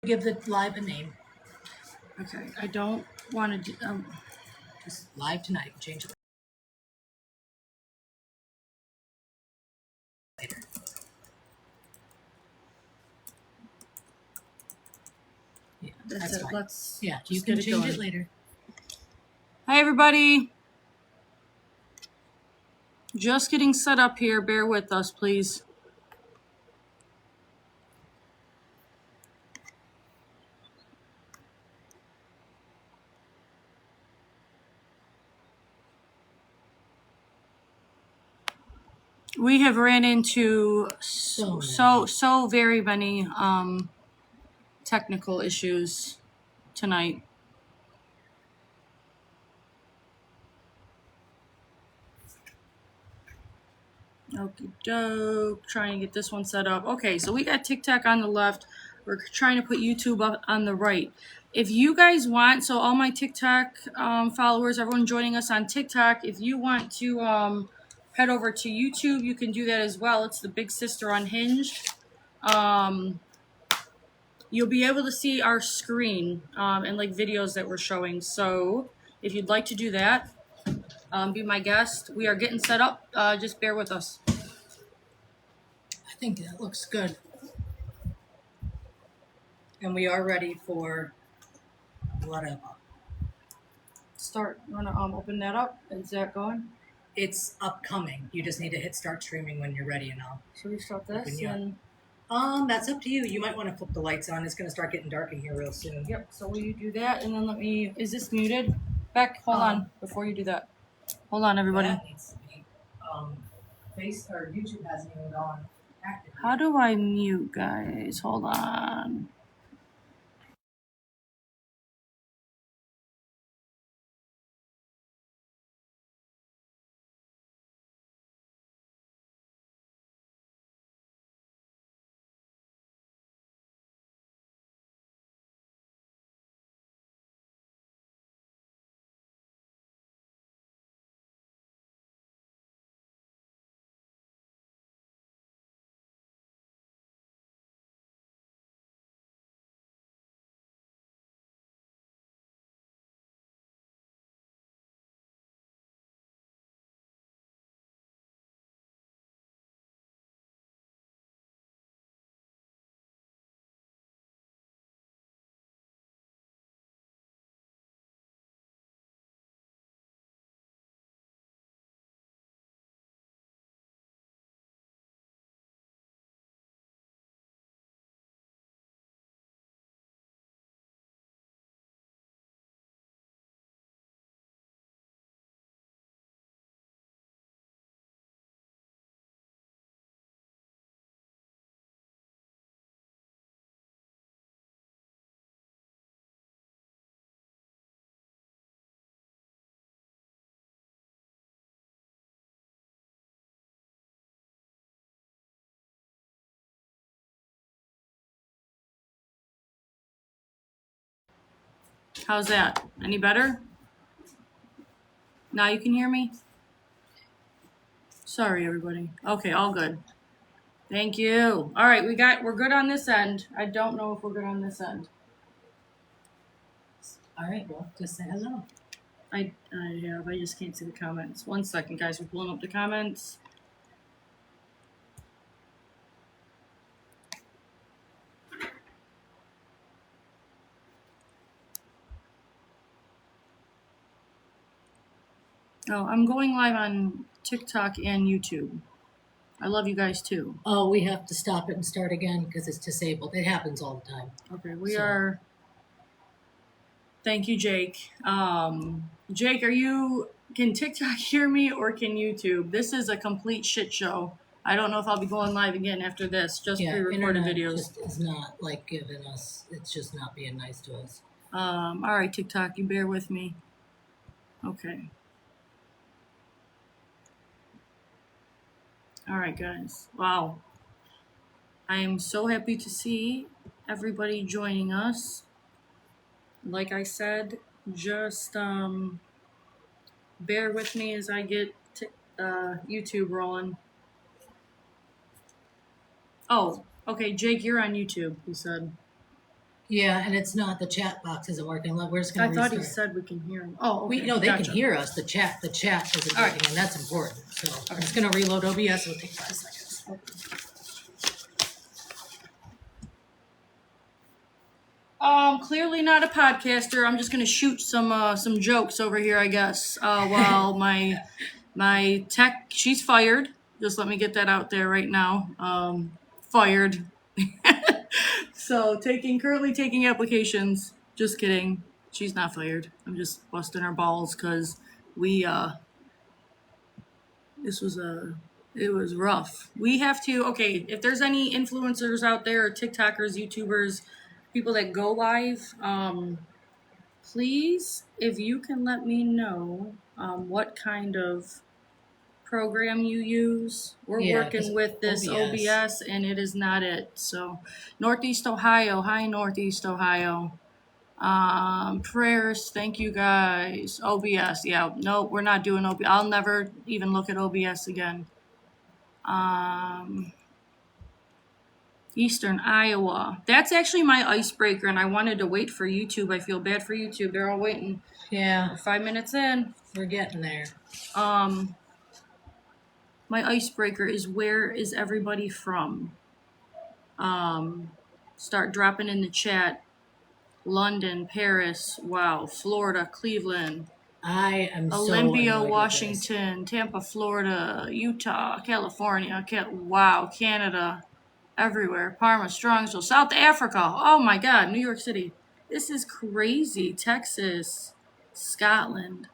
Give the live a name. Okay, I don't want to do... Just live tonight. Change it later. Yeah, that's it. fine. Let's Yeah, you just can get it change going. it later. Hi, everybody. Just getting set up here. Bear with us, please. We have ran into so very many technical issues tonight. Okie doke. Trying to get this one set up. Okay, so we got TikTok on the left. We're trying to put YouTube up on the right. If you guys want, so all my TikTok followers, everyone joining us on TikTok, if you want to head over to YouTube, you can do that as well. It's the Big Sister Unhinged. You'll be able to see our screen and like videos that we're showing. So if you'd like to do that, be my guest. We are getting set up. Just bear with us. I think that looks good. And we are ready for whatever. Start. You want to open that up? Is that going? It's upcoming. You just need to hit start streaming when you're ready, and I'll. Should we start this? And that's up to you. You might want to flip the lights on. It's going to start getting dark in here real soon. Yep. So will you do that, and then let me. Is this muted? Beck, hold on before you do that. Hold on, everybody. That needs to be. Face or YouTube hasn't even gone active yet. How do I mute, guys? Hold on. How's that? Any better? Now you can hear me? Sorry, everybody. Okay, all good. Thank you. All right, we're good on this end. I don't know if we're good on this end. All right, well, just say hello. I just can't see the comments. 1 second, guys. We're pulling up the comments. Oh, I'm going live on TikTok and YouTube. I love you guys too. Oh, we have to stop it and start again because it's disabled. It happens all the time. Okay, we are. Thank you, Jake. Jake, can TikTok hear me or can YouTube? This is a complete shit show. I don't know if I'll be going live again after this. Just pre-recorded videos. Just is not like giving us. It's just not being nice to us. All right, TikTok, you bear with me. Okay. All right, guys. Wow. I am so happy to see everybody joining us. Like I said, just bear with me as I get YouTube rolling. Oh, okay, Jake, you're on YouTube, he said. Yeah, and it's not, the chat box isn't working. Look, we're just I gonna thought he restart. said we can hear him. Oh, okay. We know they Gotcha. can hear us. The chat isn't All right. working, and that's important. So I'm just gonna reload OBS. It'll take 5 seconds. Clearly not a podcaster. I'm just gonna shoot some jokes over here, I guess. While my tech, she's fired. Just let me get that out there right now. Fired. So currently taking applications. Just kidding. She's not fired. I'm just busting her balls because we this was it was rough. We have to, okay, if there's any influencers out there, or TikTokers, YouTubers, people that go live, please, if you can let me know what kind of program you use. We're Yeah, working 'cause with this OBS and it is not it. So Northeast Ohio, hi Northeast Ohio. Prayers, thank you guys. OBS, yeah, no, we're not doing OBS. I'll never even look at OBS again. Eastern Iowa. That's actually my icebreaker, and I wanted to wait for YouTube. I feel bad for YouTube. They're all waiting. Yeah, We're 5 minutes in. we're getting there. My icebreaker is, where is everybody from? Start dropping in the chat. London, Paris, wow, Florida, Cleveland, I am so Olympia, annoyed with Washington, Tampa, Florida, Utah, California, wow, Canada, everywhere. Parma, Strongsville, South Africa. Oh my God, New York City. This is crazy. Texas, Scotland,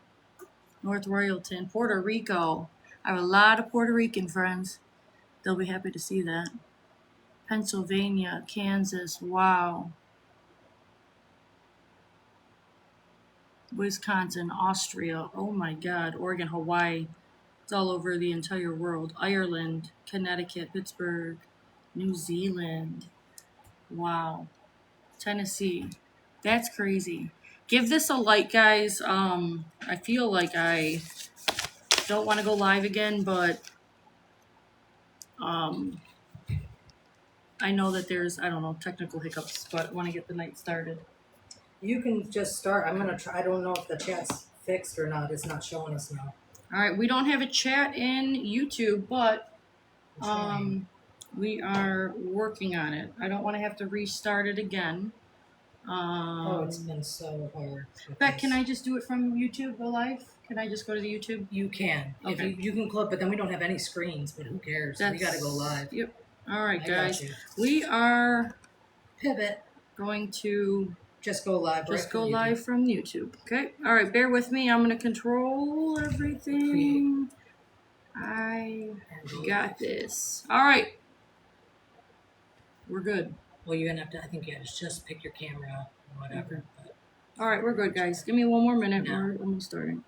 North Royalton, Puerto Rico. I have a lot of Puerto Rican friends. They'll be happy to see that. Pennsylvania, Kansas, wow. Wisconsin, Austria, oh my God, Oregon, Hawaii. It's all over the entire world. Ireland, Connecticut, Pittsburgh, New Zealand. Wow. Tennessee. That's crazy. Give this a like, guys. I feel like I don't want to go live again, but I know that there's, I don't know, technical hiccups, but I want to get the night started. You can just start. I'm gonna try. I don't know if the chat's fixed or not. It's not showing us now. All right, we don't have a chat in YouTube, but we are working on it. I don't want to have to restart it again. It's been so hard. Beck, can I just do it from YouTube, go live? Can I just go to the YouTube? You can. Okay. If you can clip, but then we don't have any screens. But who cares? We got to go live. Yep. All right, I guys. got you. We are Pivot. going to just go live. Just go live from YouTube. Okay. All right. Bear with me. I'm going to control everything. I got this. All right. We're good. Well, you're gonna have to. I think you have to just pick your camera up or whatever. Okay. All right. We're good, guys. Give me one more minute. No. We're almost starting.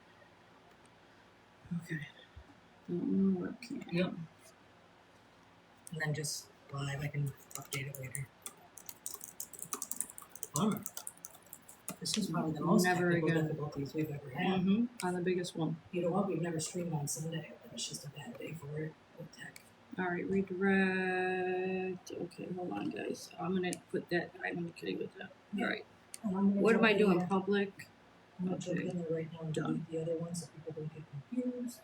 Okay. Webcam. Yep. And then just live. I can update it later. Bummer. This is probably the most technical difficulties we've ever had. On the biggest one. You know what? We've never streamed on Sunday. It's just a bad day for it with tech. All right, redirect. Okay, hold on, guys. I'm gonna put that. I'm kidding with that. All right. What am I doing? Public. I'm gonna jump in there right now and delete the other ones so people don't get confused.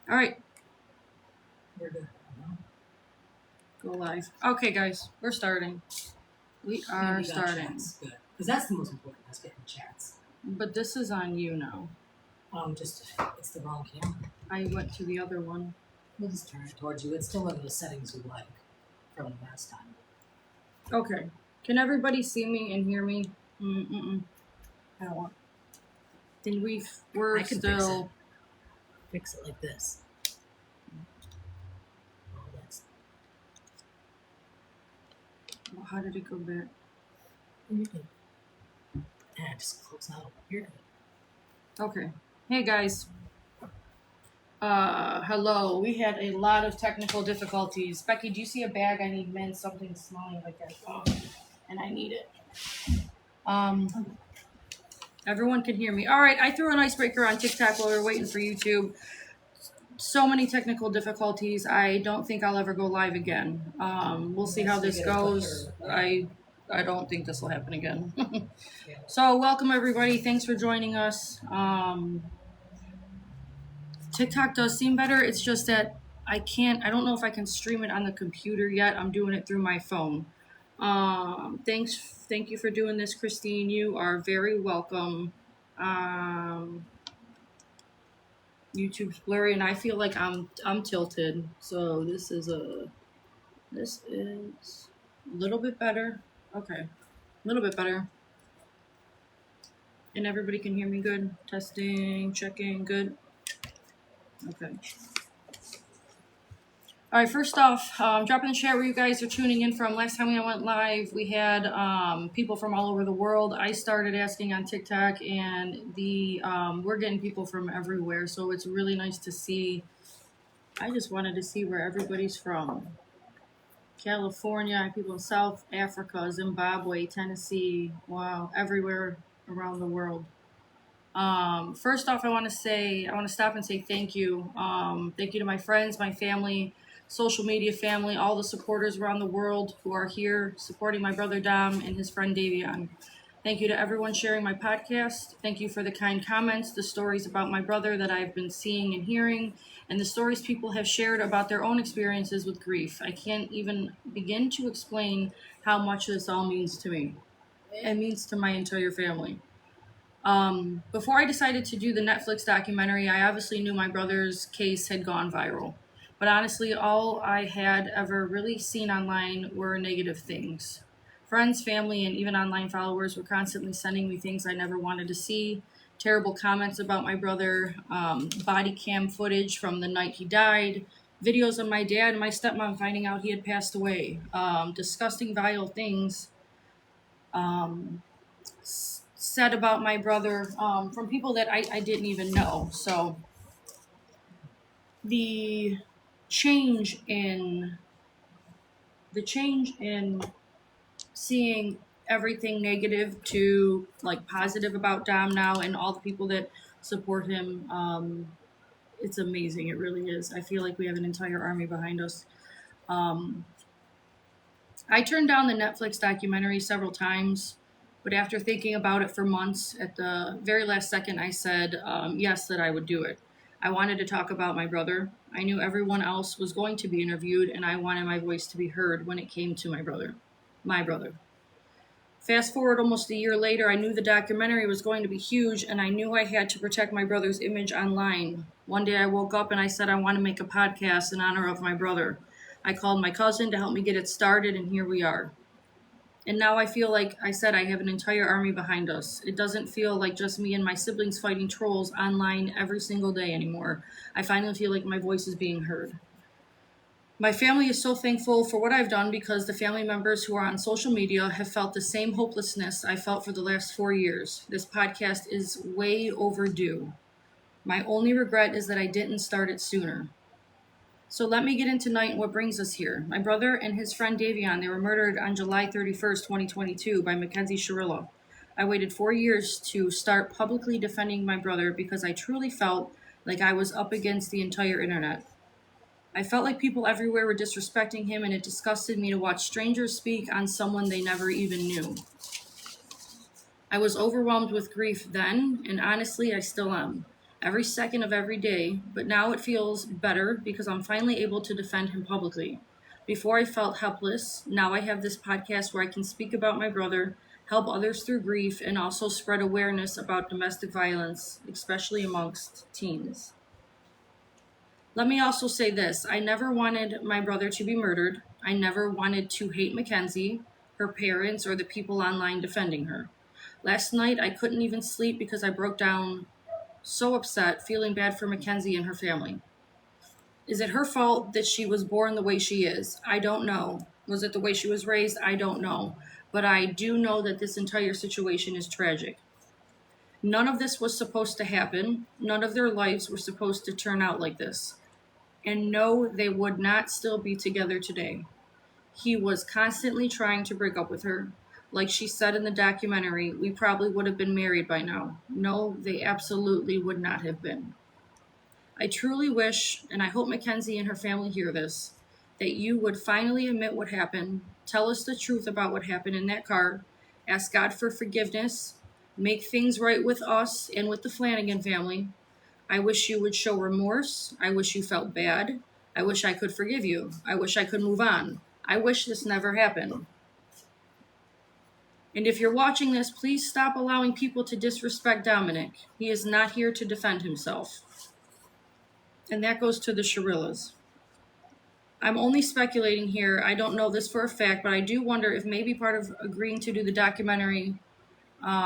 All right. We're good. Go live. Okay, guys, we're starting. We are starting. Good, because that's the most important. That's getting chats. But this is on you now. It's the wrong camera. I went to the other one. We'll just turn it towards you. It's still in the settings we like from the last time. Okay. Can everybody see me and hear me? I don't want. Then we're still. Fix it like this. Well, how did it go back? Just close out. You're good. Okay. Hey guys. Hello. We had a lot of technical difficulties. Becky, do you see a bag? I need mint, something smelling like that. Oh, and I need it. Everyone can hear me. All right, I threw an icebreaker on TikTok while we were waiting for YouTube. So many technical difficulties. I don't think I'll ever go live again. We'll see how this goes. I don't think this will happen again. Yeah. So welcome everybody. Thanks for joining us. TikTok does seem better. It's just that I don't know if I can stream it on the computer yet. I'm doing it through my phone. Thank you for doing this, Christine. You are very welcome. YouTube's blurry and I feel like I'm tilted. So this is a little bit better. Okay. A little bit better. And everybody can hear me good. Testing, checking, good. Okay. All right, first off, drop in the chat where you guys are tuning in from. Last time we went live, we had people from all over the world. I started asking on TikTok, and we're getting people from everywhere. So it's really nice to see. I just wanted to see where everybody's from. California, people in South Africa, Zimbabwe, Tennessee. Wow, everywhere around the world. First off, I want to stop and say thank you. Thank you to my friends, my family, social media family, all the supporters around the world who are here supporting my brother Dom and his friend Davion. Thank you to everyone sharing my podcast. Thank you for the kind comments, the stories about my brother that I've been seeing and hearing, and the stories people have shared about their own experiences with grief. I can't even begin to explain how much this all means to me. It means to my entire family. Before I decided to do the Netflix documentary, I obviously knew my brother's case had gone viral. But honestly, all I had ever really seen online were negative things. Friends, family, and even online followers were constantly sending me things I never wanted to see. Terrible comments about my brother, body cam footage from the night he died, videos of my dad and my stepmom finding out he had passed away, disgusting, vile things. Said about my brother from people that I didn't even know. So the change in seeing everything negative to like positive about Dom now and all the people that support him, it's amazing. It really is. I feel like we have an entire army behind us. I turned down the Netflix documentary several times, but after thinking about it for months, at the very last second, I said yes, that I would do it. I wanted to talk about my brother. I knew everyone else was going to be interviewed, and I wanted my voice to be heard when it came to my brother. My brother. Fast forward almost a year later, I knew the documentary was going to be huge, and I knew I had to protect my brother's image online. One day I woke up and I said I want to make a podcast in honor of my brother. I called my cousin to help me get it started, and here we are. And now I feel like I said I have an entire army behind us. It doesn't feel like just me and my siblings fighting trolls online every single day anymore. I finally feel like my voice is being heard. My family is so thankful for what I've done because the family members who are on social media have felt the same hopelessness I felt for the last 4 years. This podcast is way overdue. My only regret is that I didn't start it sooner. So let me get into tonight and what brings us here. My brother and his friend Davion, they were murdered on July 31st, 2022 by Mackenzie Shirillo. I waited 4 years to start publicly defending my brother because I truly felt like I was up against the entire internet. I felt like people everywhere were disrespecting him, and it disgusted me to watch strangers speak on someone they never even knew. I was overwhelmed with grief then, and honestly, I still am. Every second of every day, but now it feels better because I'm finally able to defend him publicly. Before I felt helpless, now I have this podcast where I can speak about my brother, help others through grief, and also spread awareness about domestic violence, especially amongst teens. Let me also say this. I never wanted my brother to be murdered. I never wanted to hate Mackenzie, her parents, or the people online defending her. Last night, I couldn't even sleep because I broke down so upset, feeling bad for Mackenzie and her family. Is it her fault that she was born the way she is? I don't know. Was it the way she was raised? I don't know. But I do know that this entire situation is tragic. None of this was supposed to happen. None of their lives were supposed to turn out like this. And no, they would not still be together today. He was constantly trying to break up with her. Like she said in the documentary, we probably would have been married by now. No, they absolutely would not have been. I truly wish, and I hope Mackenzie and her family hear this, that you would finally admit what happened, tell us the truth about what happened in that car, ask God for forgiveness, make things right with us and with the Flanagan family. I wish you would show remorse. I wish you felt bad. I wish I could forgive you. I wish I could move on. I wish this never happened. And if you're watching this, please stop allowing people to disrespect Dominic. He is not here to defend himself. And that goes to the Sharillas. I'm only speculating here. I don't know this for a fact, but I do wonder if maybe part of agreeing to do the documentary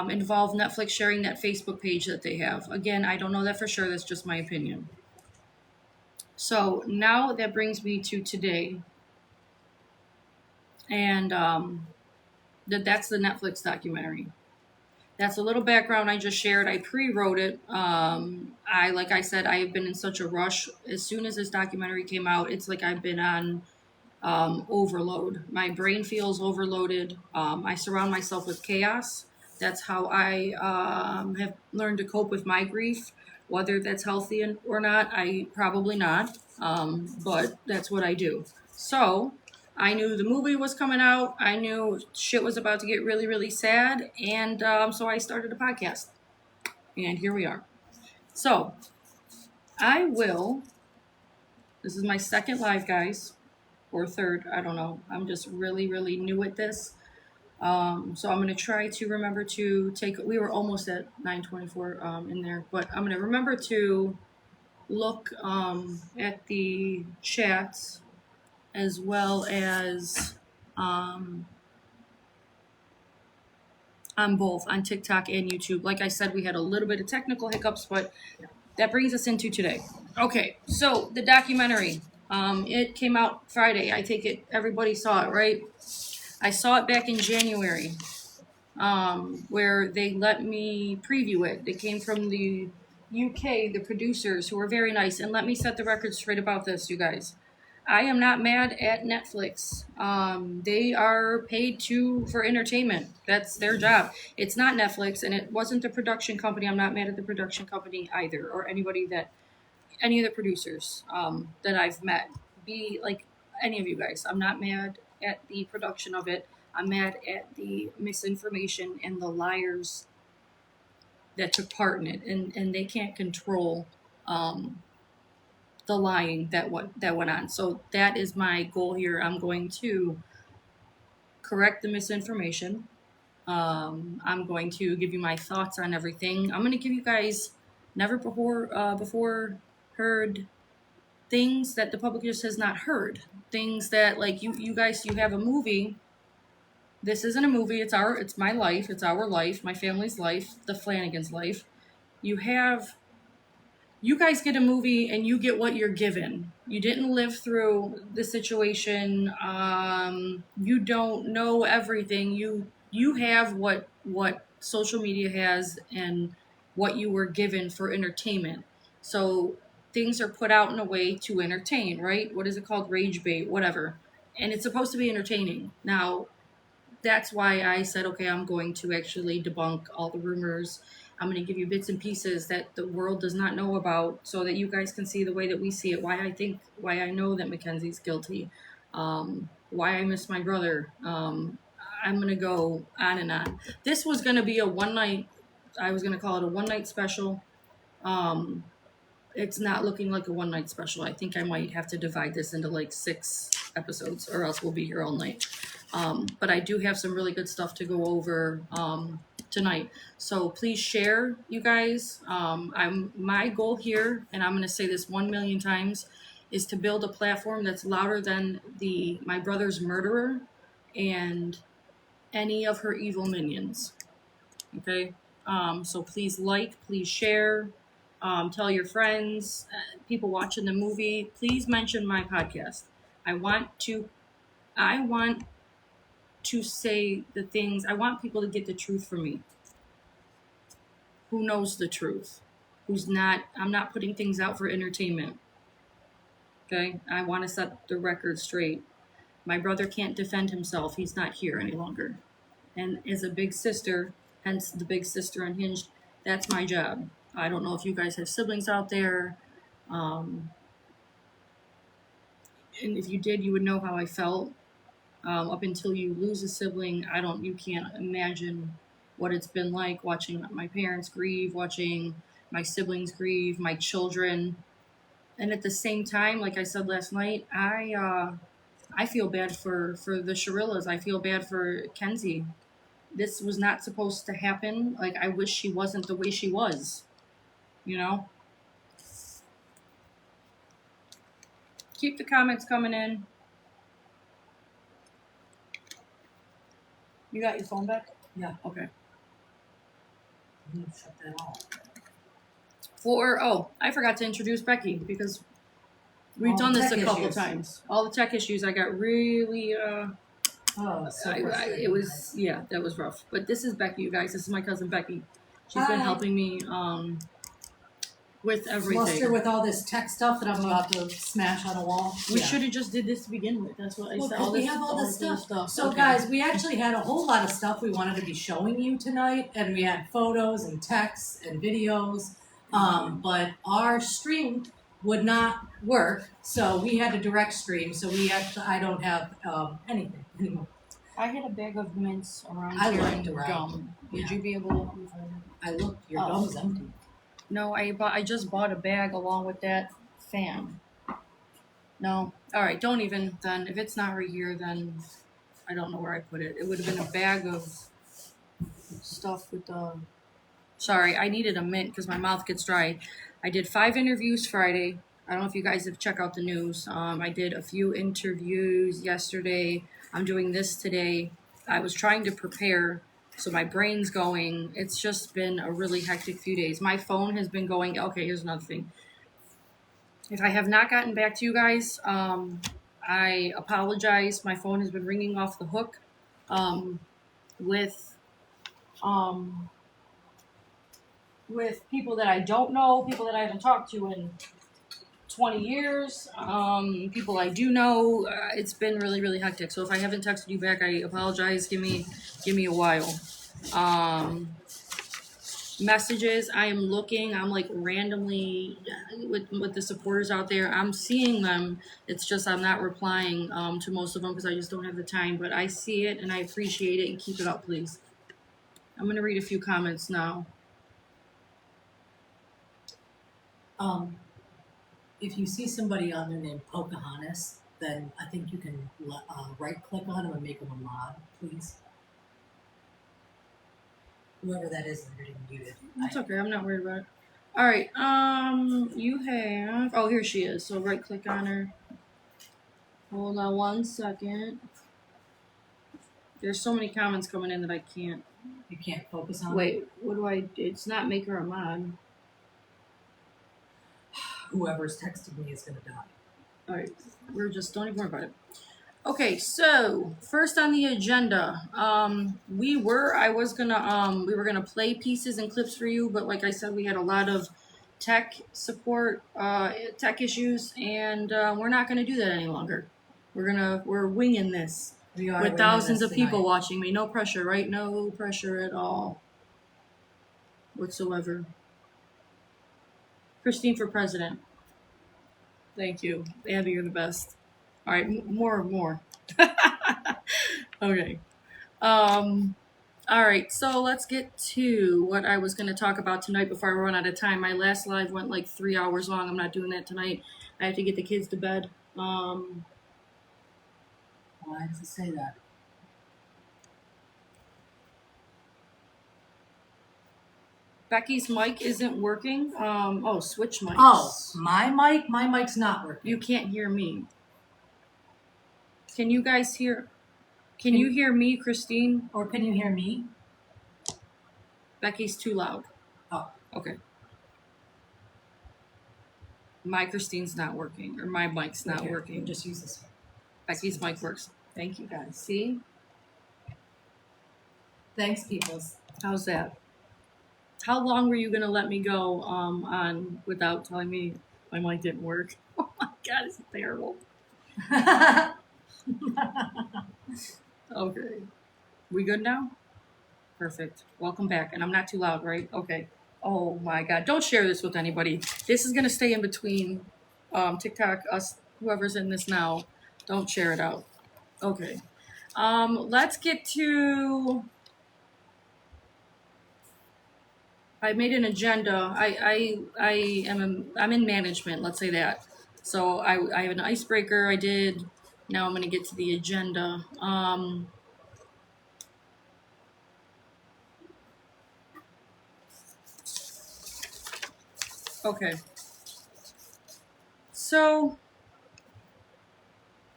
involved Netflix sharing that Facebook page that they have. Again, I don't know that for sure. That's just my opinion. So now that brings me to today. And that's the Netflix documentary. That's a little background I just shared. I pre-wrote it. Like I said, I have been in such a rush. As soon as this documentary came out, it's like I've been on overload. My brain feels overloaded. I surround myself with chaos. That's how I have learned to cope with my grief. Whether that's healthy or not, I probably not. But that's what I do. So I knew the movie was coming out. I knew shit was about to get really, really sad. And so I started a podcast. And here we are. So this is my second live, guys. Or third, I don't know. I'm just really, really new at this. So I'm going to try to remember to we were almost at 9:24 in there, but I'm going to remember to look at the chats as well as on both, on TikTok and YouTube. Like I said, we had a little bit of technical hiccups, but that brings us into today. Okay, so the documentary, it came out Friday. I take it everybody saw it, right? I saw it back in January, where they let me preview it. They came from the UK, the producers, who were very nice. And let me set the record straight about this, you guys. I am not mad at Netflix. They are paid for entertainment. That's their job. It's not Netflix, and it wasn't the production company. I'm not mad at the production company either, or any of the producers that I've met. Be like any of you guys. I'm not mad at the production of it. I'm mad at the misinformation and the liars that took part in it, and they can't control the lying that went on. So that is my goal here. I'm going to correct the misinformation. I'm going to give you my thoughts on everything. I'm going to give you guys never before heard things that the public just has not heard. Things that, like, you guys, you have a movie. This isn't a movie. It's my life. It's our life, my family's life, the Flanagan's life. You guys get a movie and you get what you're given. You didn't live through the situation. You don't know everything. You have what social media has and what you were given for entertainment. So things are put out in a way to entertain, right? What is it called? Rage bait, whatever. And it's supposed to be entertaining. Now, that's why I said, okay, I'm going to actually debunk all the rumors. I'm going to give you bits and pieces that the world does not know about so that you guys can see the way that we see it, why I know that Mackenzie's guilty, why I miss my brother. I'm going to go on and on. This was going to be I was going to call it a one night special. It's not looking like a one night special. I think I might have to divide this into like 6 episodes or else we'll be here all night. But I do have some really good stuff to go over tonight. So please share, you guys. My goal here, and I'm going to say this 1 million times, is to build a platform that's louder than my brother's murderer and any of her evil minions. Okay? So please please share, tell your friends, people watching the movie. Please mention my podcast. I want to say the things. I want people to get the truth from me. Who knows the truth? I'm not putting things out for entertainment. Okay? I want to set the record straight. My brother can't defend himself. He's not here any longer. And as a big sister, hence the Big Sister Unhinged, that's my job. I don't know if you guys have siblings out there. And if you did, you would know how I felt. Up until you lose a sibling, you can't imagine what it's been like watching my parents grieve, watching my siblings grieve, my children. And at the same time, like I said last night, I feel bad for the Shirillas. I feel bad for Kenzie. This was not supposed to happen. Like, I wish she wasn't the way she was. You know? Keep the comments coming in. You got your phone back? Yeah. Okay. I'm gonna shut that off. I forgot to introduce Becky because we've All done the this a tech couple issues. times. All the tech issues, I got really, Oh, so it frustrating. was, yeah, that was rough. But this is Becky, you guys. This is my cousin Becky. She's been Hi. helping me, with everything. Flustered with all this tech stuff that I'm about to smash on a wall. We should have just did this to begin with. That's what I said. Well, we have all this stuff. So, Okay. guys, we actually had a whole lot of stuff we wanted to be showing you tonight, and we had photos and texts and videos. But our stream would not work, so we had to direct stream. So I don't have anything anymore. I had a bag of mints around I here looked and around. gum. Would Yeah. you be able to help me find it? I looked. Your Oh. gum's empty. No, I just bought a bag along with that fan. No. All right, don't even then. If it's not right here, then I don't know where I put it. It would have been a bag of stuff with the. Sorry, I needed a mint because my mouth gets dry. I did 5 interviews Friday. I don't know if you guys have checked out the news. I did a few interviews yesterday. I'm doing this today. I was trying to prepare, so my brain's going. It's just been a really hectic few days. My phone has been going. Okay, here's another thing. If I have not gotten back to you guys, I apologize. My phone has been ringing off the hook with people that I don't know, people that I haven't talked to in 20 years, people I do know. It's been really, really hectic. So if I haven't texted you back, I apologize. Give me a while. Messages, I am looking. I'm like randomly with the supporters out there. I'm seeing them. It's just I'm not replying to most of them because I just don't have the time. But I see it and I appreciate it, and keep it up, please. I'm gonna read a few comments now. If you see somebody on there named Pocahontas, then I think you can right-click on them and make them a mod, please. Whoever that is, they're getting muted. That's okay. I'm not worried about it. All right. You have. Oh, here she is. So right click on her. Hold on 1 second. There's so many comments coming in that I can't. You can't focus on. Wait. What do I? It's not make her a mod. Whoever's texting me is gonna die. All right. Don't even worry about it. Okay, so first on the agenda, we were gonna play pieces and clips for you, but like I said, we had a lot of tech support, tech issues, and we're not gonna do that any longer. We're winging this with thousands of people watching me. No pressure, right? No pressure at all, whatsoever. Christine for president. Thank you, Abby. You're the best. All right, more. Okay. All right, so let's get to what I was going to talk about tonight before I run out of time. My last live went like 3 hours long. I'm not doing that tonight. I have to get the kids to bed. Why does it say that? Becky's mic isn't working. Switch mics. Oh, my mic? My mic's not working. You can't hear me. Can you guys hear? Can you hear me, Christine? Or can you hear me? Becky's too loud. Oh. Okay. My Christine's not working, or my mic's not working. We'll just use this one. Becky's mic works. Thank you, guys. See? Thanks, peoples. How's that? How long were you gonna let me go on without telling me my mic didn't work? Oh my god, it's terrible. Okay. We good now? Perfect. Welcome back. And I'm not too loud, right? Okay. Oh my god. Don't share this with anybody. This is gonna stay in between TikTok, us, whoever's in this now. Don't share it out. Okay. Let's get to. I made an agenda. I'm in management. Let's say that. So I have an icebreaker. I did. Now I'm gonna get to the agenda. Okay. So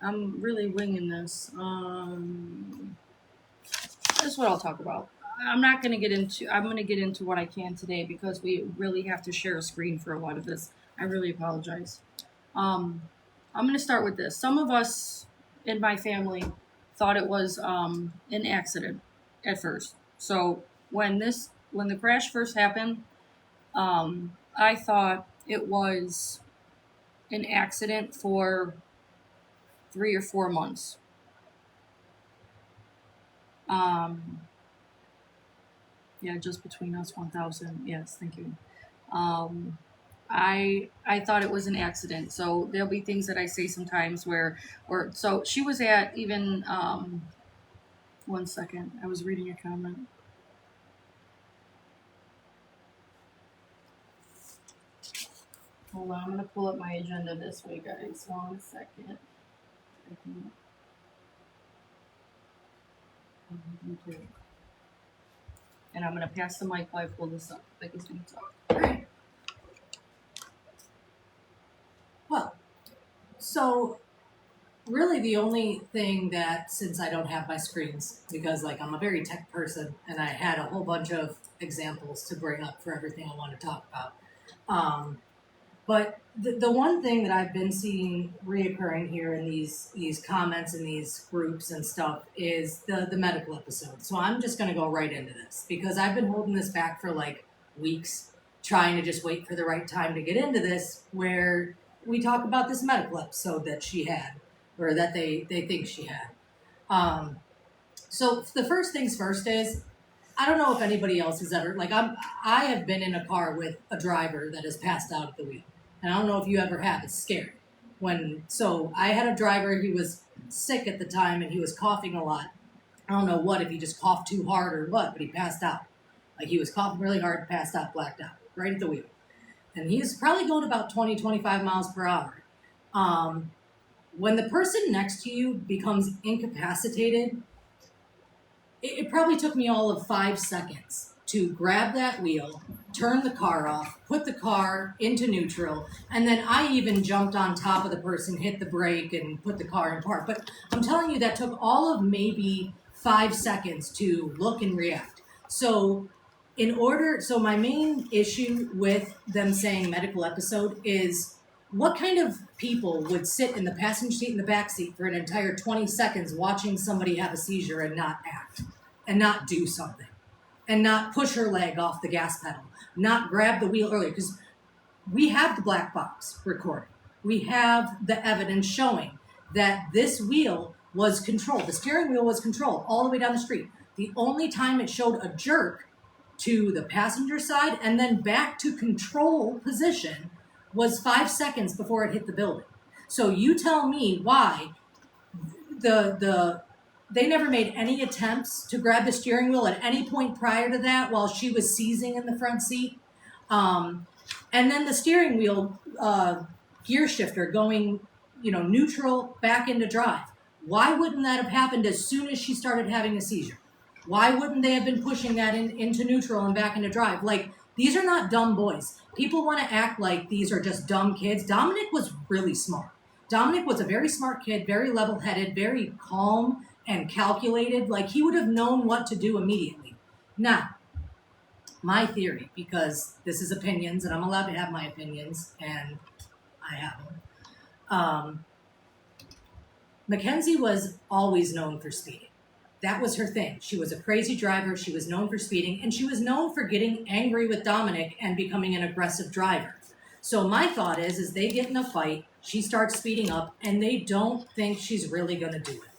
I'm really winging this. That's what I'll talk about. I'm not going to get into. I'm going to get into what I can today because we really have to share a screen for a lot of this. I really apologize. Um, I'm going to start with this. Some of us in my family thought it was an accident at first. So when the crash first happened, I thought it was an accident for 3 or 4 months. Um, yeah, just between us, 1,000. Yes, thank you. Um, I thought it was an accident. So there'll be things that I say sometimes or so she was at even 1 second. I was reading a comment. Hold on, I'm gonna pull up my agenda this way, guys. 1 second. And I'm gonna pass the mic while I pull this up. Becky's gonna talk. Well, so really the only thing that, since I don't have my screens, because like I'm a very tech person and I had a whole bunch of examples to bring up for everything I want to talk about. But the one thing that I've been seeing reoccurring here in these comments and these groups and stuff is the medical episode. So I'm just going to go right into this because I've been holding this back for like weeks, trying to just wait for the right time to get into this, where we talk about this medical episode that she had, or that they think she had. So the first things first is, I don't know if anybody else has ever, like I have been in a car with a driver that has passed out at the wheel. And I don't know if you ever have. It's scary. So I had a driver, he was sick at the time and he was coughing a lot. I don't know what, if he just coughed too hard or what, but he passed out. Like he was coughing really hard, passed out, blacked out, right at the wheel. And he was probably going about 20, 25 miles per hour. When the person next to you becomes incapacitated, it probably took me all of 5 seconds to grab that wheel, turn the car off, put the car into neutral, and then I even jumped on top of the person, hit the brake, and put the car in park. But I'm telling you, that took all of maybe 5 seconds to look and react. So my main issue with them saying medical episode is, what kind of people would sit in the passenger seat and the back seat for an entire 20 seconds watching somebody have a seizure and not act, and not do something, and not push her leg off the gas pedal, not grab the wheel earlier? Because we have the black box recording. We have the evidence showing that this wheel was controlled. The steering wheel was controlled all the way down the street. The only time it showed a jerk to the passenger side and then back to control position was 5 seconds before it hit the building. So you tell me why they never made any attempts to grab the steering wheel at any point prior to that while she was seizing in the front seat. And then the steering wheel gear shifter going, neutral back into drive. Why wouldn't that have happened as soon as she started having a seizure? Why wouldn't they have been pushing that into neutral and back into drive? Like, these are not dumb boys. People want to act like these are just dumb kids. Dominic was really smart. Dominic was a very smart kid, very level-headed, very calm and calculated. Like, he would have known what to do immediately. Now, my theory, because this is opinions and I'm allowed to have my opinions, and I have them. Mackenzie was always known for speeding. That was her thing. She was a crazy driver. She was known for speeding, and she was known for getting angry with Dominic and becoming an aggressive driver. So my thought is they get in a fight, she starts speeding up, and they don't think she's really going to do it.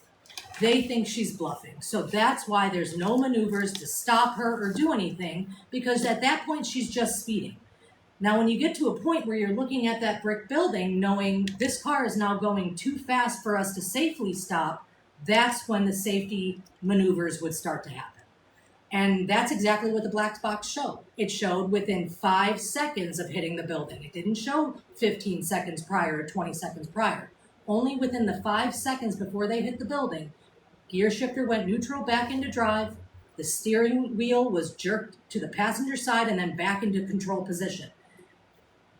They think she's bluffing. So that's why there's no maneuvers to stop her or do anything, because at that point she's just speeding. Now, when you get to a point where you're looking at that brick building, knowing this car is now going too fast for us to safely stop, that's when the safety maneuvers would start to happen. And that's exactly what the black box showed. It showed within 5 seconds of hitting the building. It didn't show 15 seconds prior or 20 seconds prior. Only within the 5 seconds before they hit the building, gear shifter went neutral back into drive. The steering wheel was jerked to the passenger side and then back into control position.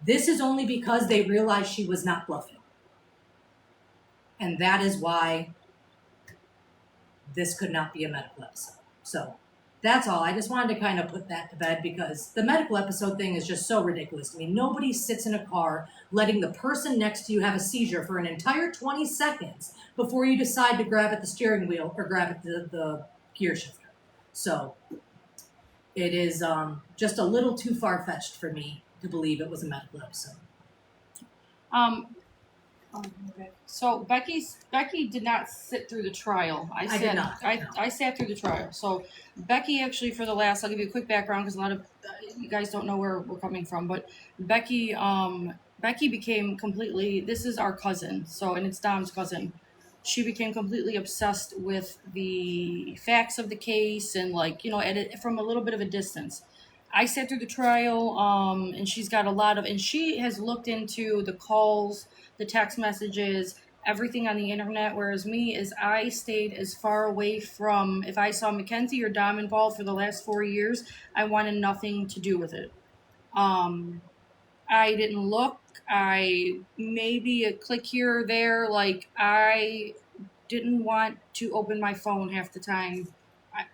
This is only because they realized she was not bluffing. And that is why this could not be a medical episode. So that's all. I just wanted to kind of put that to bed because the medical episode thing is just so ridiculous. I mean, nobody sits in a car letting the person next to you have a seizure for an entire 20 seconds before you decide to grab at the steering wheel or grab at the gear shifter. So it is just a little too far-fetched for me to believe it was a medical episode. Okay. So Becky did not sit through the trial. I did not. I sat through the trial. So Becky actually, for the last, I'll give you a quick background because a lot of you guys don't know where we're coming from. But Becky became completely. This is our cousin. So and it's Dom's cousin. She became completely obsessed with the facts of the case and from a little bit of a distance. I sat through the trial, and she's got a lot of, and she has looked into the calls, the text messages, everything on the internet, whereas me is I stayed as far away from, if I saw Mackenzie or Dom involved for the last 4 years, I wanted nothing to do with it. I didn't look, I maybe a click here or there, I didn't want to open my phone half the time.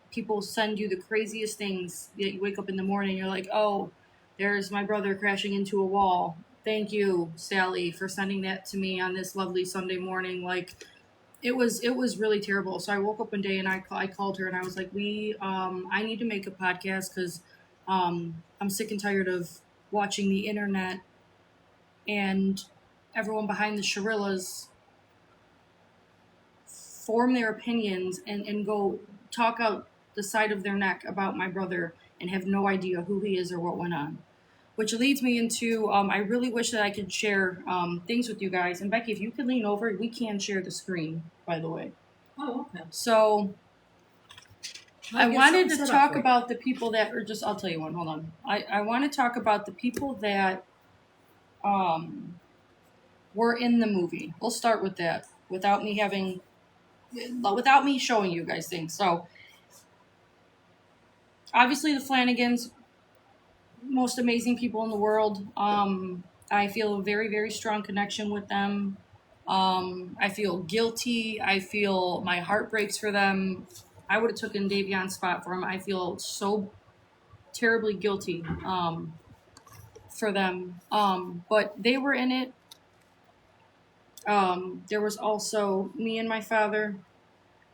People send you the craziest things. You wake up in the morning, you're like, oh, there's my brother crashing into a wall. Thank you, Sally, for sending that to me on this lovely Sunday morning. It was really terrible. So I woke up one day and I called her and I was like, I need to make a podcast because I'm sick and tired of watching the internet and everyone behind the Shirillas form their opinions and go talk out the side of their neck about my brother and have no idea who he is or what went on. Which leads me into, I really wish that I could share things with you guys. And Becky, if you could lean over, we can share the screen, by the way. Oh, okay. So I wanted to talk about the people that are just, I'll tell you one, hold on. I want to talk about the people that were in the movie. We'll start with that without me showing you guys things. So obviously the Flanagans, most amazing people in the world. I feel a very, very strong connection with them. I feel guilty. I feel my heart breaks for them. I would have taken Davion's spot for him. I feel so terribly guilty for them. But they were in it. There was also me and my father.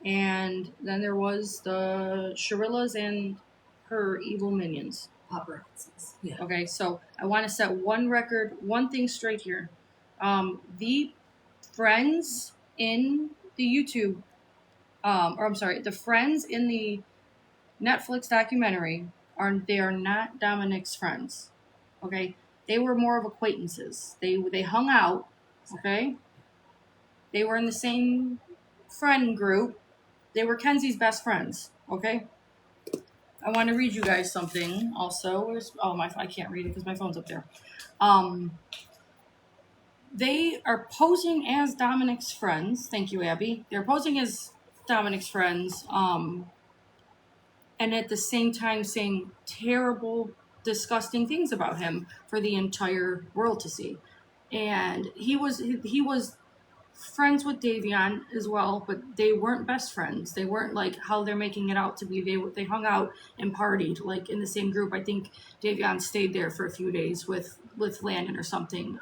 And then there was the Shirillas and her evil minions. Paparazzi. Yeah. Okay, so I want to set one thing straight here. The friends in the YouTube, the friends in the Netflix documentary they are not Dominic's friends. Okay, they were more of acquaintances. They hung out. Okay, they were in the same friend group. They were Kenzie's best friends. Okay. I want to read you guys something also. I can't read it because my phone's up there. They are posing as Dominic's friends. Thank you, Abby. They're posing as Dominic's friends. And at the same time saying terrible, disgusting things about him for the entire world to see. And he was friends with Davion as well, but they weren't best friends. They weren't like how they're making it out to be. They hung out and partied like in the same group. I think Davion stayed there for a few days with Landon or something.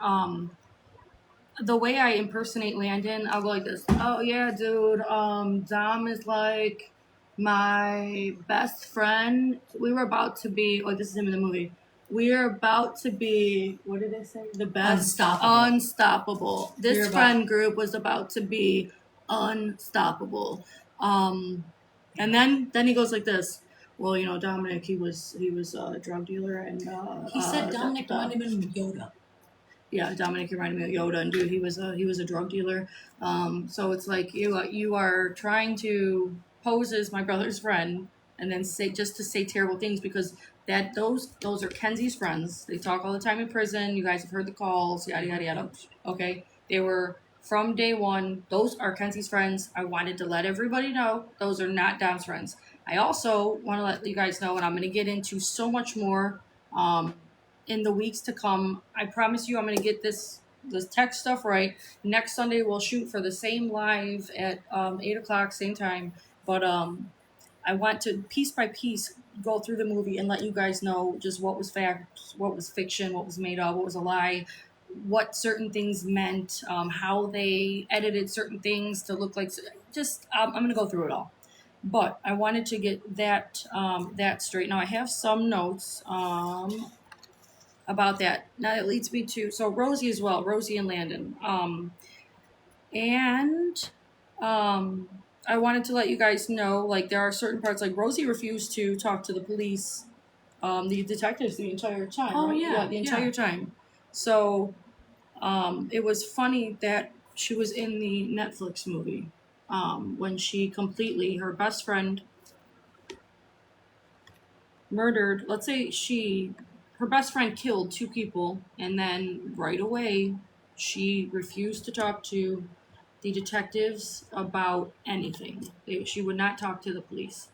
The way I impersonate Landon, I'll go like this. Oh yeah, dude. Dom is like my best friend. We were about to be. Oh, this is him in the movie. We are about to be, what did I say? The best. Unstoppable. This friend group was about to be unstoppable. And then he goes like this. Well, Dominic, he was a drug dealer, and he said Dominic reminded him of Yoda. Yeah, Dominic reminded me of Yoda, and dude, he was a drug dealer. So it's like you are trying to pose as my brother's friend, and then say just to say terrible things because those are Kenzie's friends. They talk all the time in prison. You guys have heard the calls, yada yada yada. Okay, they were from day one. Those are Kenzie's friends. I wanted to let everybody know those are not Dom's friends. I also want to let you guys know, and I'm going to get into so much more. In the weeks to come. I promise you I'm going to get this tech stuff right. Next Sunday we'll shoot for the same live at 8 o'clock, same time. But I want to piece by piece go through the movie and let you guys know just what was fact, what was fiction, what was made up, what was a lie, what certain things meant, how they edited certain things to look like. Just I'm going to go through it all. But I wanted to get that straight. Now I have some notes. About that. Now it leads me to Rosie as well, Rosie and Landon. And I wanted to let you guys know, like there are certain parts, like Rosie refused to talk to the police, the detectives the entire time. Oh, right? yeah, The entire time. So it was funny that she was in the Netflix movie when she completely her best friend murdered, let's say her best friend killed two people, and then right away she refused to talk to the detectives about anything. She would not talk to the police.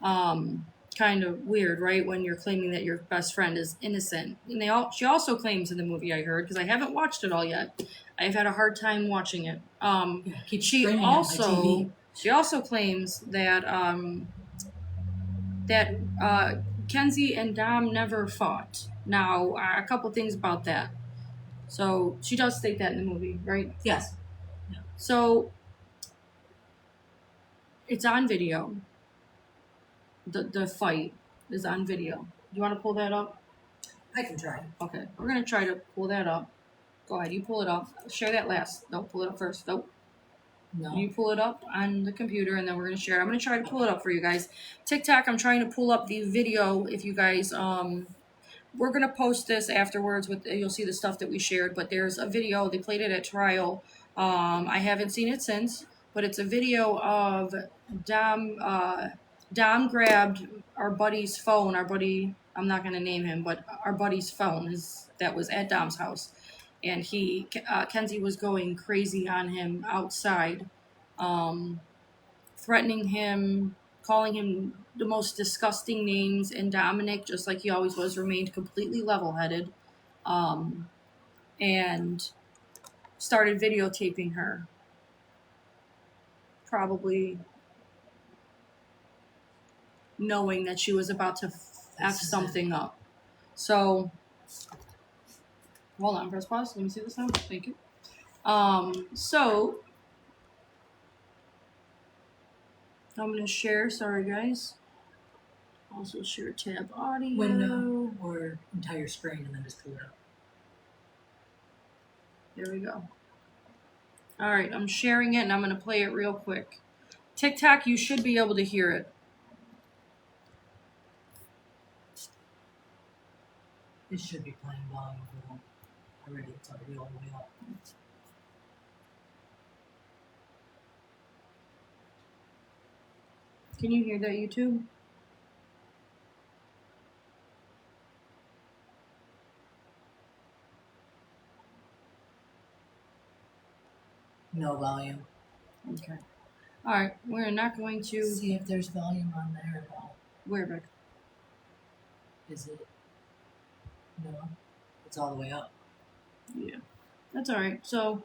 Kind of weird, right? When you're claiming that your best friend is innocent. And she also claims in the movie, I heard, because I haven't watched it all yet. I've had a hard time watching it. She also claims that Kenzie and Dom never fought. Now, a couple things about that. So she does state that in the movie, right? Yes. Yeah. So it's on video. The fight is on video. Do you want to pull that up? I can try. Okay, we're gonna try to pull that up. Go ahead, you pull it up. Share that last. Don't pull it up first. Nope. No. You pull it up on the computer, and then we're gonna share it. I'm gonna try to pull it up for you guys. TikTok, I'm trying to pull up the video. If you guys we're gonna post this afterwards with you'll see the stuff that we shared, but there's a video. They played it at trial. I haven't seen it since, but it's a video of Dom. Dom grabbed our buddy's phone. Our buddy, I'm not gonna name him, but our buddy's phone that was at Dom's house, and Kenzie was going crazy on him outside, threatening him, calling him the most disgusting names, and Dominic, just like he always was, remained completely level-headed, and started videotaping her, probably knowing that she was about to F something up. So, hold on, press pause. Let me see this now. Thank you. So, I'm going to share. Sorry, guys. Also share tab audio. Window or entire screen and then just pull it up. There we go. All right, I'm sharing it and I'm going to play it real quick. TikTok, you should be able to hear it. It should be playing volume already. It's already all the way up. Can you hear that, YouTube? No volume. Okay. All right, we're not going to see if there's volume on there at all. Where, Vic? Is it? No, it's all the way up. Yeah, that's all right. So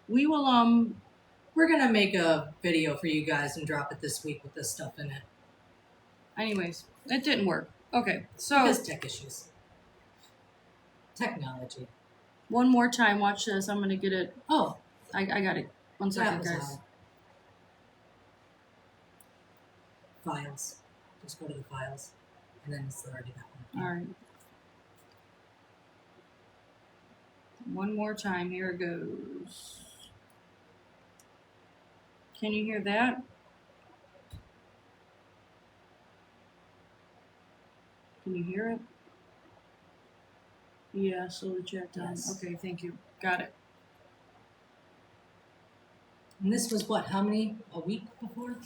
we will we're gonna make a video for you guys and drop it this week with this stuff in it. Anyways, it didn't work. Okay, so because tech issues, technology. One more time, watch this. I'm gonna get it. Oh, I got it. One second, guys. Files. Just go to the files, and then it's already that one. All right. One more time. Here it goes. Can you hear that? Can you hear it? Yeah, so the chat done. Yes. Okay, thank you. Got it. And this was what, how many, a week before?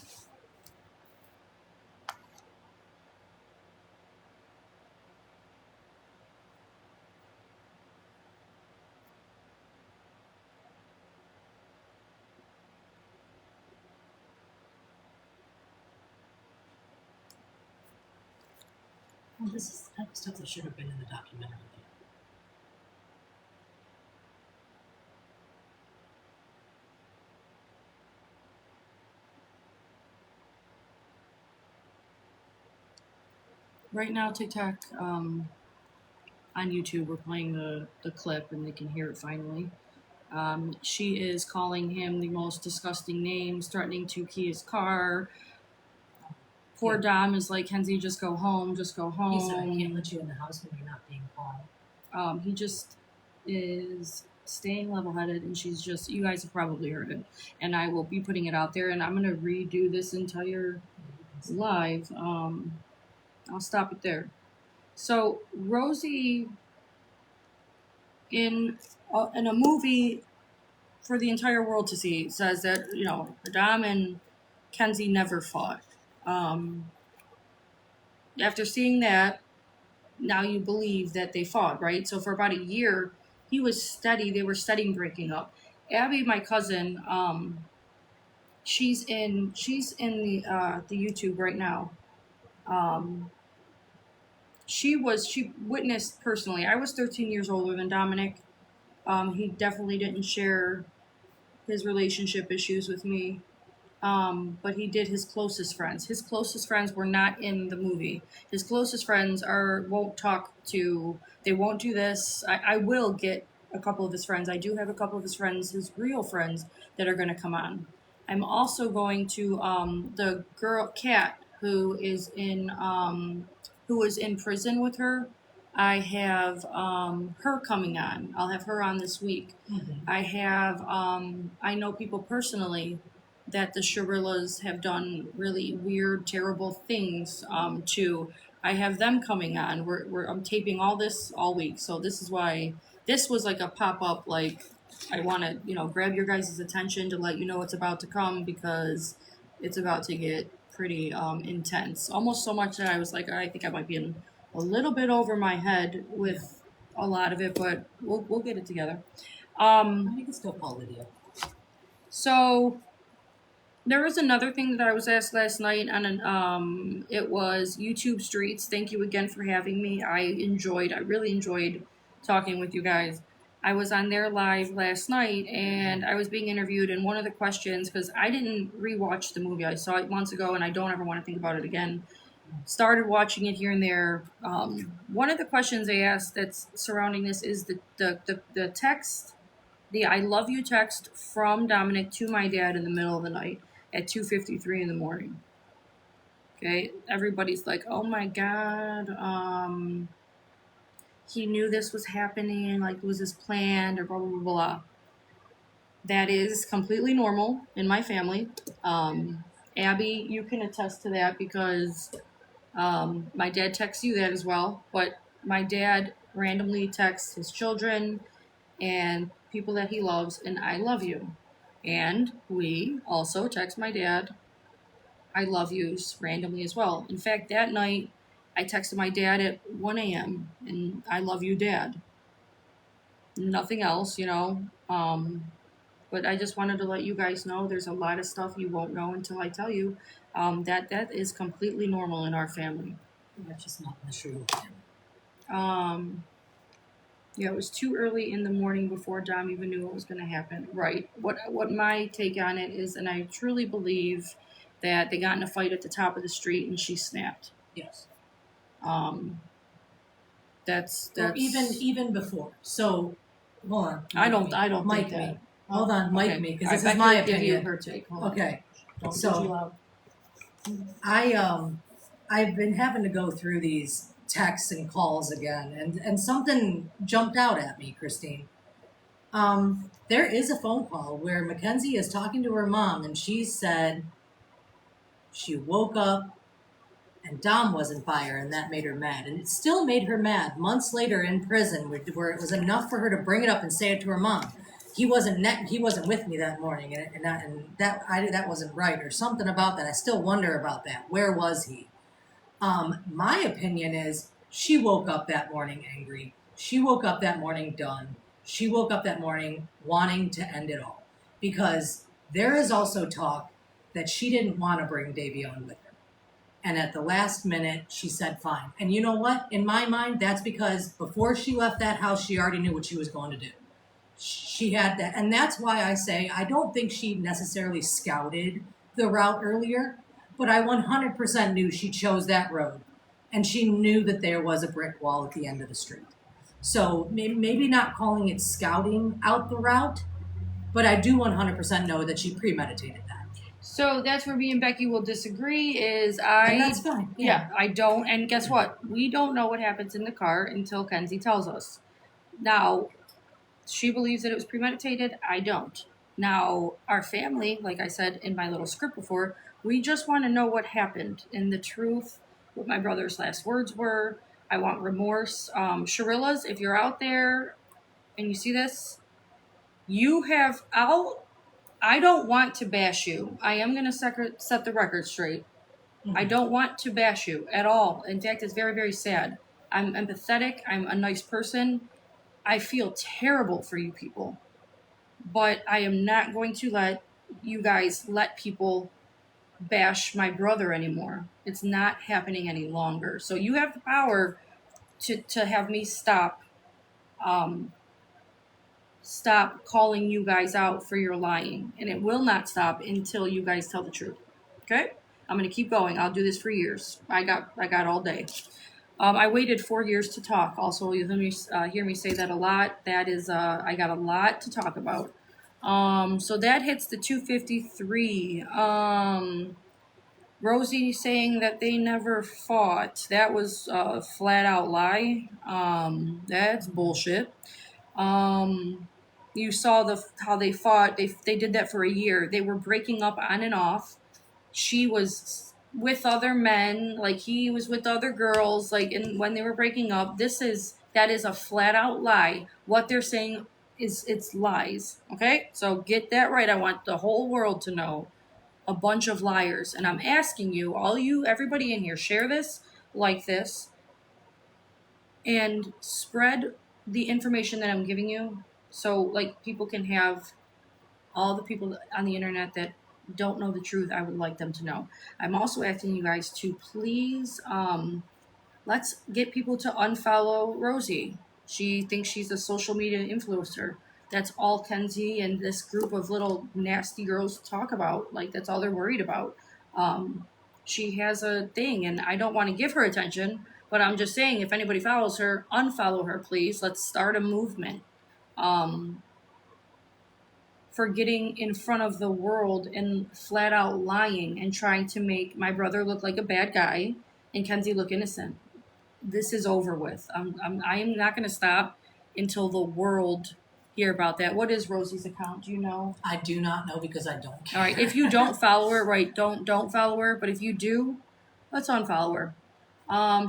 Well, this is the type of stuff that should have been in the documentary. Right now, TikTok, on YouTube, we're playing the clip and they can hear it finally. She is calling him the most disgusting names, threatening to key his car. Poor Yeah. Dom is like, Kenzie, just go home, just go home. He said, I can't let you in the house when you're not being called. He just is staying level-headed, and she's just, you guys have probably heard it, and I will be putting it out there, and I'm going to redo this entire live. I'll stop it there. So Rosie, in a movie for the entire world to see, says that, you know, Dom and Kenzie never fought. After seeing that, now you believe that they fought, right? So for about a year, they were studying breaking up. Abby, my cousin, she's in the YouTube right now. She witnessed personally. I was 13 years older than Dominic. He definitely didn't share his relationship issues with me. But he did his closest friends. His closest friends were not in the movie. His closest friends won't talk to, they won't do this. I will get a couple of his friends. I do have a couple of his friends, his real friends, that are going to come on. I'm also going to, the girl, Kat, who was in prison with her. I have her coming on. I'll have her on this week. Mm-hmm. I know people personally that the Sharillas have done really weird, terrible things to. I have them coming on. I'm taping all this all week, so this is why this was like a pop up. Like, I want to grab your guys' attention to let you know what's about to come, because it's about to get pretty intense. Almost so much that I was like, I think I might be in a little bit over my head with a lot of it, but we'll get it together. You can still call Lydia. So there was another thing that I was asked last night on it was YouTube Streets. Thank you again for having me. I really enjoyed talking with you guys. I was on their live last night and I was being interviewed, and one of the questions, because I didn't rewatch the movie, I saw it months ago and I don't ever want to think about it again. Started watching it here and there. One of the questions they asked that's surrounding this is the text, the I love you text from Dominic to my dad in the middle of the night at 2:53 in the morning. Okay, everybody's like, oh my God, he knew this was happening, like, was this planned, or blah, blah, blah, blah. That is completely normal in my family. Abby, you can attest to that, because my dad texts you that as well, but my dad randomly texts his children and people that he loves, and I love you. And we also text my dad I love yous randomly as well. In fact, that night I texted my dad at 1 a.m. and I love you, Dad. Nothing else, but I just wanted to let you guys know there's a lot of stuff you won't know until I tell you. That is completely normal in our family. That's just not the truth. Yeah, it was too early in the morning before Dom even knew what was going to happen. Right. What my take on it is, and I truly believe that they got in a fight at the top of the street and she snapped. Yes. That's or even before. So, hold on. I don't Mike think that. me. Hold on, Mike Okay. me, because All this right, is my Becky will give you opinion. her take. Hold on. Okay. Don't So- get too loud. I've been having to go through these texts and calls again, and something jumped out at me, Christine. There is a phone call where Mackenzie is talking to her mom, and she said she woke up and Dom wasn't by her, and that made her mad. And it still made her mad months later in prison, where it was enough for her to bring it up and say it to her mom. He wasn't with me that morning, and that wasn't right, or something about that. I still wonder about that. Where was he? My opinion is she woke up that morning angry. She woke up that morning done. She woke up that morning wanting to end it all, because there is also talk that she didn't want to bring Davion with her. And at the last minute, she said, fine. And you know what? In my mind, that's because before she left that house, she already knew what she was going to do. She had that. And that's why I say I don't think she necessarily scouted the route earlier, but I 100% knew she chose that road. And she knew that there was a brick wall at the end of the street. So maybe not calling it scouting out the route, but I do 100% know that she premeditated that. So that's where me and Becky will disagree. And that's fine. Yeah, I don't. And guess what? We don't know what happens in the car until Kenzie tells us. Now, she believes that it was premeditated. I don't. Now, our family, like I said in my little script before, we just want to know what happened and the truth, what my brother's last words were. I want remorse. Sharillas, if you're out there and you see this, I don't want to bash you. I am going to set the record straight. Mm-hmm. I don't want to bash you at all. In fact, it's very, very sad. I'm empathetic. I'm a nice person. I feel terrible for you people. But I am not going to let you guys let people bash my brother anymore. It's not happening any longer. So you have the power to have me stop calling you guys out for your lying. And it will not stop until you guys tell the truth. Okay? I'm going to keep going. I'll do this for years. I got all day. I waited 4 years to talk. Also, you hear me say that a lot. That is, I got a lot to talk about. So that hits the 253. Rosie saying that they never fought. That was a flat out lie. That's bullshit. You saw how they fought. They did that for a year. They were breaking up on and off. She was with other men, like he was with other girls, like when they were breaking up. That is a flat out lie. What they're saying it's lies. Okay? So get that right. I want the whole world to know. A bunch of liars. And I'm asking you, everybody in here, share this, like this, and spread the information that I'm giving you, so like people can have, all the people on the internet that don't know the truth, I would like them to know. I'm also asking you guys to please, let's get people to unfollow Rosie. She thinks she's a social media influencer. That's all Kenzie and this group of little nasty girls talk about. Like, that's all they're worried about. She has a thing, and I don't want to give her attention, but I'm just saying, if anybody follows her, unfollow her, please. Let's start a movement. For getting in front of the world and flat out lying and trying to make my brother look like a bad guy and Kenzie look innocent. This is over with. I am not going to stop until the world hear about that. What is Rosie's account? Do you know? I do not know, because I don't care. All right. If you don't follow her, right, don't follow her. But if you do, let's unfollow her.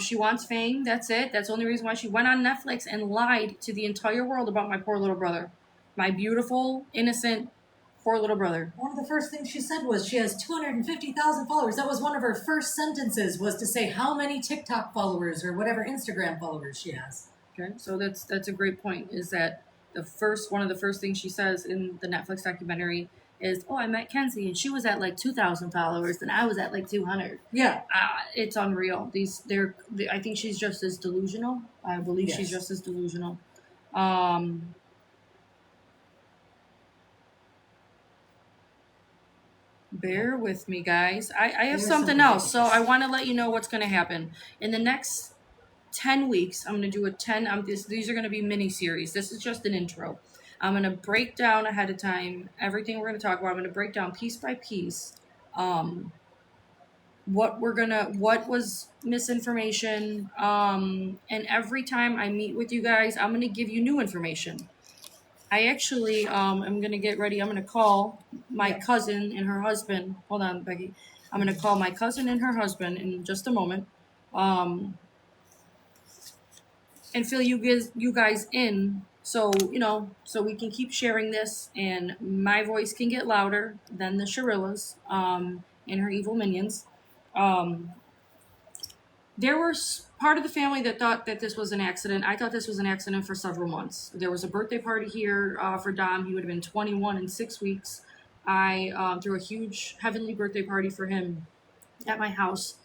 She wants fame. That's it. That's the only reason why she went on Netflix and lied to the entire world about my poor little brother. My beautiful, innocent, poor little brother. One of the first things she said was she has 250,000 followers. That was one of her first sentences, was to say how many TikTok followers or whatever Instagram followers she has. Okay, so that's a great point, is that one of the first things she says in the Netflix documentary is, I met Kenzie and she was at like 2,000 followers and I was at like 200. Yeah. It's unreal. I think she's just as delusional. I believe she's just as delusional. Bear with me, guys. I have something else, so I want to let you know what's going to happen. In the next 10 weeks, I'm going to do these are going to be mini-series. This is just an intro. I'm going to break down ahead of time everything we're going to talk about. I'm going to break down piece by piece what was misinformation. And every time I meet with you guys, I'm going to give you new information. I actually am going to get ready. I'm going to call my cousin and her husband. Hold on, Becky. I'm going to call my cousin and her husband in just a moment. And fill you guys in, so so we can keep sharing this and my voice can get louder than the Sharillas and her evil minions. There was part of the family that thought that this was an accident. I thought this was an accident for several months. There was a birthday party here for Dom. He would have been 21 in 6 weeks. I threw a huge heavenly birthday party for him at my house.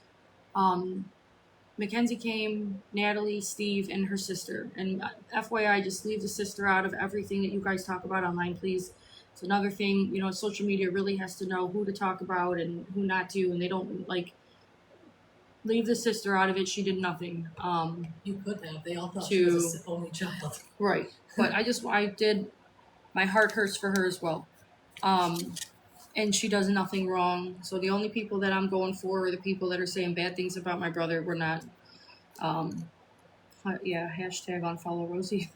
Mackenzie came, Natalie, Steve, and her sister. And FYI, just leave the sister out of everything that you guys talk about online, please. It's another thing, social media really has to know who to talk about and who not to, and they don't leave the sister out of it. She did nothing. You could have. They all thought she was the only child. Right. But I did, my heart hurts for her as well. And she does nothing wrong. So the only people that I'm going for are the people that are saying bad things about my brother. We're not, hashtag unfollow Rosie.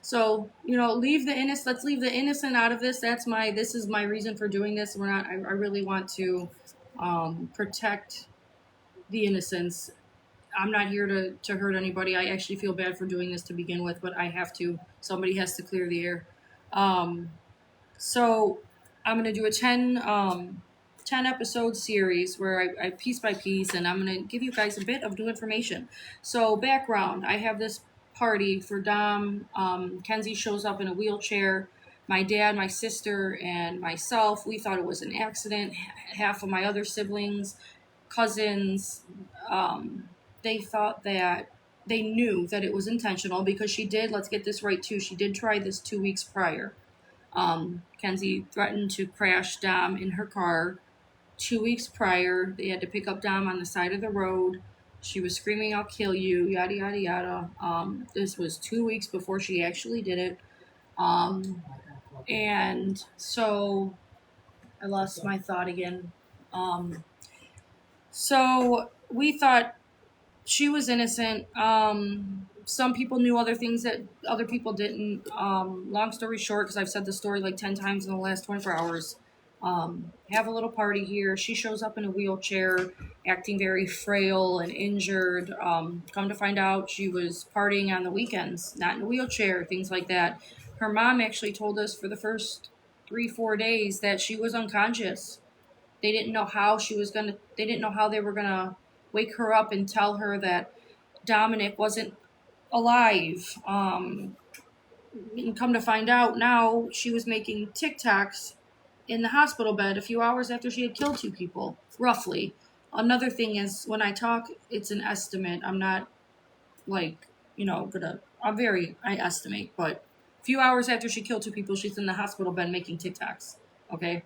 So, let's leave the innocent out of this. This is my reason for doing this. I really want to protect the innocents. I'm not here to hurt anybody. I actually feel bad for doing this to begin with, but I have to. Somebody has to clear the air. So I'm going to do a 10 episode series where I piece by piece, and I'm going to give you guys a bit of new information. So background, I have this party for Dom. Kenzie shows up in a wheelchair. My dad, my sister, and myself, we thought it was an accident. Half of my other siblings, cousins, they thought that they knew that it was intentional because she did, let's get this right too, she did try this 2 weeks prior. Kenzie threatened to crash Dom in her car 2 weeks prior. They had to pick up Dom on the side of the road. She was screaming, "I'll kill you," yada, yada, yada. This was 2 weeks before she actually did it. And so I lost my thought again. So we thought she was innocent. Some people knew other things that other people didn't. Long story short, because I've said the story like 10 times in the last 24 hours, have a little party here. She shows up in a wheelchair, acting very frail and injured. Come to find out, she was partying on the weekends, not in a wheelchair, things like that. Her mom actually told us for the first 3-4 days that she was unconscious. They didn't know how they didn't know how they were gonna wake her up and tell her that Dominic wasn't alive. And come to find out now, she was making TikToks in the hospital bed a few hours after she had killed 2 people, roughly. Another thing is, when I talk, it's an estimate. I'm not I estimate, but a few hours after she killed 2 people, she's in the hospital bed making TikToks. Okay?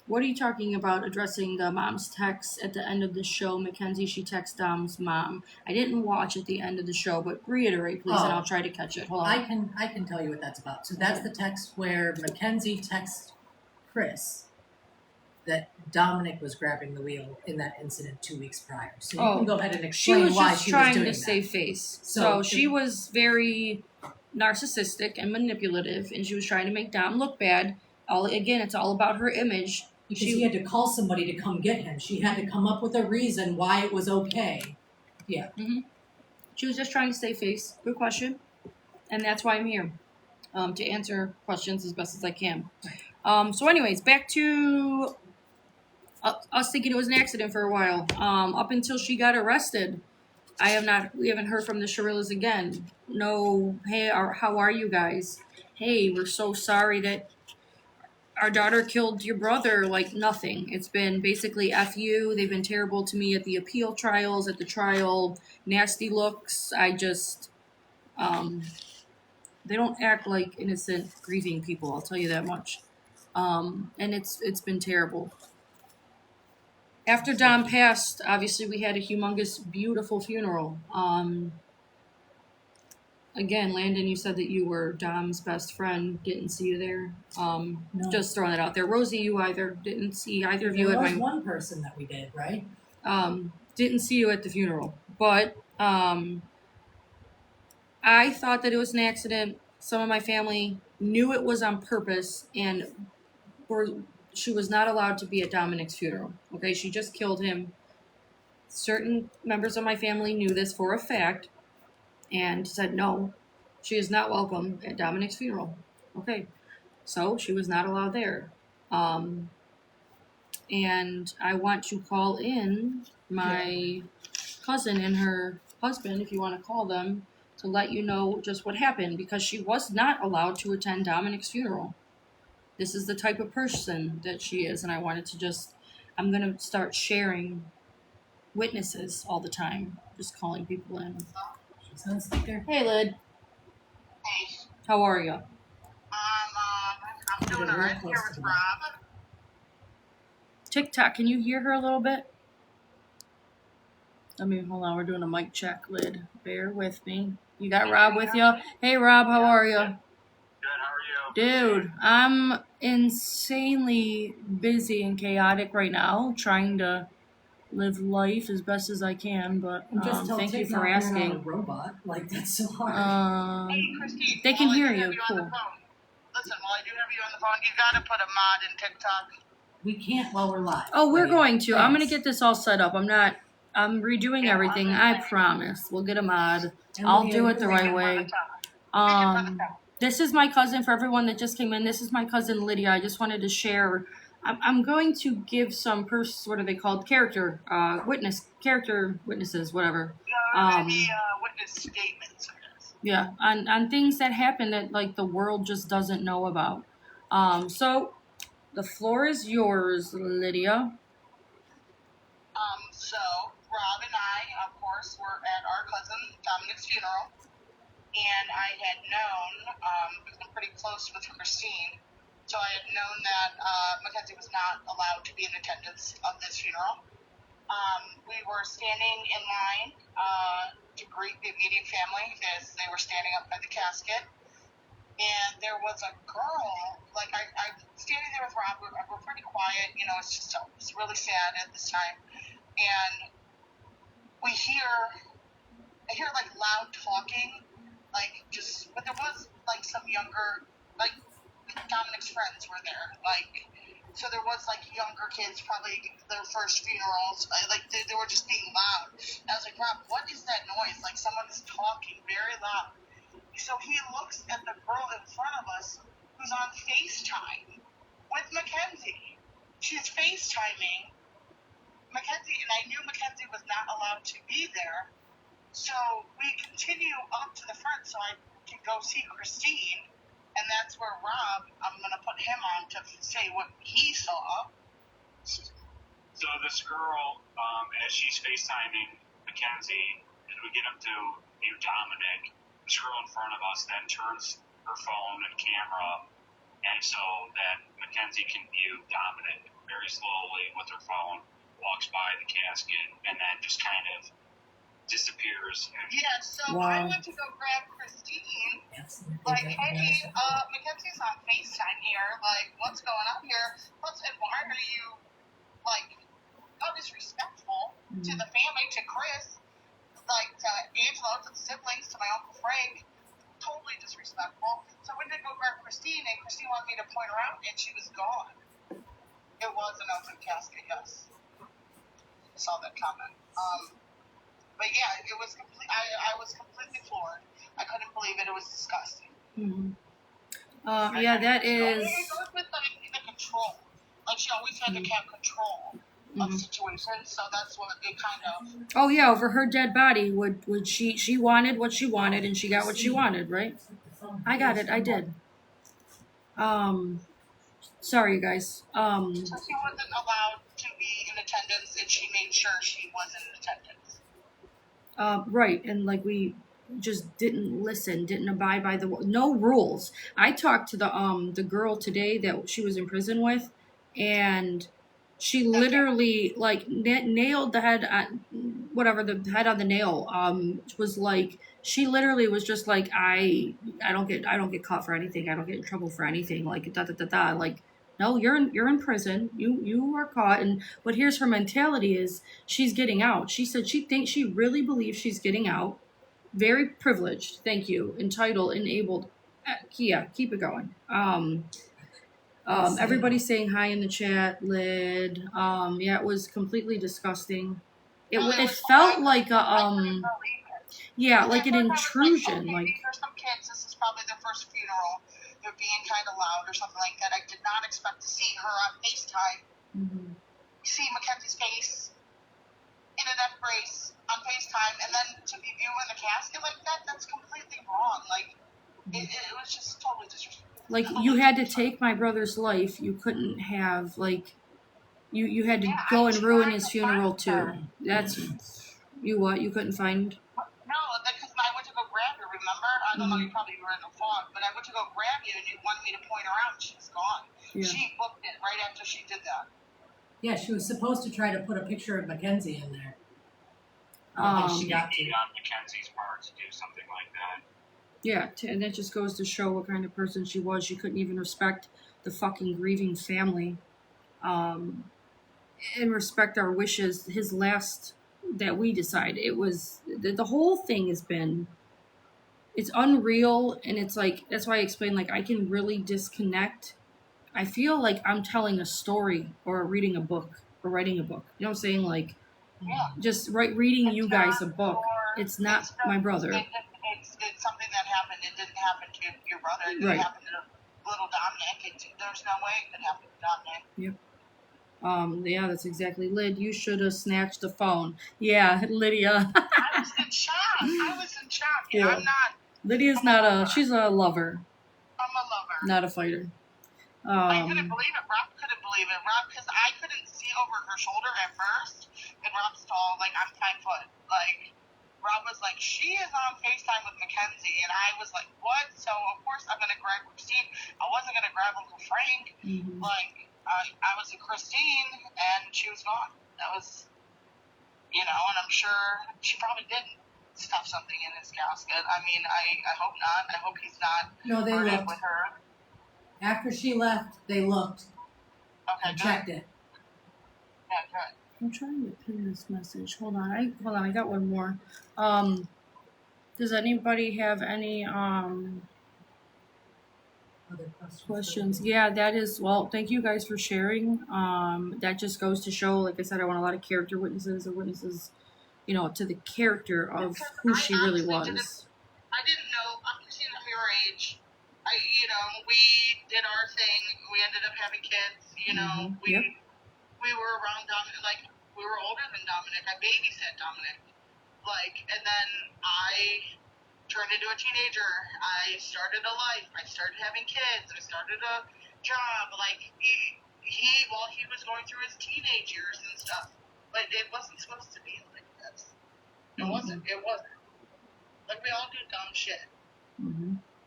What are you talking about addressing the mom's text at the end of the show? Mackenzie, she texts Dom's mom. I didn't watch at the end of the show, but reiterate, please, and I'll try to catch it. Hold on. I can tell you what that's about. So that's the text where Mackenzie texts Chris that Dominic was grabbing the wheel in that incident 2 weeks prior. So you can go ahead and explain why she was trying doing to that. save face. So she was very narcissistic and manipulative, and she was trying to make Dom look bad. Again, it's all about her image. Because he had to call somebody to come get him. She had to come up with a reason why it was okay. Yeah. Mm-hmm. She was just trying to save face. Good question. And that's why I'm here, to answer questions as best as I can. So anyways, back to us thinking it was an accident for a while. Up until she got arrested, we haven't heard from the Sharillas again. No, hey, how are you guys? Hey, we're so sorry that our daughter killed your brother. Like, nothing. It's been basically F you. They've been terrible to me at the appeal trials, at the trial. Nasty looks. They don't act like innocent, grieving people, I'll tell you that much. And it's been terrible. After Dom passed, obviously we had a humongous, beautiful funeral. Again, Landon, you said that you were Dom's best friend. Didn't see you there. No. Just throwing it out there. Rosie, you didn't see either of you there at was one person that we did, right? Didn't see you at the funeral. But I thought that it was an accident. Some of my family knew it was on purpose and she was not allowed to be at Dominic's funeral. Okay, she just killed him. Certain members of my family knew this for a fact and said no, she is not welcome at Dominic's funeral. Okay, so she was not allowed there. And I want to call in my cousin and her husband, if you want to call them, to let you know just what happened, because she was not allowed to attend Dominic's funeral. This is the type of person that she is, and I wanted to just, I'm going to start sharing witnesses all the time, just calling people in. She's on speaker. Hey, Lid. Hey, How are you? I'm doing alright here with Rob. TikTok, can you hear her a little bit? Hold on, we're doing a mic check, Lid. Bear with me. You got Rob with you? Hey, Rob, how are you? Good, how are you? Dude, I'm insanely busy and chaotic right now, trying to live life as best as I can, but thank you for asking. A robot. Like, that's so hard. Hey, Christine. They can while I hear do have you, on the cool. phone, listen, while I do have you on the phone, you gotta put a mod in TikTok. We can't while we're live. Oh, we're Right? going to. I'm going to Thanks. get this all set up. I'm redoing everything. I promise. We'll get a mod. And I'll Lydia, do it the you're right For way. the top. This is my cousin. For everyone that just came in, this is my cousin Lydia. I just wanted to share. I'm going to give some what are they called? Character witnesses, whatever. Maybe witness statements, I guess. Yeah, on things that happen that like the world just doesn't know about. So the floor is yours, Lydia. So Rob and I, of course, were at our cousin Dominic's funeral, and I had known, because I'm pretty close with Christine, so I had known that Mackenzie was not allowed to be in attendance of this funeral. We were standing in line to greet the immediate family as they were standing up by the casket, and there was a girl, like I'm standing there with Rob, we're pretty quiet, you know, it's really sad at this time, and I hear like loud talking, like just, but there was like some younger, like Dominic's friends were there, like, so there was like younger kids, probably their first funerals, like they were just being loud. And I was like, Rob, what is that noise? Like someone's talking very loud. So he looks at the girl in front of us who's on FaceTime with Mackenzie. She's FaceTiming Mackenzie, and I knew Mackenzie was not allowed to be there. So we continue up to the front so I can go see Christine, and that's where Rob, I'm going to put him on to say what he saw. So this girl, as she's FaceTiming Mackenzie, and we get up to view Dominic, this girl in front of us then turns her phone and camera, and so that Mackenzie can view Dominic very slowly with her phone, walks by the casket, and then just kind of disappears. Yeah, so Wow. I went to go grab Christine, like, hey, Mackenzie's on FaceTime here, like, what's going on here? Plus, and why are you, like, how disrespectful to the family, to Chris, like, to Angela, to the siblings, to my Uncle Frank, totally disrespectful. So I went to go grab Christine, and Christine wanted me to point her out, and she was gone. It was an open casket, yes. I saw that comment. But yeah, it was I was completely floored. I couldn't believe it. It was disgusting. Yeah, that is. It goes with the control. Like she always had to have control of situations, so that's what it kind of. Oh yeah, over her dead body. Would she wanted what she wanted, and she got what she wanted, right? I got it. I did. Sorry, you guys. So she wasn't allowed to be in attendance, and she made sure she was in attendance. Right, and like we just didn't listen, didn't abide by no rules. I talked to the girl today that she was in prison with, and she literally like nailed the head on whatever the head on the nail. Was like she literally was just like I don't get caught for anything. I don't get in trouble for anything. Like da da da da. Like no, you're in prison. You are caught. And but here's her mentality is she's getting out. She said she really believes she's getting out. Very privileged. Thank you. Entitled, enabled. Kia, keep it going. Everybody's saying hi in the chat, Lid. Yeah, it was completely disgusting. It felt like a yeah, like an intrusion. Okay, Like these are some kids. This is probably their first funeral. They're being kind of loud or something like that. I did not expect to see her on FaceTime. mhm. See Mackenzie's face in a death brace on FaceTime, and then to be viewing the casket like that, that's completely wrong. Like, it was just totally disrespectful. Like you had to take my brother's life. You couldn't have like you had to go and ruin his funeral too. That's you what? You couldn't find No, because I went to go grab you, remember? I don't know, you probably were in the fog, but I went to go grab you and you wanted me to point her out. She was gone. Yeah. She booked it right after she did that. Yeah, she was supposed to try to put a picture of Mackenzie in there. I don't think she got to. On Mackenzie's part to do something like that. Yeah, and that just goes to show what kind of person she was. She couldn't even respect the fucking grieving family, and respect our wishes. His last that we decide it was the whole thing has been. It's unreal, and it's like that's why I explained like I can really disconnect. I feel like I'm telling a story or reading a book or writing a book. You know what I'm saying? Like Yeah. just reading you guys a book. It's not my brother. It's something that happened. It didn't happen to your brother. It Right. happened to little Dominic. There's no way it could happen to Dominic. Yeah, that's exactly. Lyd, you should have snatched the phone. Yeah, Lydia. I was in shock. And Yeah. I'm not. Lydia's not she's a lover, I'm a lover. not a fighter. I couldn't believe it. Rob couldn't believe it. Rob, because I couldn't see over her shoulder at first. And Rob's tall, like I'm 5 foot. Like, Rob was like, she is on FaceTime with Mackenzie. And I was like, what? So, of course, I'm going to grab Christine. I wasn't going to grab Uncle Frank. Mhm. Like, I was at Christine, and she was gone. That was, and I'm sure she probably didn't stuff something in his casket. I mean, I hope not. I hope he's not No, they burning looked. with her. After she left, they looked Okay, and good. checked it. Yeah, good. I'm trying to pin this message. Hold on, I got one more. Does anybody have any Other questions? Yeah, that is well. Thank you guys for sharing. That just goes to show, like I said, I want a lot of character witnesses or witnesses, to the character of who she really was. I didn't know. Christine, I'm your age. We did our thing. We ended up having kids. Yep. We were around Dominic. Like, we were older than Dominic. I babysat Dominic. Like, and then I turned into a teenager. I started a life. I started having kids. I started a job. Like, while he was going through his teenage years and stuff. But it wasn't supposed to be like this. It wasn't. It wasn't. Like, we all do dumb shit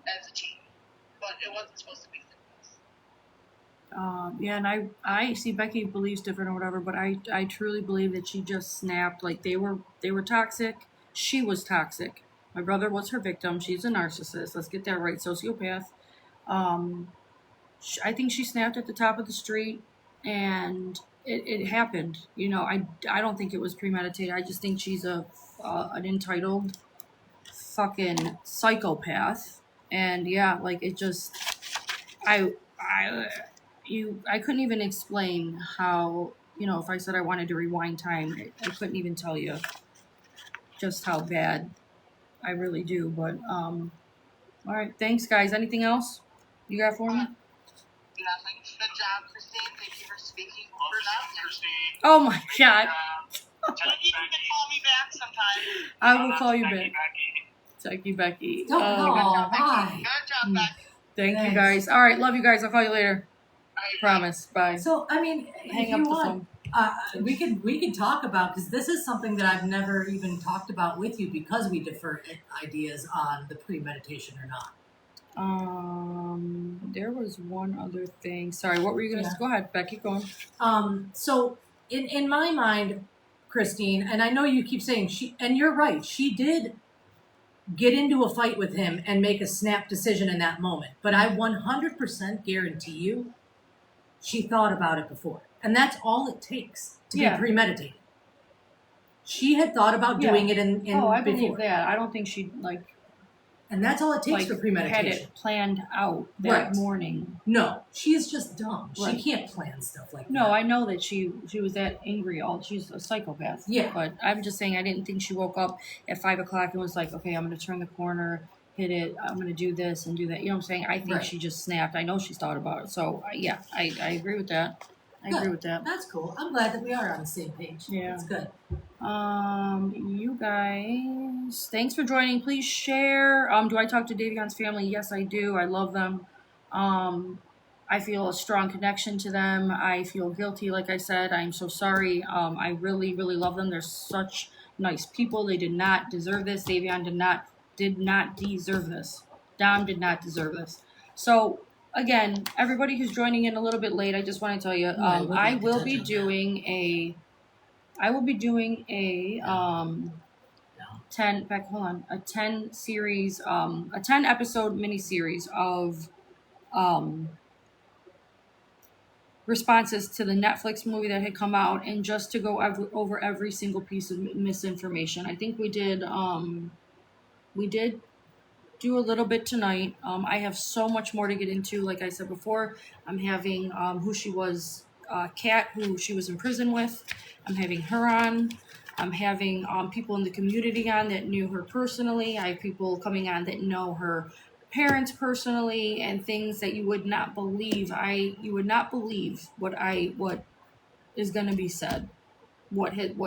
as a teen. But it wasn't supposed to be like this. Yeah, and I see Becky believes different or whatever, but I truly believe that she just snapped. Like they were toxic. She was toxic. My brother was her victim. She's a narcissist. Let's get that right. Sociopath. I think she snapped at the top of the street, and it happened. I don't think it was premeditated. I just think she's an entitled fucking psychopath. And yeah, like it just, I couldn't even explain how, if I said I wanted to rewind time, I couldn't even tell you just how bad I really do. But, all right. Thanks, guys. Anything else you got for me? Nothing. Good job, Christine. Thank you for speaking for us. Christine. Oh my God. You can call me back sometime. I will call you back. Becky. Thank you, Becky. Don't call. Bye. Good job, Becky. Thank you, Thanks. guys. All right. Love you guys. I'll call you later. Bye. Promise. Bye. So, I mean, Hang if up you the want, phone. we could talk about, because this is something that I've never even talked about with you, because we defer ideas on the premeditation or not. There was one other thing. Sorry, what were you gonna? Go ahead, Becky. Go on. So in my mind, Christine, and I know you keep saying and you're right, she did get into a fight with him and make a snap decision in that moment. But I 100% guarantee you, she thought about it before, and that's all it takes to be premeditated. She had thought about doing it in I before. believe that. I don't think she And that's all it takes like for had premeditation. it planned out that Right. morning. No, she's just dumb. Right. She can't plan stuff like that. No, I know that she was that angry. She's a psychopath. Yeah. But I'm just saying, I didn't think she woke up at 5:00 and was like, okay, I'm gonna turn the corner, hit it. I'm gonna do this and do that. You know what I'm saying? I think Right. she just snapped. I know she's thought about it. So yeah, I agree with that. I Good. agree with that. That's cool. I'm glad that we are on the same page. Yeah. That's good. You guys, thanks for joining. Please share. Do I talk to Davion's family? Yes, I do. I love them. I feel a strong connection to them. I feel guilty, like I said. I'm so sorry. I really, really love them. They're such nice people. They did not deserve this. Davion did not deserve this. Dom did not deserve this. So again, everybody who's joining in a little bit late, I just want to tell you, I will be doing a 10 series, a 10 episode mini series of responses to the Netflix movie that had come out, and just to go over every single piece of misinformation. I think we did do a little bit tonight. I have so much more to get into. Like I said before, I'm having who she was, Kat, who she was in prison with. I'm having her on. I'm having people in the community on that knew her personally. I have people coming on that know her parents personally, and things that you would not believe. You would not believe what is going to be said. What type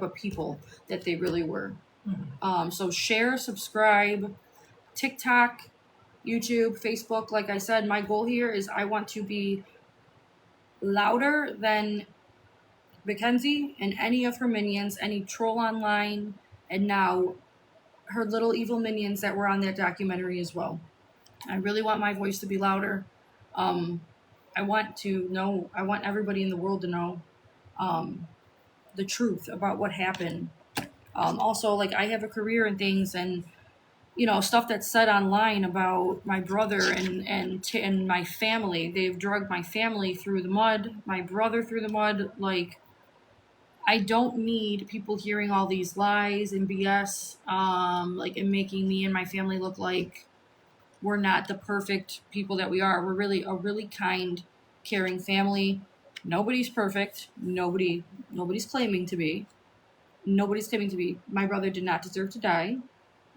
of people that they really were. So share, subscribe, TikTok, YouTube, Facebook. Like I said, my goal here is I want to be louder than Mackenzie and any of her minions, any troll online, and now her little evil minions that were on that documentary as well. I really want my voice to be louder. I want everybody in the world to know the truth about what happened. Also, like, I have a career and things, and stuff that's said online about my brother and my family. They've dragged my family through the mud, my brother through the mud. Like, I don't need people hearing all these lies and BS, and making me and my family look like we're not the perfect people that we are. We're really a really kind, caring family. Nobody's perfect. Nobody's claiming to be. Nobody's claiming to be. My brother did not deserve to die.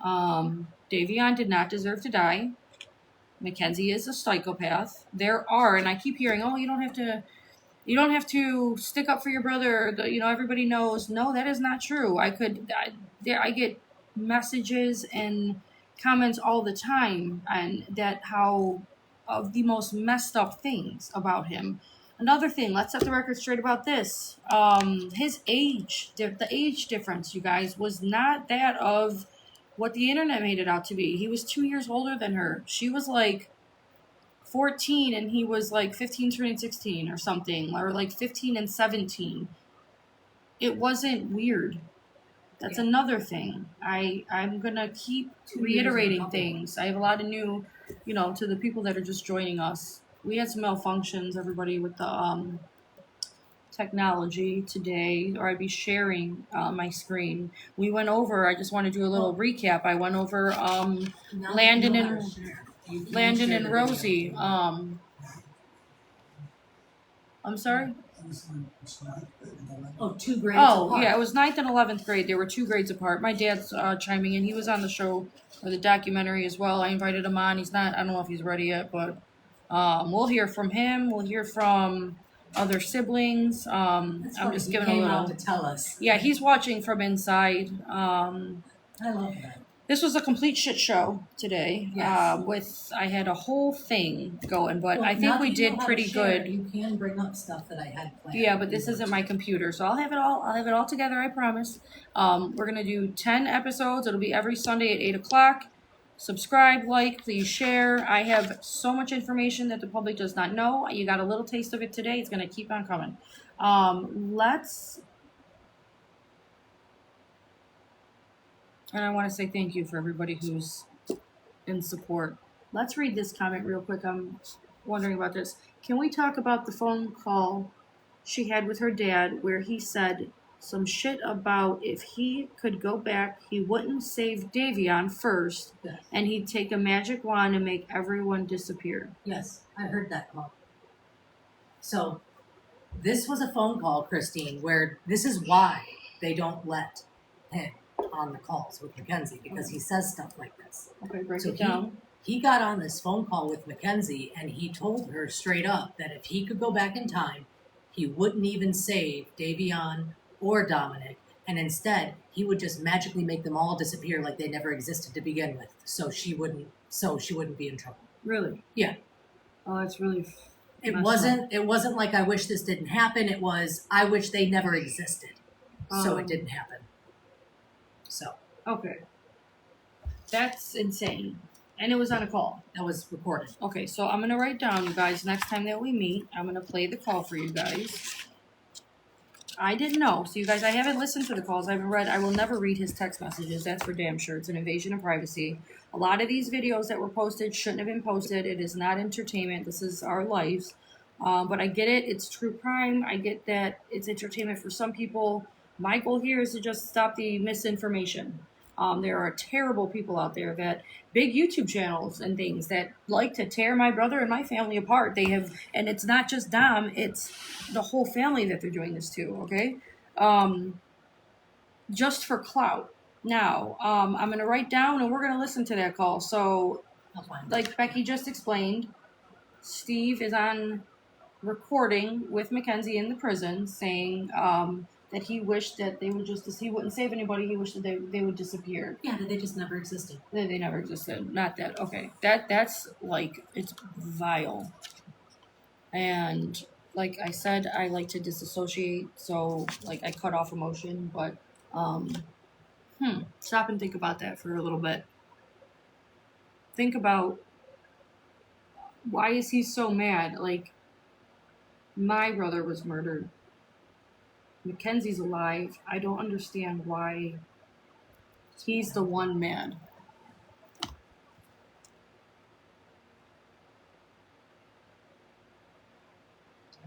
Davion did not deserve to die. Mackenzie is a psychopath. There are, and I keep hearing, oh, you don't have to stick up for your brother. Everybody knows. No, that is not true. I get messages and comments all the time, and of the most messed up things about him. Another thing, let's set the record straight about this. His age, the age difference, you guys, was not that of what the internet made it out to be. He was 2 years older than her. She was like 14 and he was like 15 turning 16 or something, or like 15 and 17. It wasn't weird. That's another thing. I'm gonna keep reiterating things. I have a lot of new, to the people that are just joining us. We had some malfunctions, everybody, with the technology today, or I'd be sharing my screen. We went over, I just want to do a little recap. I went over Landon and Rosie. I'm sorry? Oh, 2 grades apart. Yeah, it was 9th and 11th grade. They were 2 grades apart. My dad's chiming in. He was on the show, or the documentary as well. I invited him on. He's not, I don't know if he's ready yet, but we'll hear from him. We'll hear from other siblings. I'm just giving a little. Out to tell us. Yeah, he's watching from inside. I love that. This was a complete shit show today. Yes. I had a whole thing going, but I think we did pretty good. You can bring up stuff that I had planned. Yeah, but this isn't my computer, so I'll have it all together, I promise. We're gonna do 10 episodes. It'll be every Sunday at 8:00. Subscribe, like, please share. I have so much information that the public does not know. You got a little taste of it today. It's gonna keep on coming. And I want to say thank you for everybody who's in support. Let's read this comment real quick. I'm wondering about this. Can we talk about the phone call she had with her dad where he said some shit about if he could go back, he wouldn't save Davion first, Yes. and he'd take a magic wand and make everyone disappear. Yes, I heard that call. So this was a phone call, Christine, where this is why they don't let him on the calls with Mackenzie, because he says stuff like this. Okay, break So it down. he got on this phone call with Mackenzie and he told her straight up that if he could go back in time, he wouldn't even save Davion or Dominic, and instead he would just magically make them all disappear like they never existed to begin with, so she wouldn't be in trouble. Really? Yeah. Oh, that's really. It wasn't like I wish this didn't happen. It was I wish they never existed, so it didn't happen. So Okay. That's insane. And it was on a call. that was recorded. Okay, so I'm gonna write down, you guys, next time that we meet, I'm gonna play the call for you guys. I didn't know. So you guys, I haven't listened to the calls. I will never read his text messages. That's for damn sure. It's an invasion of privacy. A lot of these videos that were posted shouldn't have been posted. It is not entertainment. This is our lives. But I get it. It's true crime. I get that it's entertainment for some people. My goal here is to just stop the misinformation. There are terrible people out there that big YouTube channels and things that like to tear my brother and my family apart. They have, and it's not just Dom, it's the whole family that they're doing this to, okay? Just for clout. Now, I'm going to write down and we're going to listen to that call. So, like Becky just explained, Steve is on recording with Mackenzie in the prison saying that he wished that they would he wouldn't save anybody. He wished that they would disappear. Yeah, that they just never existed. They never existed. Not that. Okay. That's like, it's vile. And like I said, I like to disassociate. So like I cut off emotion, but stop and think about that for a little bit. Think about, why is he so mad? Like, my brother was murdered. Mackenzie's alive. I don't understand why he's the one mad.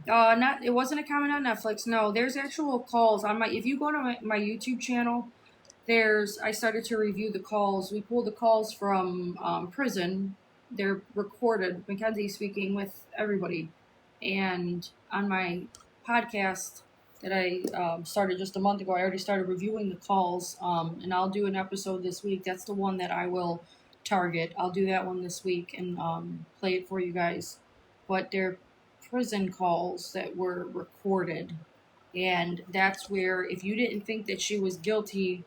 It wasn't a comment on Netflix. No, there's actual calls on if you go to my YouTube channel, I started to review the calls. We pulled the calls from prison. They're recorded. Mackenzie speaking with everybody. And on my podcast that I started just a month ago, I already started reviewing the calls. And I'll do an episode this week. That's the one that I will target. I'll do that one this week and play it for you guys. But they're prison calls that were recorded. And that's where, if you didn't think that she was guilty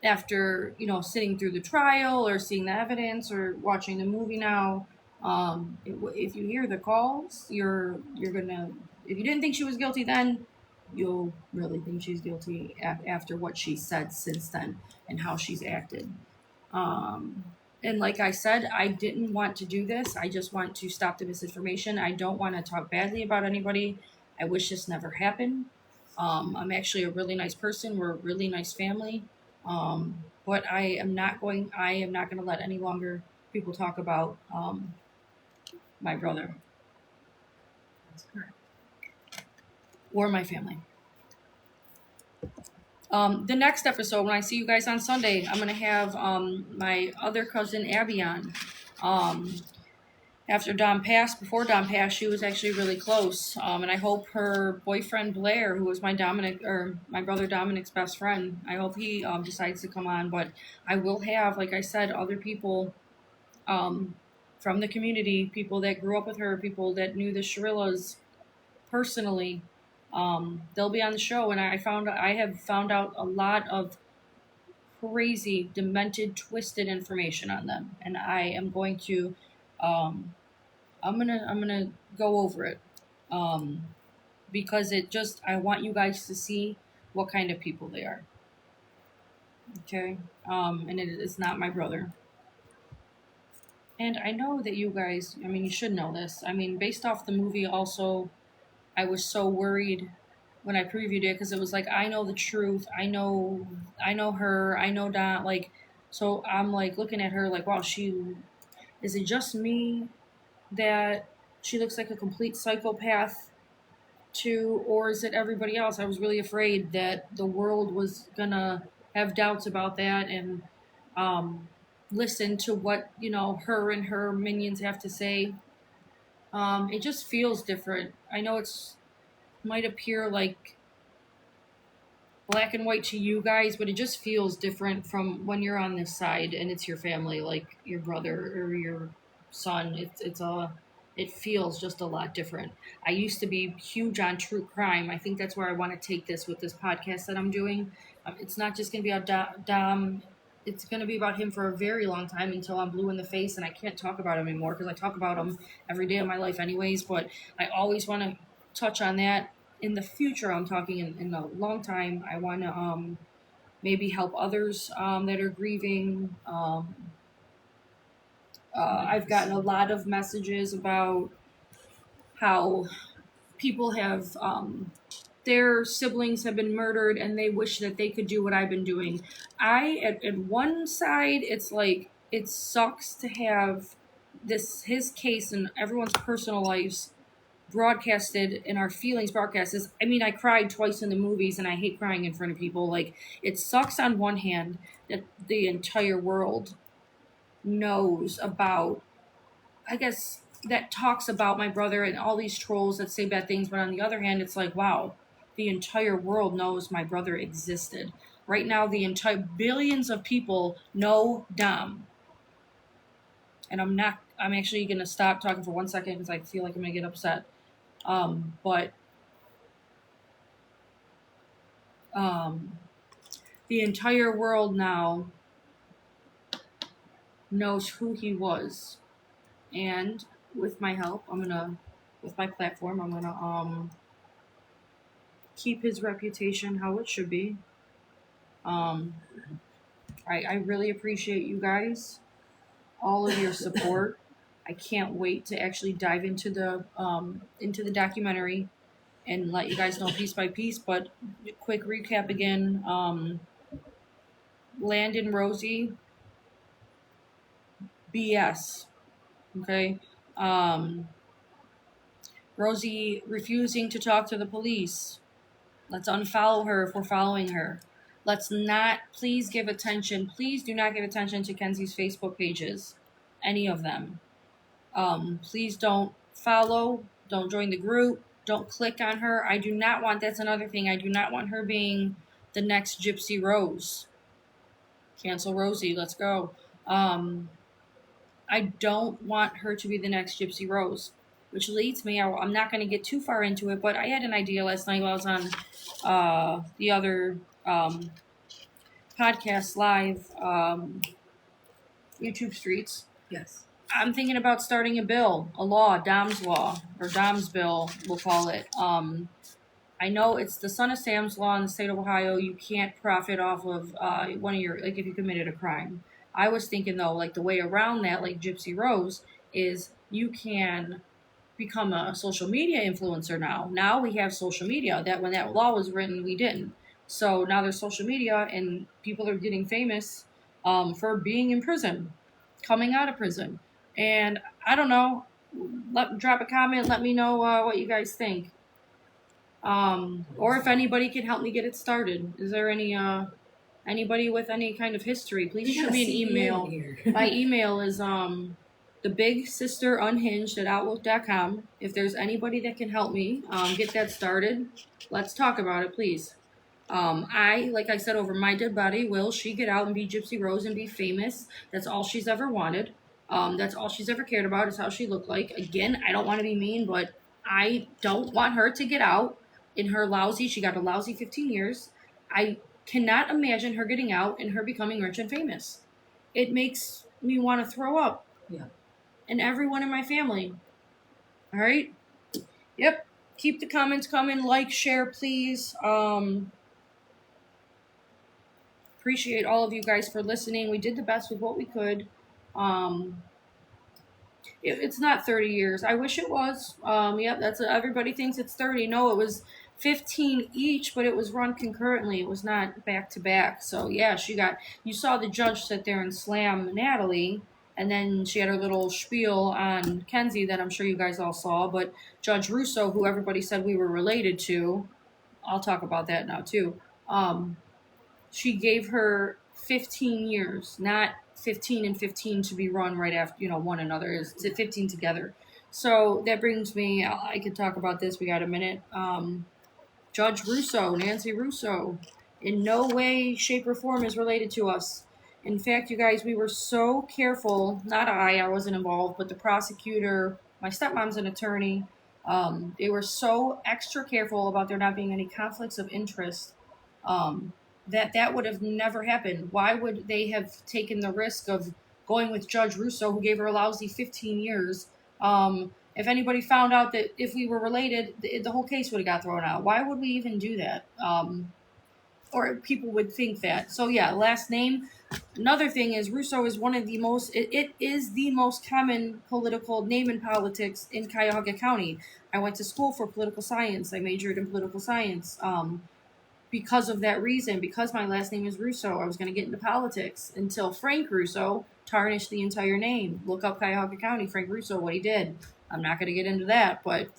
after, sitting through the trial or seeing the evidence or watching the movie now, if you hear the calls, you're gonna, if you didn't think she was guilty then, you'll really think she's guilty after what she said since then and how she's acted. And like I said, I didn't want to do this. I just want to stop the misinformation. I don't want to talk badly about anybody. I wish this never happened. I'm actually a really nice person. We're a really nice family. But I am not going to let any longer people talk about my brother. That's correct. Or my family. The next episode, when I see you guys on Sunday, I'm going to have my other cousin, Abby, on. Before Dom passed, she was actually really close. And I hope her boyfriend, Blair, who was my brother Dominic's best friend, I hope he decides to come on. But I will have, like I said, other people from the community, people that grew up with her, people that knew the Shirillas personally. They'll be on the show, and I have found out a lot of crazy, demented, twisted information on them, and I am going to, I'm gonna go over it, because I want you guys to see what kind of people they are. Okay, and it's not my brother. And I know that you guys, you should know this. Based off the movie also, I was so worried when I previewed it because it was like, I know the truth. I know her. I know Don. So I'm looking at her wow, is it just me that she looks like a complete psychopath? to, or is it everybody else? I was really afraid that the world was gonna have doubts about that and listen to what her and her minions have to say. It just feels different. I know it's might appear like black and white to you guys, but it just feels different from when you're on this side and it's your family, like your brother or your son. It feels just a lot different. I used to be huge on true crime. I think that's where I want to take this with this podcast that I'm doing. It's not just going to be about Dom. It's going to be about him for a very long time until I'm blue in the face and I can't talk about him anymore because I talk about him every day of my life anyways. But I always want to touch on that in the future. I'm talking in a long time. I want to maybe help others that are grieving. I've gotten a lot of messages about how people have their siblings have been murdered and they wish that they could do what I've been doing. At one side, it's like it sucks to have his case and everyone's personal lives broadcasted and our feelings broadcasted. I mean, I cried twice in the movies and I hate crying in front of people. Like, it sucks on one hand that the entire world knows about, I guess, that talks about my brother and all these trolls that say bad things. But on the other hand, it's like, wow, the entire world knows my brother existed. Right now, the entire billions of people know Dom. And I'm actually going to stop talking for 1 second because I feel like I'm going to get upset. But the entire world now knows who he was. And with my help, with my platform, I'm gonna keep his reputation how it should be. I really appreciate you guys, all of your support. I can't wait to actually dive into the documentary and let you guys know piece by piece. But quick recap again: Landon Rosie, BS. Okay. Rosie refusing to talk to the police. Let's unfollow her if we're following her. Let's not, please give attention. Please do not give attention to Kenzie's Facebook pages. Any of them. Please don't follow. Don't join the group. Don't click on her. I do not want, that's another thing. I do not want her being the next Gypsy Rose. Cancel Rosie. Let's go. I don't want her to be the next Gypsy Rose, which leads me, I'm not going to get too far into it, but I had an idea last night while I was on the other podcast live, YouTube streets. Yes. I'm thinking about starting a bill, a law, Dom's law, or Dom's bill, we'll call it. I know it's the Son of Sam's law in the state of Ohio. You can't profit off of one of your, like if you committed a crime. I was thinking though, like the way around that, like Gypsy Rose, is you can become a social media influencer now. Now we have social media. That when that law was written, we didn't. So now there's social media and people are getting famous for being in prison, coming out of prison. And I don't know, drop a comment, let me know what you guys think. Or if anybody can help me get it started. Is there anybody with any kind of history? Please shoot me an email. My email is thebigsisterunhinged@outlook.com. If there's anybody that can help me get that started, let's talk about it, please. Like I said, over my dead body, will she get out and be Gypsy Rose and be famous? That's all she's ever wanted. That's all she's ever cared about is how she looked like. Again, I don't want to be mean, but I don't want her to get out in her she got a lousy 15 years. I cannot imagine her getting out and her becoming rich and famous. It makes me want to throw up. Yeah. And everyone in my family. All right? Yep. Keep the comments coming. Like, share, please. Appreciate all of you guys for listening. We did the best with what we could. It's not 30 years. I wish it was. Yep, everybody thinks it's 30. No, it was 15 each, but it was run concurrently. It was not back to back. So yeah, you saw the judge sit there and slam Natalie, And then she had her little spiel on Kenzie that I'm sure you guys all saw. But Judge Russo, who everybody said we were related to, I'll talk about that now too. She gave her 15 years, not 15 and 15 to be run right after, one another. It's 15 together. So that brings me, I could talk about this. We got a minute. Judge Russo, Nancy Russo, in no way, shape, or form is related to us. In fact, you guys, we were so careful. Not I wasn't involved, but the prosecutor, my stepmom's an attorney. They were so extra careful about there not being any conflicts of interest that would have never happened. Why would they have taken the risk of going with Judge Russo, who gave her a lousy 15 years? If anybody found out that if we were related, the whole case would have got thrown out. Why would we even do that? Or people would think that. So yeah, last name. Another thing is Russo is one of the most, it is the most common political name in politics in Cuyahoga County. I went to school for political science. I majored in political science. Because of that reason, because my last name is Russo, I was going to get into politics until Frank Russo tarnished the entire name. Look up Cuyahoga County, Frank Russo, what he did. I'm not going to get into that, but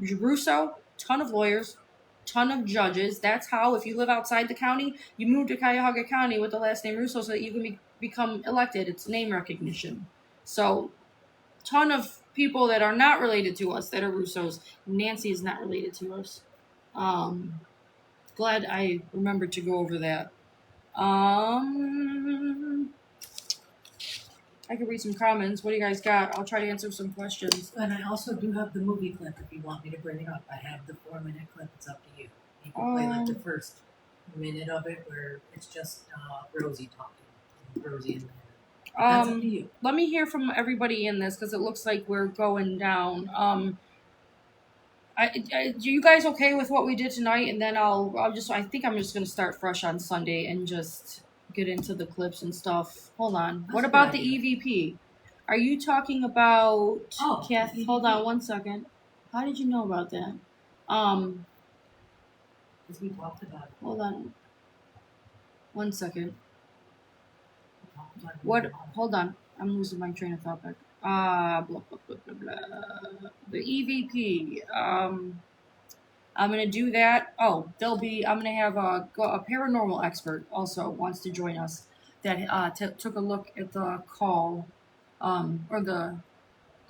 Russo, ton of lawyers, ton of judges. That's how, if you live outside the county, you move to Cuyahoga County with the last name Russo so that you can become elected. It's name recognition. So, ton of people that are not related to us that are Russos. Nancy is not related to us. Glad I remembered to go over that. I can read some comments. What do you guys got? I'll try to answer some questions. And I also do have the movie clip if you want me to bring it up. I have the 4-minute clip. It's up to you. You can play like the first minute of it where it's just Rosie talking. Rosie and that's up to you. Let me hear from everybody in this because it looks like we're going down. You guys okay with what we did tonight? And then I think I'm just gonna start fresh on Sunday and just get into the clips and stuff. Hold on. That's what a about good the idea. EVP? Are you talking about Kath? the Hold EVP. on one second. How did you know about that? Because we talked about it. Hold on. One second. We talked about it. What? Hold on. I'm losing my train of thought back. Blah, blah, blah, blah, blah. The EVP. I'm going to do that. Oh, I'm going to have a paranormal expert also wants to join us that took a look at the call or the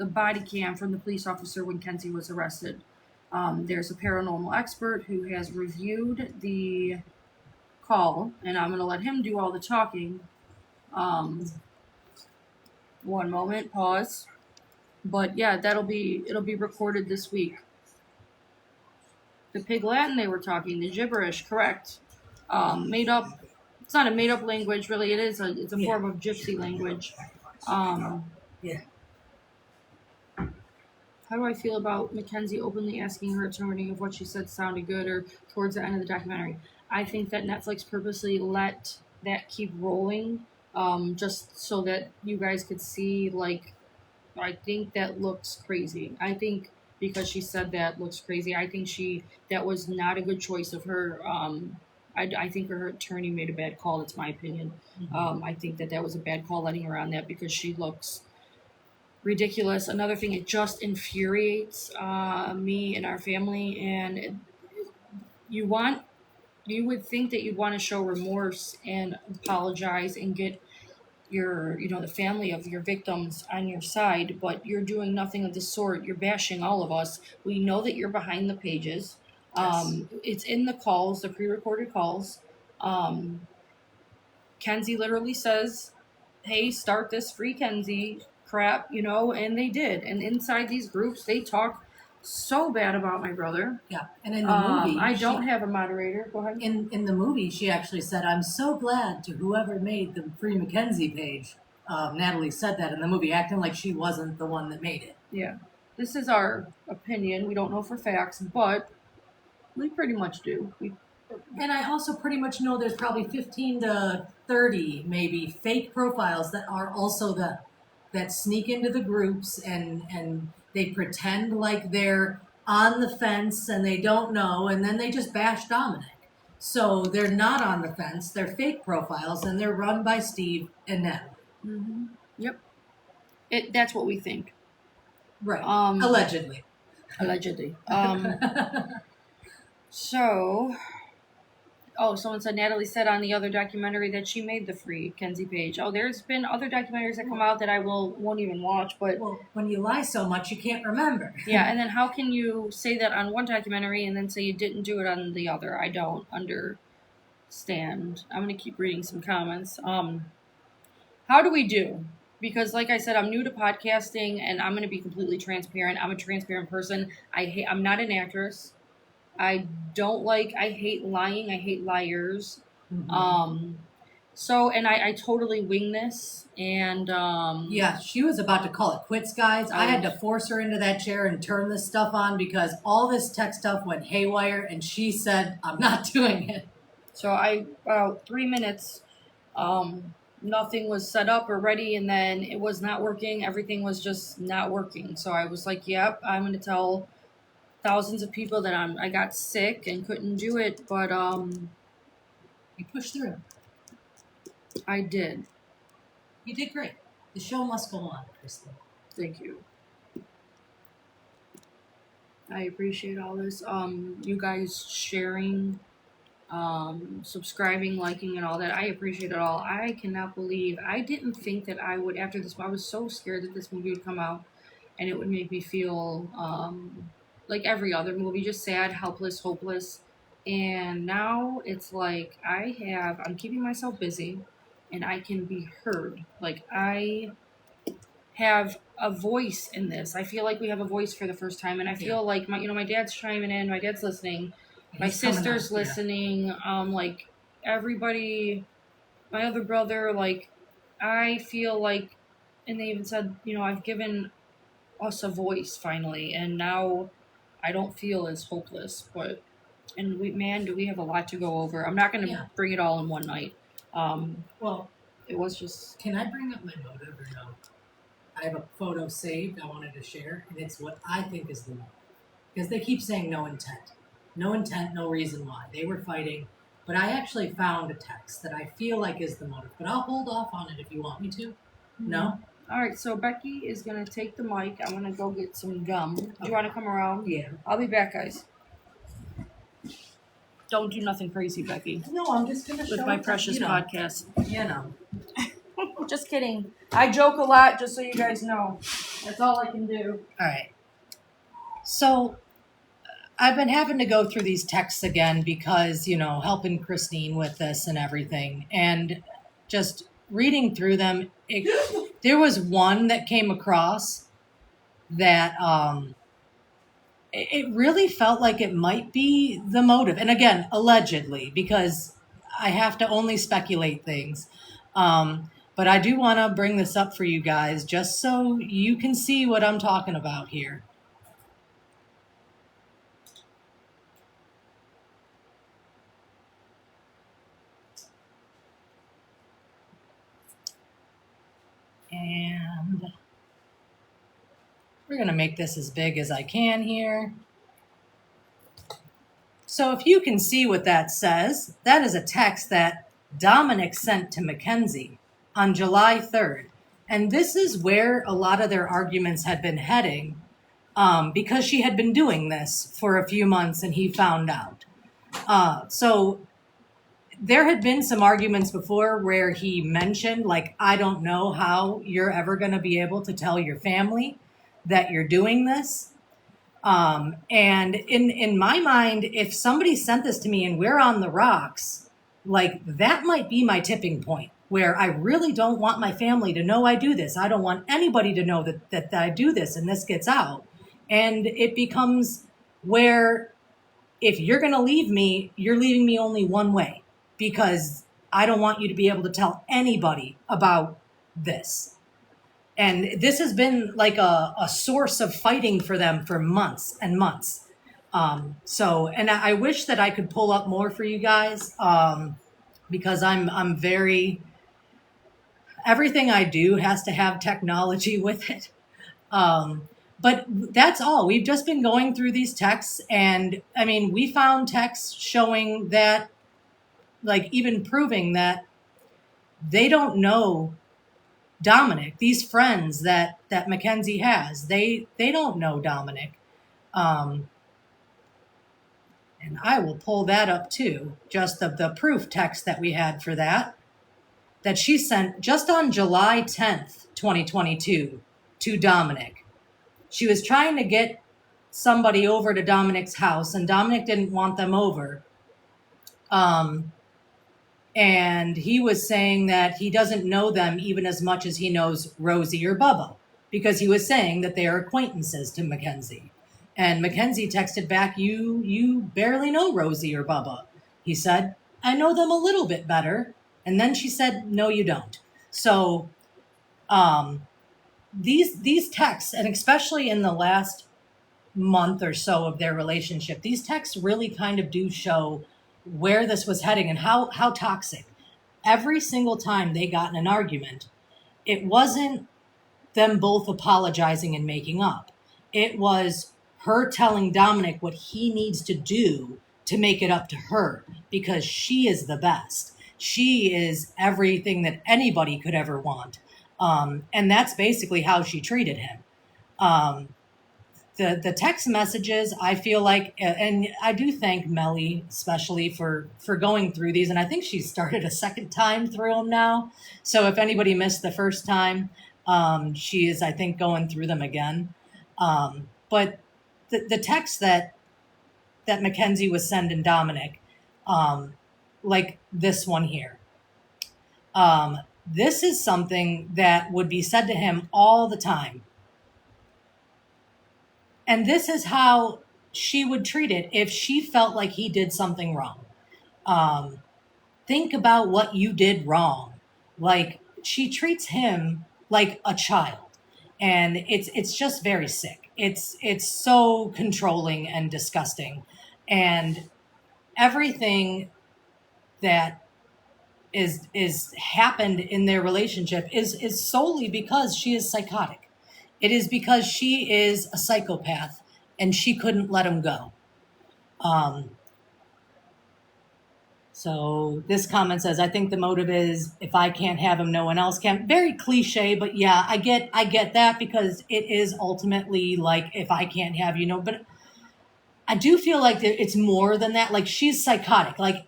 body cam from the police officer when Kenzie was arrested. There's a paranormal expert who has reviewed the call, and I'm going to let him do all the talking. One moment, pause. But yeah, it'll be recorded this week. The Pig Latin they were talking, the gibberish, correct. Made up. It's not a made up language, really. It's a form of gypsy language. Yeah. How do I feel about Mackenzie openly asking her attorney if what she said sounded good or towards the end of the documentary? I think that Netflix purposely let that keep rolling, just so that you guys could see, like, I think that looks crazy. I think because she said that looks crazy. I think that was not a good choice of her. I think her attorney made a bad call. That's my opinion. I think that was a bad call letting her on that because she looks ridiculous. Another thing, it just infuriates me and our family. And you would think that you'd want to show remorse and apologize and get the family of your victims on your side, but you're doing nothing of the sort. You're bashing all of us. We know that you're behind the pages. Yes. It's in the calls, the pre-recorded calls. Kenzie literally says, hey, start this free Kenzie crap, and they did. And inside these groups, they talk so bad about my brother. Yeah, and in the movie, I don't have a moderator. Go ahead. In the movie, she actually said, "I'm so glad to whoever made the Free Mackenzie page." Natalie said that in the movie, acting like she wasn't the one that made it. Yeah, this is our opinion. We don't know for facts, but we pretty much do. And I also pretty much know there's probably 15 to 30 maybe fake profiles that are also that sneak into the groups and they pretend like they're on the fence and they don't know, and then they just bash Dominic. So they're not on the fence. They're fake profiles, and they're run by Steve and Natalie. Mm-hmm. Yep. That's what we think. Right. Um, Allegedly. Allegedly. So, someone said Natalie said on the other documentary that she made the free Kenzie page. Oh, there's been other documentaries that come out that I won't even watch, but Well, when you lie so much, you can't remember. yeah, and then how can you say that on one documentary and then say you didn't do it on the other? I don't understand. I'm gonna keep reading some comments. How do we do? Because like I said, I'm new to podcasting and I'm gonna be completely transparent. I'm a transparent person. I'm not an actress. I hate lying. I hate liars. Mhm. And I totally wing this. And Yeah, she was about to call it quits, guys. I had to force her into that chair and turn this stuff on because all this tech stuff went haywire, and she said, I'm not doing it. So about 3 minutes, nothing was set up or ready, and then it was not working. Everything was just not working. So I was like, yep, I'm going to tell thousands of people that I got sick and couldn't do it, but You pushed through. I did. You did great. The show must go on, Kristen. Thank you. I appreciate all this. You guys sharing, subscribing, liking, and all that. I appreciate it all. I cannot believe I didn't think that I would after this. I was so scared that this movie would come out, and it would make me feel like every other movie, just sad, helpless, hopeless. And now it's like I'm keeping myself busy, and I can be heard. Like I have a voice in this. I feel like we have a voice for the first time, and I feel like my dad's chiming in, my dad's listening, my sister's listening, like everybody, my other brother, like I feel like, and they even said, I've given us a voice finally, and now I don't feel as hopeless, and do we have a lot to go over. I'm not going to bring it all in one night. Well, it was just. Can I bring up my motive or no? I have a photo saved I wanted to share, and it's what I think is the motive. Because they keep saying no intent. No intent, no reason why. They were fighting. But I actually found a text that I feel like is the motive. But I'll hold off on it if you want me to. No? All right, so Becky is going to take the mic. I'm going to go get some gum. Do you want to come around? Yeah. I'll be back, guys. Don't do nothing crazy, Becky. No, I'm just going to show with my precious podcast. You know. Just kidding. I joke a lot, just so you guys know. That's all I can do. All right. So I've been having to go through these texts again because, helping Christine with this and everything. And just reading through them, there was one that came across that it really felt like it might be the motive. And again, allegedly, because I have to only speculate things. But I do want to bring this up for you guys just so you can see what I'm talking about here. And we're going to make this as big as I can here. So if you can see what that says, that is a text that Dominic sent to Mackenzie on July 3rd. And this is where a lot of their arguments had been heading because she had been doing this for a few months and he found out. So there had been some arguments before where he mentioned, like, I don't know how you're ever going to be able to tell your family that you're doing this. And in my mind, if somebody sent this to me and we're on the rocks, like that might be my tipping point where I really don't want my family to know I do this. I don't want anybody to know that I do this and this gets out. And it becomes where if you're going to leave me, you're leaving me only one way because I don't want you to be able to tell anybody about this. And this has been like a source of fighting for them for months and months. And I wish that I could pull up more for you guys because I'm very, everything I do has to have technology with it. But that's all. We've just been going through these texts. And I mean, we found texts showing that, like even proving that they don't know Dominic, these friends that Mackenzie has, they don't know Dominic. And I will pull that up too, just of the proof text that we had for that she sent just on July 10th, 2022 to Dominic. She was trying to get somebody over to Dominic's house, and Dominic didn't want them over. And he was saying that he doesn't know them even as much as he knows Rosie or Bubba, because he was saying that they are acquaintances to Mackenzie. And Mackenzie texted back, you barely know Rosie or Bubba. He said, I know them a little bit better. And then she said, no, you don't. So these texts, and especially in the last month or so of their relationship, these texts really kind of do show where this was heading and how toxic. Every single time they got in an argument, it wasn't them both apologizing and making up. It was her telling Dominic what he needs to do to make it up to her, because she is the best. She is everything that anybody could ever want. And that's basically how she treated him. The text messages, I feel like, and I do thank Melly especially for going through these, and I think she started a second time through them now. So if anybody missed the first time, she is, I think, going through them again. But the text that Mackenzie was sending Dominic, like this one here, this is something that would be said to him all the time. And this is how she would treat it if she felt like he did something wrong. Think about what you did wrong. Like, she treats him like a child. And it's just very sick. It's so controlling and disgusting. And everything that is happened in their relationship is solely because she is psychotic. It is because she is a psychopath and she couldn't let him go. So this comment says, I think the motive is, if I can't have him, no one else can. Very cliche, but yeah, I get that, because it is ultimately like, if I can't have you, no. But I do feel like it's more than that. Like, she's psychotic. Like,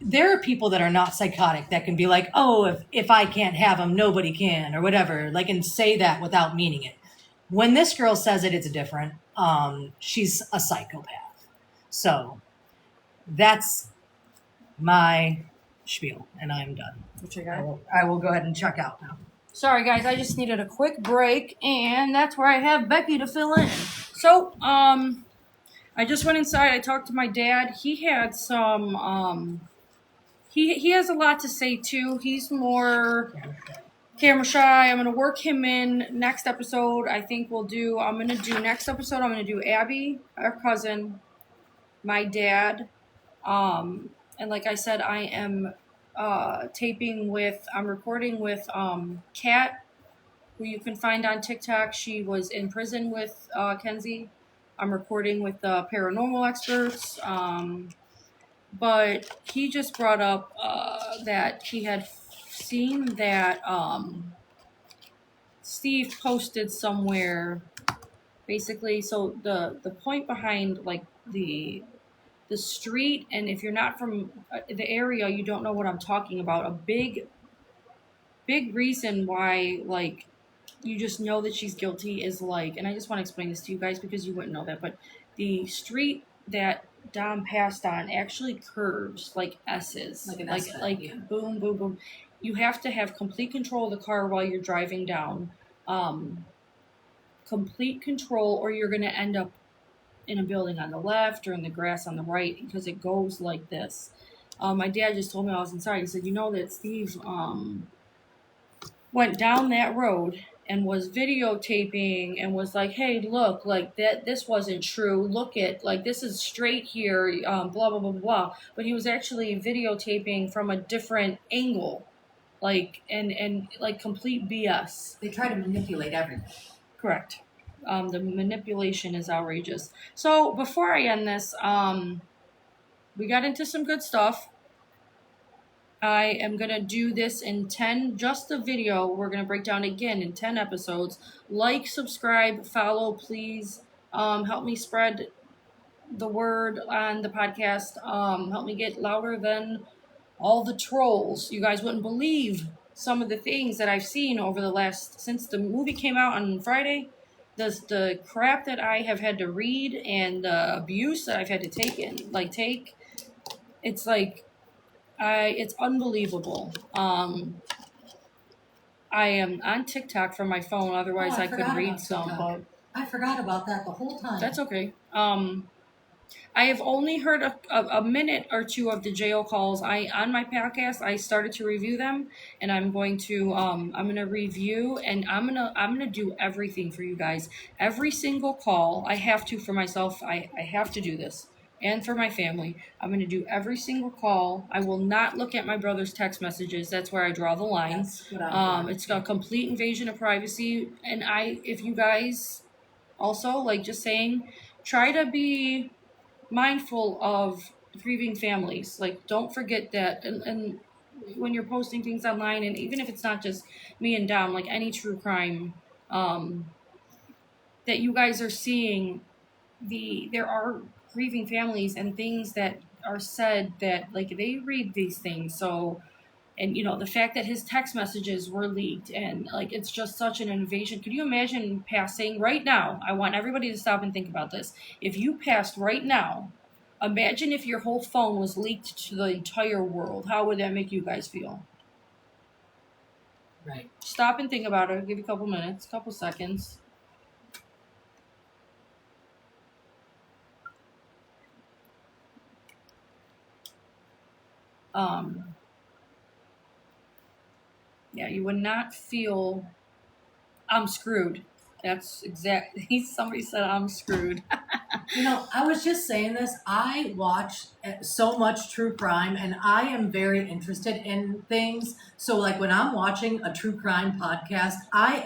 there are people that are not psychotic that can be like, oh, if I can't have him, nobody can, or whatever, like, and say that without meaning it. When this girl says it, it's different. She's a psychopath. So that's my spiel, and I'm done. Which I got. I will go ahead and check out now. Sorry, guys. I just needed a quick break, and that's where I have Becky to fill in. So, I just went inside. I talked to my dad. He had some. He has a lot to say too. He's more camera shy. I'm gonna work him in next episode. I think next episode. I'm gonna do Abby, our cousin, my dad, and like I said, I am I'm recording with Kat, who you can find on TikTok. She was in prison with Kenzie. I'm recording with the paranormal experts. But he just brought up that he had seen that Steve posted somewhere, basically. So the point behind, like, the street, and if you're not from the area, you don't know what I'm talking about. A big reason why, like, you just know that she's guilty is, like, and I just want to explain this to you guys because you wouldn't know that, but the street that Dom passed on actually curves like S's, Like an like S bend, like yeah. boom, boom, boom. You have to have complete control of the car while you're driving down, complete control, or you're going to end up in a building on the left or in the grass on the right, because it goes like this. My dad just told me I was inside. He said, you know that Steve went down that road and was videotaping and was like, hey, look, like, this wasn't true. Look at, like, this is straight here, blah, blah, blah, blah. But he was actually videotaping from a different angle, like, and like, complete BS. They try to manipulate everything. Correct. The manipulation is outrageous. So before I end this, we got into some good stuff. I am going to do this in 10, just the video. We're going to break down again in 10 episodes. Like, subscribe, follow, please. Help me spread the word on the podcast. Help me get louder than all the trolls. You guys wouldn't believe some of the things that I've seen over the last, since the movie came out on Friday. The crap that I have had to read and the abuse that I've had to take, it's like, it's unbelievable. I am on TikTok from my phone, otherwise I could read some, but I forgot about that the whole time. that's okay. I have only heard a minute or two of the jail calls. On my podcast, I started to review them, and I'm going to review, and I'm gonna do everything for you guys. Every single call, I have to for myself. I have to do this, and for my family. I'm gonna do every single call. I will not look at my brother's text messages. That's where I draw the line. That's what I'm It's a complete invasion of privacy, and if you guys also, like, just saying, try to be mindful of grieving families. Like, don't forget that, and when you're posting things online, and even if it's not just me and Dom, like any true crime, that you guys are seeing, there are grieving families and things that are said that, like, they read these things. So, and the fact that his text messages were leaked, and like, it's just such an invasion. Could you imagine passing right now? I want everybody to stop and think about this. If you passed right now, imagine if your whole phone was leaked to the entire world. How would that make you guys feel? Right. Stop and think about it. I'll give you a couple minutes, couple seconds. Yeah, you would not feel, I'm screwed. That's exactly, somebody said I'm screwed. I was just saying this. I watch so much true crime, and I am very interested in things. So, like, when I'm watching a true crime podcast,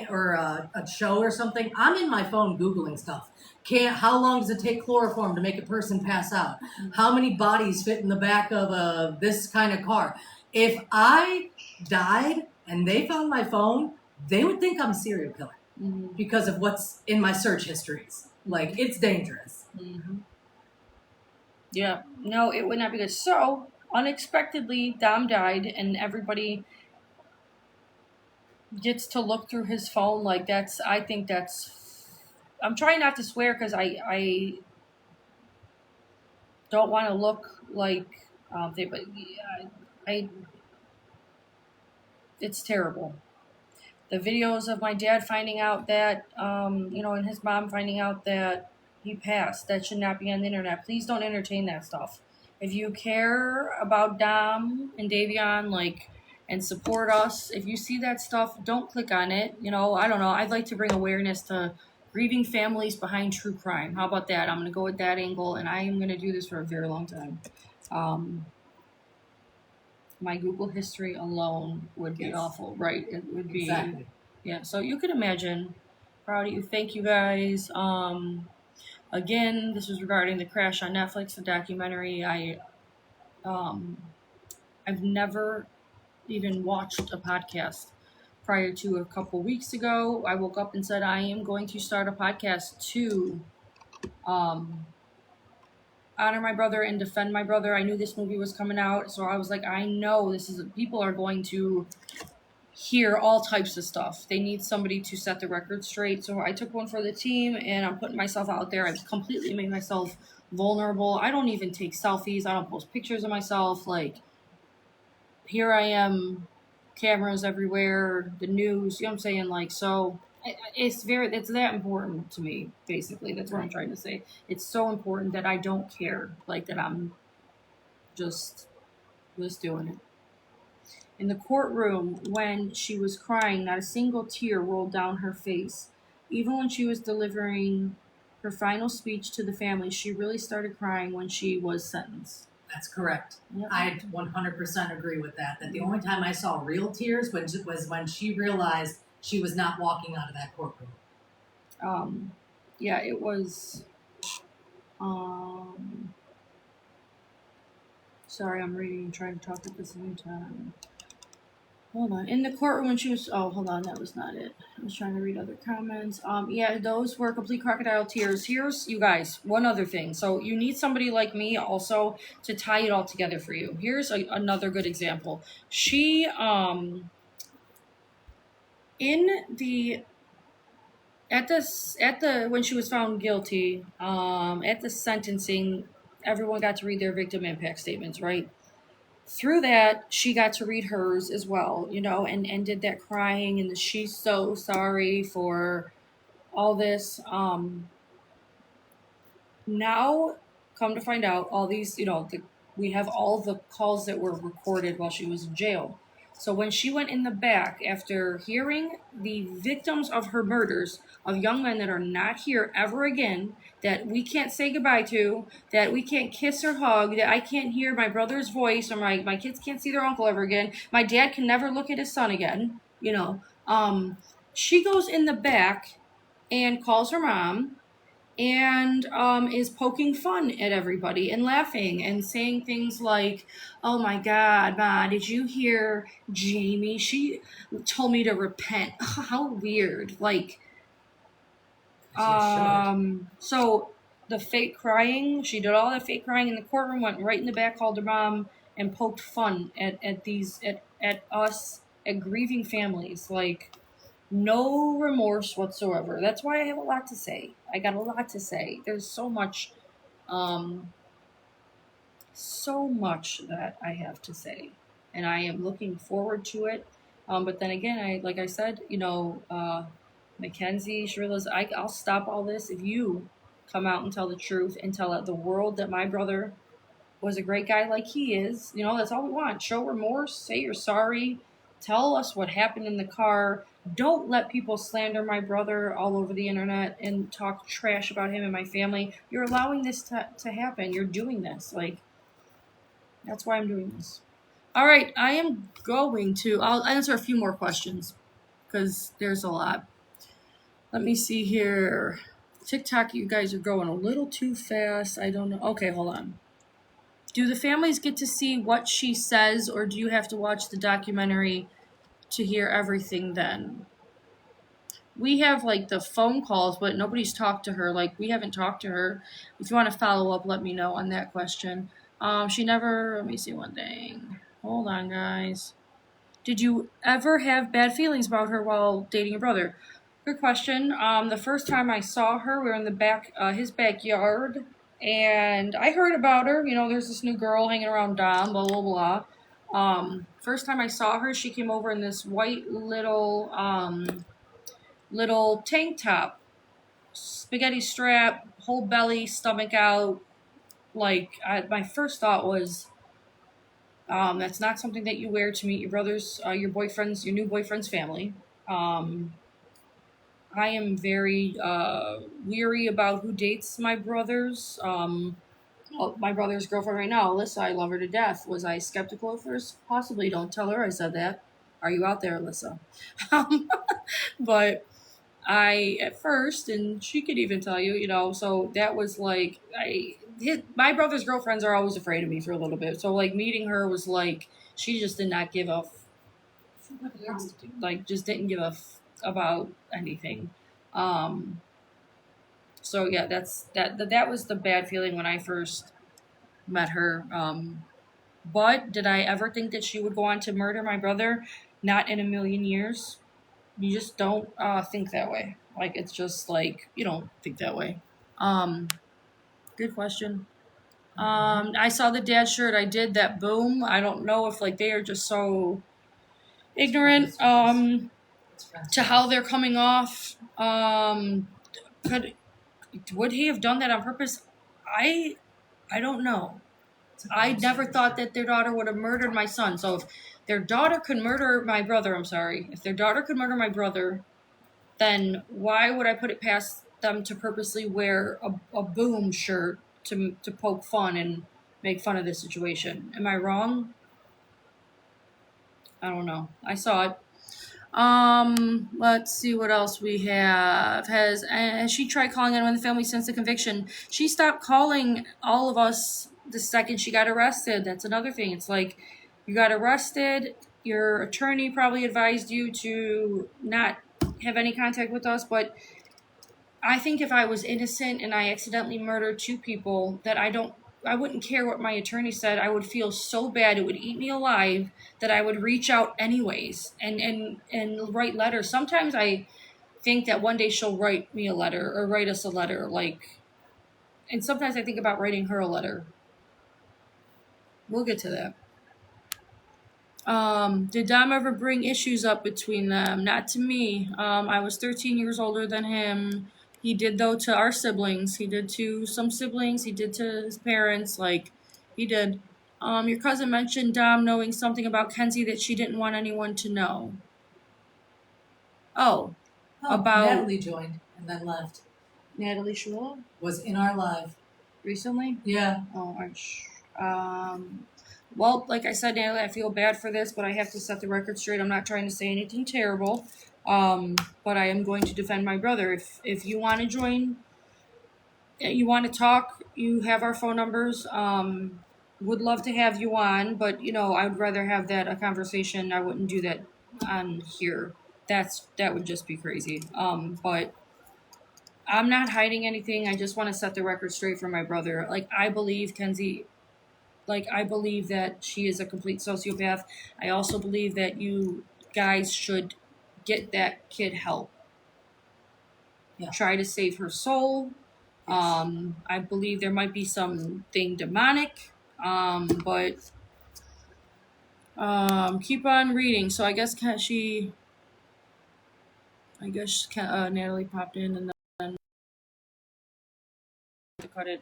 or a show or something, I'm in my phone Googling stuff. How long does it take chloroform to make a person pass out? How many bodies fit in the back of this kind of car? If I died and they found my phone, they would think I'm a serial killer. Mm-hmm. Because of what's in my search histories. Like, it's dangerous. Mm-hmm. Yeah, no, it would not be good. So, unexpectedly, Dom died, and everybody gets to look through his phone. Like, I think that's, I'm trying not to swear because I don't want to look like, but yeah, it's terrible. The videos of my dad finding out that, and his mom finding out that he passed, that should not be on the internet. Please don't entertain that stuff. If you care about Dom and Davion, and support us, if you see that stuff, don't click on it. I don't know. I'd like to bring awareness to grieving families behind true crime. How about that? I'm going to go with that angle, and I am going to do this for a very long time. My Google history alone would be awful, right? It would be, exactly. Yeah. So you could imagine. Proud of you. Thank you guys. Again, this was regarding the crash on Netflix, the documentary. I've never even watched a podcast prior to a couple weeks ago. I woke up and said I am going to start a podcast to honor my brother and defend my brother. I knew this movie was coming out, so I was like, I know people are going to hear all types of stuff. They need somebody to set the record straight. So I took one for the team, and I'm putting myself out there. I've completely made myself vulnerable. I don't even take selfies. I don't post pictures of myself. Like, here I am, cameras everywhere, the news, you know what I'm saying? Like, so it's that important to me, basically. That's what I'm trying to say. It's so important that I don't care, like, that I'm just doing it. In the courtroom, when she was crying, not a single tear rolled down her face. Even when she was delivering her final speech to the family, she really started crying when she was sentenced. That's correct. Yep. I 100% agree with that. That the only time I saw real tears was when she realized she was not walking out of that courtroom. Yeah, it was. Sorry, I'm reading and trying to talk at the same time. Hold on. In the courtroom when she was hold on, that was not it. I was trying to read other comments. Yeah, those were complete crocodile tears. Here's you guys, one other thing. So you need somebody like me also to tie it all together for you. Here's another good example. She in the at the when she was found guilty, at the sentencing, everyone got to read their victim impact statements, right? Through that, she got to read hers as well, and did that crying and she's so sorry for all this. Now, come to find out, all these, we have all the calls that were recorded while she was in jail. So when she went in the back after hearing the victims of her murders, of young men that are not here ever again, that we can't say goodbye to, that we can't kiss or hug, that I can't hear my brother's voice, or my kids can't see their uncle ever again, my dad can never look at his son again, she goes in the back and calls her mom and is poking fun at everybody and laughing and saying things like, "Oh my God, Ma, did you hear Jamie? She told me to repent." How weird! Like, so the fake crying, she did all that fake crying in the courtroom, went right in the back, called her mom, and poked fun at us, at grieving families, like. No remorse whatsoever. That's why I have a lot to say. I got a lot to say. There's so much that I have to say. And I am looking forward to it. But then again, like I said, Mackenzie, Shrila's, I'll stop all this if you come out and tell the truth and tell the world that my brother was a great guy like he is. That's all we want. Show remorse, say you're sorry, tell us what happened in the car. Don't let people slander my brother all over the internet and talk trash about him and my family. You're allowing this to happen. You're doing this. Like, that's why I'm doing this. All right, I'll answer a few more questions because there's a lot. Let me see here. TikTok, you guys are going a little too fast. I don't know. Okay, hold on. Do the families get to see what she says, or do you have to watch the documentary to hear everything then? We have, the phone calls, but nobody's talked to her. We haven't talked to her. If you want to follow up, let me know on that question. She never... Let me see one thing. Hold on, guys. Did you ever have bad feelings about her while dating your brother? Good question. The first time I saw her, we were in his backyard, and I heard about her. There's this new girl hanging around Dom, blah, blah, blah. First time I saw her, she came over in this white little tank top, spaghetti strap, whole belly, stomach out. My first thought was, that's not something that you wear to meet your brother's, your new boyfriend's family. I am very weary about who dates my brother's. My brother's girlfriend right now, Alyssa, I love her to death. Was I skeptical at first? Possibly. Don't tell her I said that. Are you out there, Alyssa? But at first, and she could even tell you, so that was my brother's girlfriends are always afraid of me for a little bit. So meeting her was she just did not give a just didn't give a about anything. So yeah, that was the bad feeling when I first met her. But did I ever think that she would go on to murder my brother? Not in a million years. You just don't think that way. It's just you don't think that way. Good question. I saw the dad shirt. I did that. Boom. I don't know if they are just so ignorant to how they're coming off. Would he have done that on purpose? I don't know. I never thought that their daughter would have murdered my son. So if their daughter could murder my brother, if their daughter could murder my brother, then why would I put it past them to purposely wear a boom shirt to poke fun and make fun of this situation? Am I wrong? I don't know. I saw it. Let's see what else we have. Has she tried calling anyone in the family since the conviction? She stopped calling all of us the second she got arrested. That's another thing. It's like you got arrested, your attorney probably advised you to not have any contact with us, but I think if I was innocent and I accidentally murdered 2 people, that I wouldn't care what my attorney said. I would feel so bad, it would eat me alive, that I would reach out anyways and write letters. Sometimes I think that one day she'll write me a letter or write us a letter, like, and sometimes I think about writing her a letter. We'll get to that. Did Dom ever bring issues up between them? Not to me. I was 13 years older than him. He did, though, to our siblings. He did to some siblings. He did to his parents. Like, he did. Your cousin mentioned Dom knowing something about Kenzie that she didn't want anyone to know. Oh, about Natalie joined and then left. Natalie Schwilla? Was in our live. Recently? Yeah. Oh, well, like I said, Natalie, I feel bad for this, but I have to set the record straight. I'm not trying to say anything terrible, but I am going to defend my brother. If you want to join, you want to talk, you have our phone numbers. Would love to have you on, but I'd rather have a conversation. I wouldn't do that on here. That would just be crazy. But I'm not hiding anything. I just want to set the record straight for my brother. Like, I believe Kenzie. Like, I believe that she is a complete sociopath. I also believe that you guys should get that kid help. Yeah. Try to save her soul. Yes. I believe there might be something demonic. But keep on reading. So I guess Natalie popped in and then to cut it.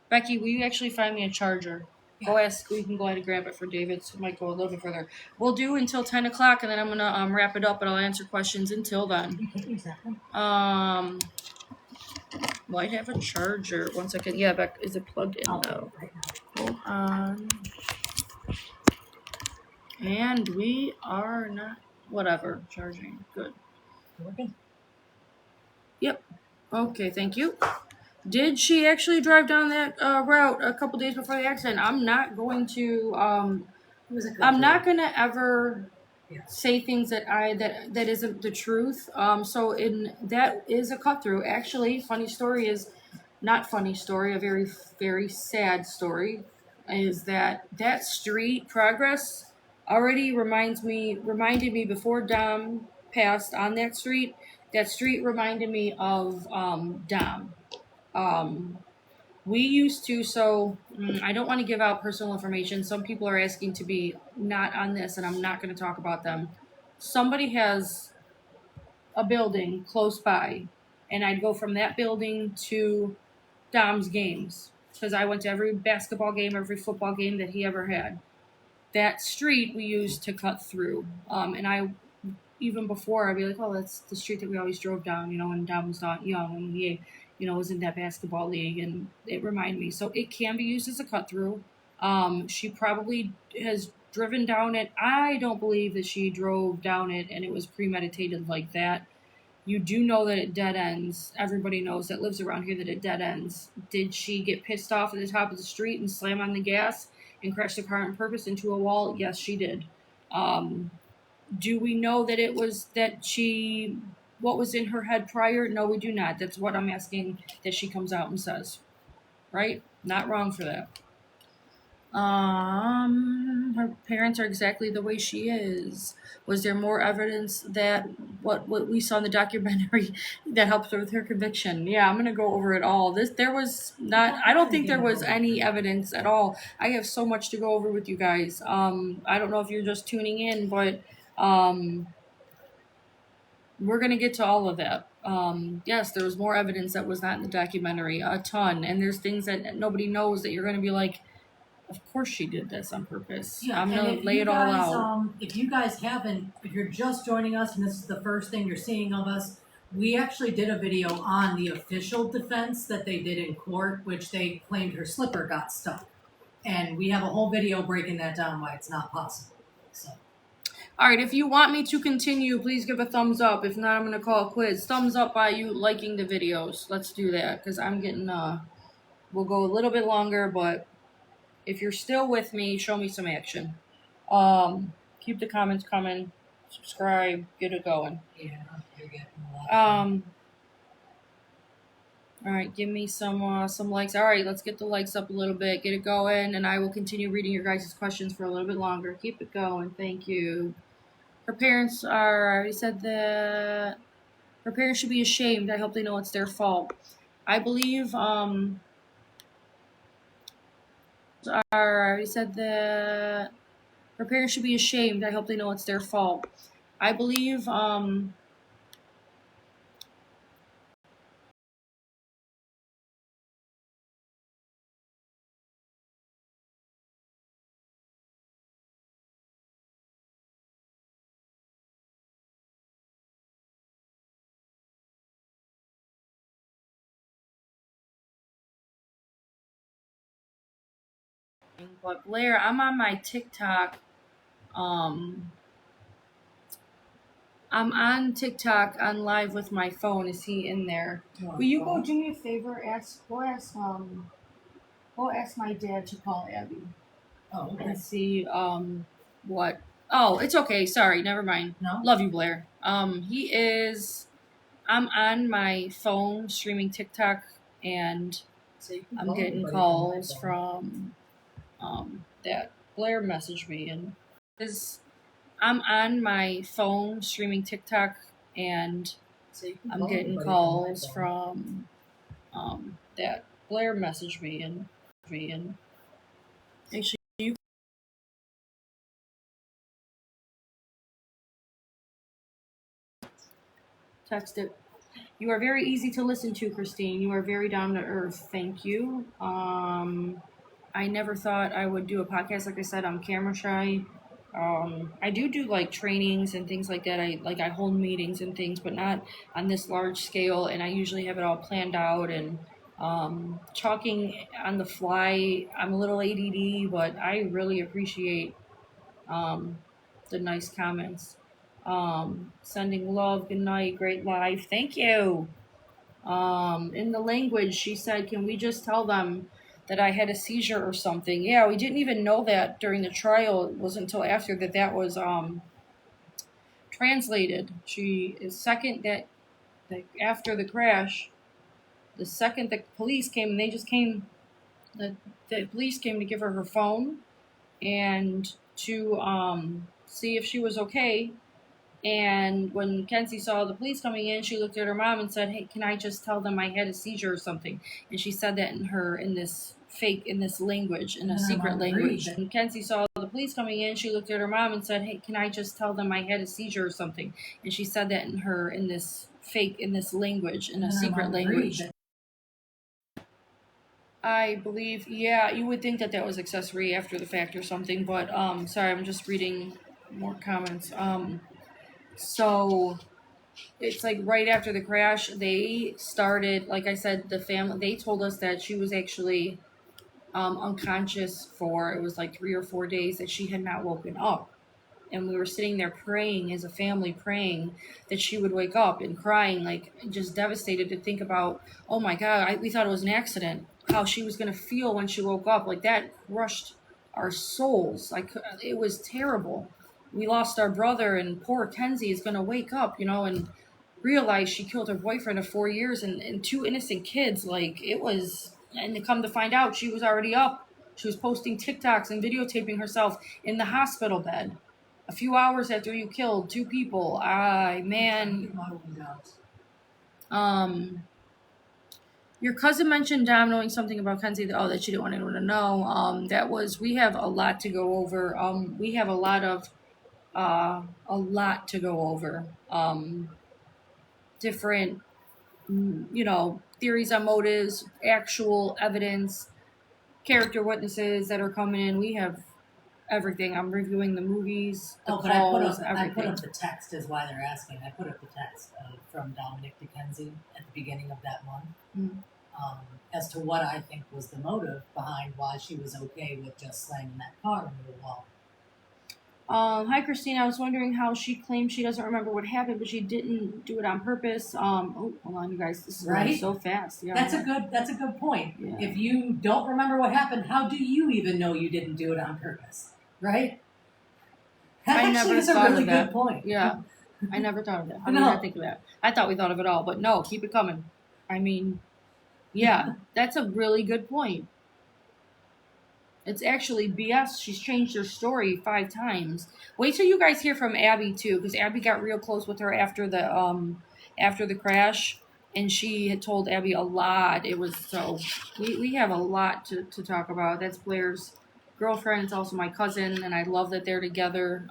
Becky, will you actually find me a charger? Go ask. We can go ahead and grab it for David. So it might go a little bit further. We'll do until 10 o'clock, and then I'm gonna wrap it up, and I'll answer questions until then. You can use that one. Might have a charger. 1 second. Yeah, Beck, is it plugged in though? Right now. Hold on. And we are not. Whatever. Charging. Good. Working. Yep. Okay. Thank you. Did she actually drive down that route a couple days before the accident? I'm not going to. I'm not gonna ever say things that isn't the truth. So that is a cut through. Actually, funny story is not funny story. A very very sad story is that street Progress already reminded me before Dom passed on that street. That street reminded me of Dom. We used to, I don't want to give out personal information. Some people are asking to be not on this, and I'm not going to talk about them. Somebody has a building close by, and I'd go from that building to Dom's games, because I went to every basketball game, every football game that he ever had. That street we used to cut through, and even before, I'd be like, oh, that's the street that we always drove down, when Dom was not young, and he was in that basketball league, and it reminded me. So it can be used as a cut through. She probably has driven down it. I don't believe that she drove down it and it was premeditated like that. You do know that it dead ends. Everybody knows that lives around here that it dead ends. Did she get pissed off at the top of the street and slam on the gas and crash the car on purpose into a wall? Yes, she did. Do we know that what was in her head prior? No, we do not. That's what I'm asking that she comes out and says. Right? Not wrong for that. Her parents are exactly the way she is. Was there more evidence that what we saw in the documentary that helped her with her conviction? Yeah, I'm gonna go over it all. There was not. I don't think there was any evidence at all. I have so much to go over with you guys. I don't know if you're just tuning in, but we're going to get to all of that. Yes, there was more evidence that was not in the documentary, a ton. And there's things that nobody knows that you're going to be like, of course she did this on purpose. Yeah, I'm going to lay it all out. If you guys haven't, if you're just joining us and this is the first thing you're seeing of us, we actually did a video on the official defense that they did in court, which they claimed her slipper got stuck. And we have a whole video breaking that down why it's not possible. So. All right, if you want me to continue, please give a thumbs up. If not, I'm going to call it quits. Thumbs up by you liking the videos. Let's do that, because I'm getting, we'll go a little bit longer, but If you're still with me, show me some action. Keep the comments coming. Subscribe. Get it going. Yeah, you're getting a lot. All right, give me some likes. All right, let's get the likes up a little bit. Get it going, and I will continue reading your guys' questions for a little bit longer. Keep it going. Thank you. Her parents are. I already said that. Her parents should be ashamed. I hope they know it's their fault. I believe. I already said that. Her parents should be ashamed. I hope they know it's their fault. I believe. But Blair, I'm on my TikTok. Um, I'm on TikTok on live with my phone. Is he in there? Will you go do me a favor? Go ask my dad to call Abby. Oh, okay. And see what. Oh, it's okay. Sorry, never mind. No? Love you, Blair. He is. I'm on my phone streaming TikTok, and So you can I'm call getting anybody calls from from that Blair messaged me, and I'm on my phone streaming TikTok, and so you can I'm call getting anybody calls from from that Blair messaged me, and actually you text it. You are very easy to listen to, Christine. You are very down to earth. Thank you. I never thought I would do a podcast. Like I said, I'm camera shy. I do like trainings and things like that. I hold meetings and things, but not on this large scale. And I usually have it all planned out and talking on the fly. I'm a little ADD, but I really appreciate the nice comments. Sending love, good night, great life. Thank you. In the language, she said, can we just tell them that I had a seizure or something? Yeah, we didn't even know that during the trial. It wasn't until after that was translated. She is second that after the crash, the second the police came, they just came. The police came to give her phone and to see if she was okay. And when Kenzie saw the police coming in, she looked at her mom and said, "Hey, can I just tell them I had a seizure or something?" And she said that in this language, in a secret language. And Kenzie saw the police coming in, she looked at her mom and said, "Hey, can I just tell them I had a seizure or something?" And she said that in this language, in a secret language. I believe, yeah, you would think that was accessory after the fact or something, but sorry, I'm just reading more comments. So it's like right after the crash, they started, like I said, the family, they told us that she was actually unconscious for, it was like 3 or 4 days that she had not woken up. And we were sitting there praying as a family, praying that she would wake up and crying, like just devastated to think about, oh my God, we thought it was an accident, how she was going to feel when she woke up. Like that crushed our souls. Like it was terrible. We lost our brother, and poor Kenzie is going to wake up, and realize she killed her boyfriend of 4 years and two innocent kids. Like it was, and to come to find out, she was already up. She was posting TikToks and videotaping herself in the hospital bed a few hours after you killed two people. Your cousin mentioned Dom knowing something about Kenzie that she didn't want anyone to know. We have a lot to go over. We have a lot to go over. Different, theories on motives, actual evidence, character witnesses that are coming in. We have everything. I'm reviewing the movies, the calls, everything. I put up the text is why they're asking. I put up the text from Dominic to Kenzie at the beginning of that month as to what I think was the motive behind why she was okay with just slamming that car into the wall. Hi, Christine. I was wondering how she claims she doesn't remember what happened, but she didn't do it on purpose. Oh, hold on, you guys. This is going Right? so fast. Yeah. That's a good point. Yeah. If you don't remember what happened, how do you even know you didn't do it on purpose? Right? That I actually never is a thought really of that. good point. Yeah. I never thought of that. How did No. I think of that? I thought we thought of it all, but no, keep it coming. I mean, yeah, that's a really good point. It's actually BS. She's changed her story 5 times. Wait till you guys hear from Abby too, because Abby got real close with her after the crash, and she had told Abby a lot. It was so we have a lot to talk about. That's Blair's girlfriend. It's also my cousin, and I love that they're together.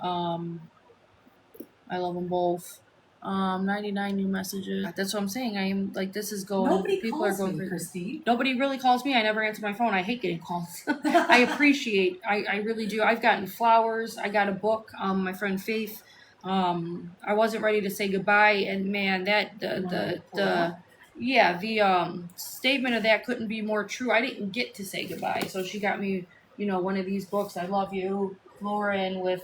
I love them both. 99 new messages. That's what I'm saying. I am like, this is going. Nobody People are calls going me, crazy. Christine. Nobody really calls me. I never answer my phone. I hate getting calls. I appreciate. I really do. I've gotten flowers. I got a book. My friend Faith. I wasn't ready to say goodbye, and man, that the statement of that couldn't be more true. I didn't get to say goodbye, so she got me, one of these books. I love you, Lauren, with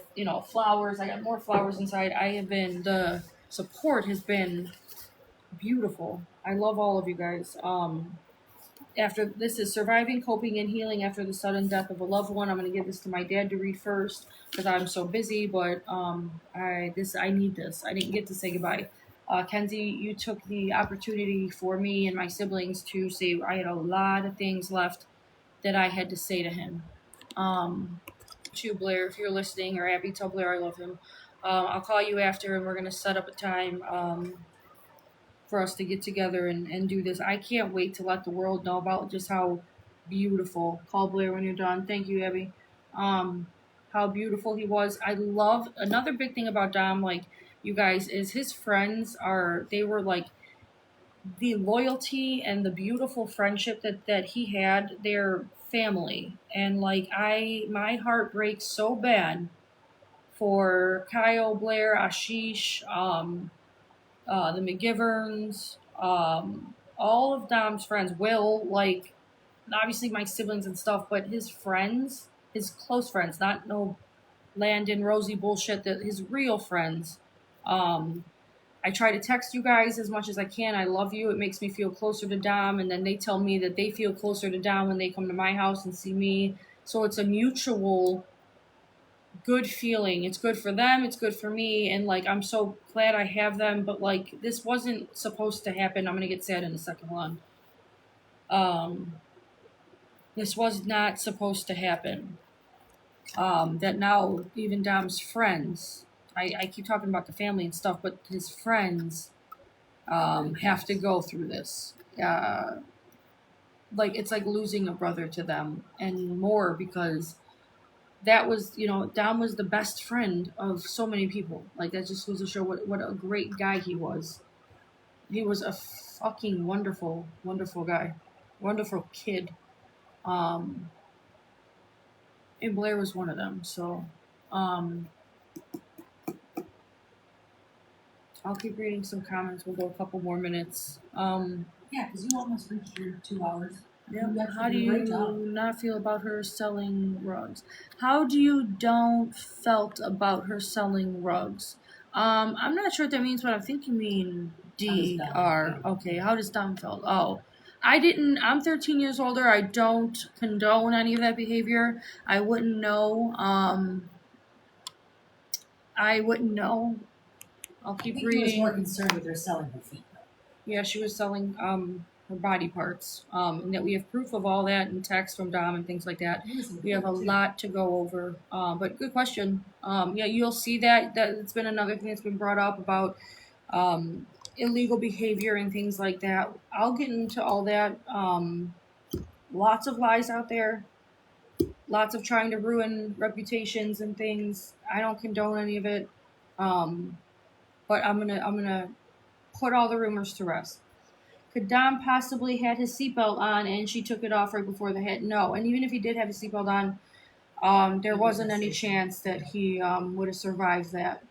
flowers. I got more flowers inside. The support has been beautiful. I love all of you guys. After this is surviving, coping, and healing after the sudden death of a loved one. I'm going to give this to my dad to read first because I'm so busy. But I need this. I didn't get to say goodbye. Kenzie, you took the opportunity for me and my siblings to say I had a lot of things left that I had to say to him. To Blair, if you're listening, or Abby, tell Blair I love him. I'll call you after, and we're going to set up a time for us to get together and do this. I can't wait to let the world know about just how beautiful. Call Blair when you're done. Thank you, Abby. How beautiful he was. I love another big thing about Dom, like you guys, is his friends they were like the loyalty and the beautiful friendship that he had. Their family, and like my heart breaks so bad for Kyle, Blair, Ashish, the McGiverns, all of Dom's friends, Will, like, obviously my siblings and stuff, but his friends, his close friends, not no Landon, Rosie bullshit, his real friends. I try to text you guys as much as I can. I love you. It makes me feel closer to Dom, and then they tell me that they feel closer to Dom when they come to my house and see me. So it's a mutual good feeling. It's good for them, it's good for me, and like I'm so glad I have them, but like this wasn't supposed to happen. I'm gonna get sad in a second. Hold on. This was not supposed to happen. That now even Dom's friends, I keep talking about the family and stuff, but his friends have to go through this. Like it's like losing a brother to them, and more because that was, Dom was the best friend of so many people. Like that just goes to show what a great guy he was. He was a fucking wonderful, wonderful guy, wonderful kid. And Blair was one of them. So, I'll keep reading some comments. We'll go a couple more minutes. Yeah, because you almost reached your 2 hours. Yeah. You actually How do did a great you job. not feel about her selling rugs? How do you don't felt about her selling rugs? I'm not sure what that means, but I think you mean DR. Okay, how does Dom felt? Oh, I'm 13 years older. I don't condone any of that behavior. I wouldn't know. I wouldn't know. I'll I keep think he was reading. more concerned with her selling her feet. Yeah, she was selling her body parts. And that we have proof of all that in text from Dom and things like that. We have a lot to go over. But good question. Yeah, you'll see that it's been another thing that's been brought up about illegal behavior and things like that. I'll get into all that. Lots of lies out there. Lots of trying to ruin reputations and things. I don't condone any of it. But I'm gonna put all the rumors to rest. Could Dom possibly had his seatbelt on and she took it off right before the hit? No. And even if he did have his seatbelt on, there wasn't any chance that he would have survived that.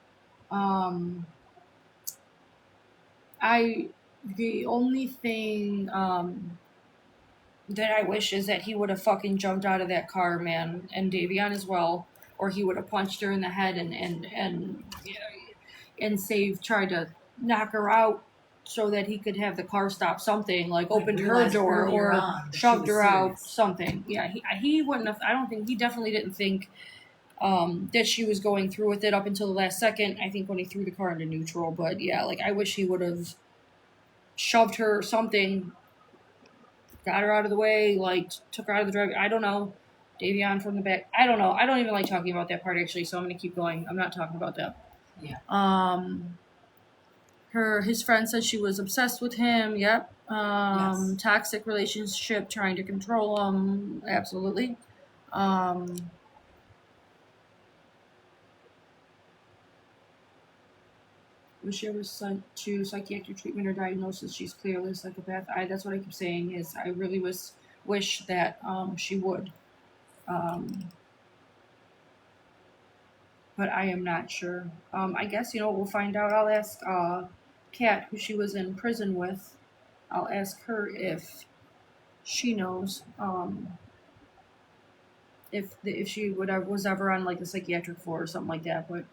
The only thing that I wish is that he would have fucking jumped out of that car, man, and Davion as well. or he would have punched her in the head and tried to knock her out so that he could have the car stop, something like opened her realized door earlier or on that she shoved was her out, serious. something. Yeah, he wouldn't have. I don't think he definitely didn't think that she was going through with it up until the last second. I think when he threw the car into neutral, but yeah, like I wish he would have shoved her or something, got her out of the way, like took her out of the driveway. I don't know. Davion from the back. I don't know. I don't even like talking about that part actually, so I'm gonna keep going. I'm not talking about that. Yeah. His friend said she was obsessed with him. Yep. Yes. Toxic relationship, trying to control him. Absolutely. Wish she was sent to psychiatric treatment or diagnosis. She's clearly a psychopath. That's what I keep saying is I really wish that she would. But I am not sure. I guess, we'll find out. I'll ask Kat, who she was in prison with. I'll ask her if she knows if she was ever on like the psychiatric floor or something like that. But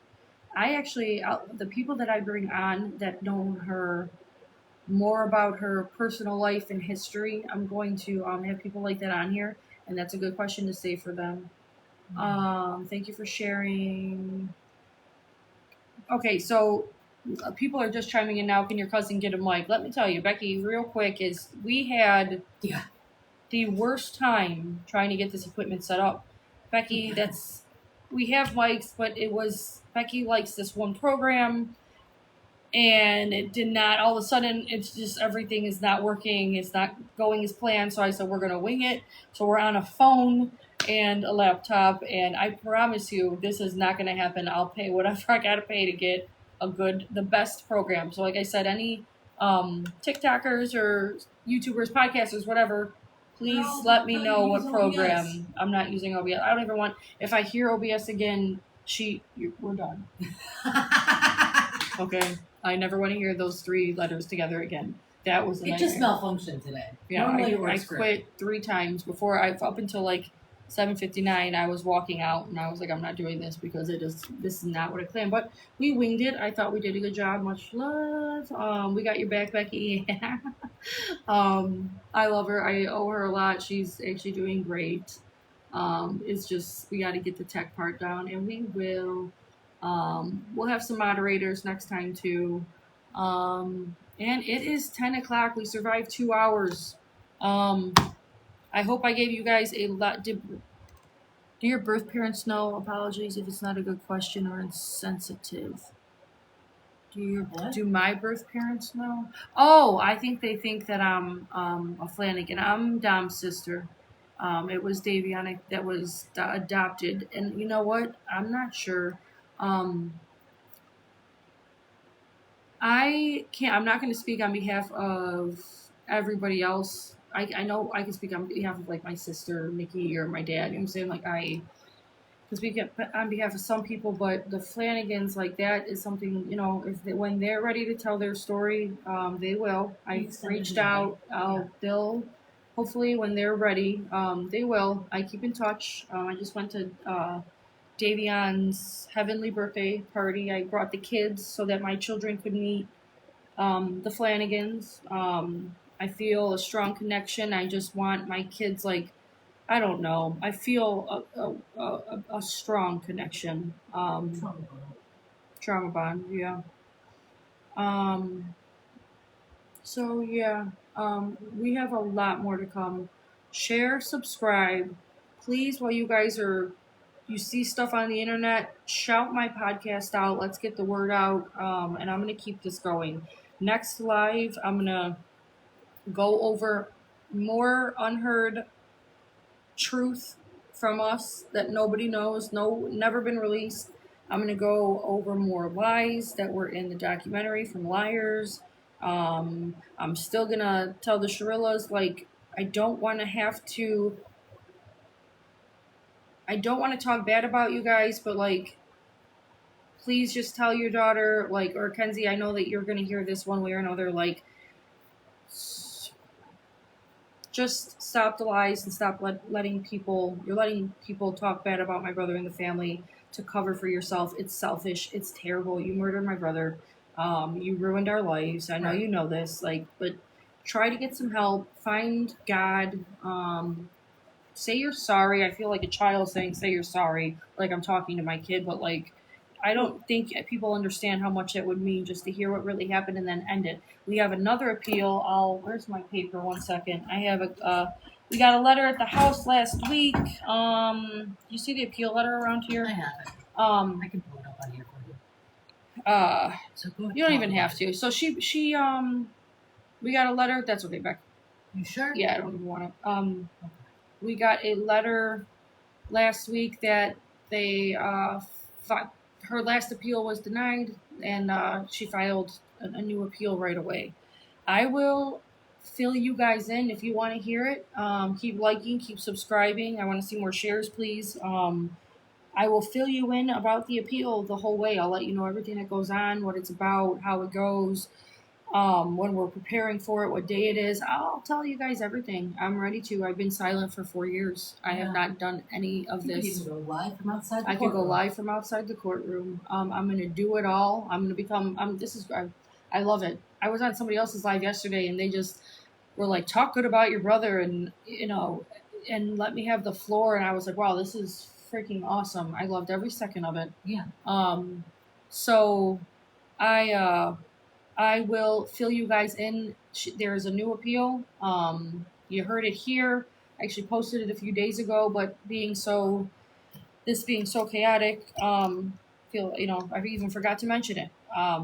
I actually, the people that I bring on that know her more about her personal life and history, I'm going to have people like that on here, and that's a good question to save for them. Thank you for sharing. Okay, so people are just chiming in now. Can your cousin get a mic? Let me tell you, Becky, real quick, is we had the worst time trying to get this equipment set up. Becky, we have mics, but Becky likes this one program, and it did not, all of a sudden, it's just everything is not working. It's not going as planned. So I said, we're going to wing it. So we're on a phone and a laptop, and I promise you, this is not going to happen. I'll pay whatever I got to pay to get the best program. So like I said, any TikTokers or YouTubers, podcasters, whatever, please let me know what program. OBS. I'm not using OBS. I don't even want, if I hear OBS again, we're done. Okay. I never want to hear those three letters together again. That was a nightmare. Just malfunctioned today. Yeah, normally I quit 3 times before up until like 7:59. I was walking out and I was like, I'm not doing this because this is not what I planned. But we winged it. I thought we did a good job. Much love. We got your back, Becky. I love her. I owe her a lot. She's actually doing great. It's just we got to get the tech part down, and we will. We'll have some moderators next time too. And it is 10 o'clock. We survived 2 hours. I hope I gave you guys a lot. Do your birth parents know? Apologies if it's not a good question or insensitive. Do my birth parents know? Oh, I think they think that I'm a Flanagan. I'm Dom's sister. It was Davion that was adopted. And you know what? I'm not sure. I'm not going to speak on behalf of everybody else. I know I can speak on behalf of like my sister, Nikki, or my dad. You know what I'm saying? Like I can speak on behalf of some people, but the Flanagans, like that is something, when they're ready to tell their story, they will. I've reached out. They'll, hopefully when they're ready, they will. I keep in touch. I just went to Davion's heavenly birthday party. I brought the kids so that my children could meet the Flanagans. I feel a strong connection. I just want my kids, like, I don't know. I feel a strong connection. Trauma bond, yeah. So yeah, we have a lot more to come. Share, subscribe, please. While you see stuff on the internet, shout my podcast out. Let's get the word out. And I'm gonna keep this going. Next live, I'm gonna go over more unheard truth from us that nobody knows, never been released. I'm going to go over more lies that were in the documentary from liars. I'm still going to tell the Shirillas, like, I don't want to talk bad about you guys, but like, please just tell your daughter, like, or Kenzie, I know that you're going to hear this one way or another, like, just stop the lies and stop letting people. You're letting people talk bad about my brother and the family to cover for yourself. It's selfish. It's terrible. You murdered my brother. You ruined our lives. I know Right. you know this. Like, but try to get some help. Find God. Say you're sorry. I feel like a child saying say you're sorry, like I'm talking to my kid, but like I don't think people understand how much it would mean just to hear what really happened and then end it. We have another appeal. Where's my paper? 1 second. I have we got a letter at the house last week. You see the appeal letter around here? I have it. Um, I can pull it up on here for you. So go ahead. you don't even have to. So she we got a letter. That's okay, Beck. You sure? Yeah, I don't even want it. We got a letter last week that they her last appeal was denied, and she filed a new appeal right away. I will fill you guys in if you want to hear it. Keep liking, keep subscribing. I want to see more shares, please. I will fill you in about the appeal the whole way. I'll let you know everything that goes on, what it's about, how it goes, when we're preparing for it, what day it is. I'll tell you guys everything. I'm ready to. I've been silent for 4 years. I have not done any of You could this. even go live from outside the I could go courtroom. live from outside the courtroom. I'm going to do it all. I'm going to become. I love it. I was on somebody else's live yesterday, and they just were like, talk good about your brother, and and let me have the floor. And I was like, wow, this is freaking awesome. I loved every second of it. Yeah. So I will fill you guys in. There is a new appeal. You heard it here. I actually posted it a few days ago, but this being so chaotic, I even forgot to mention it.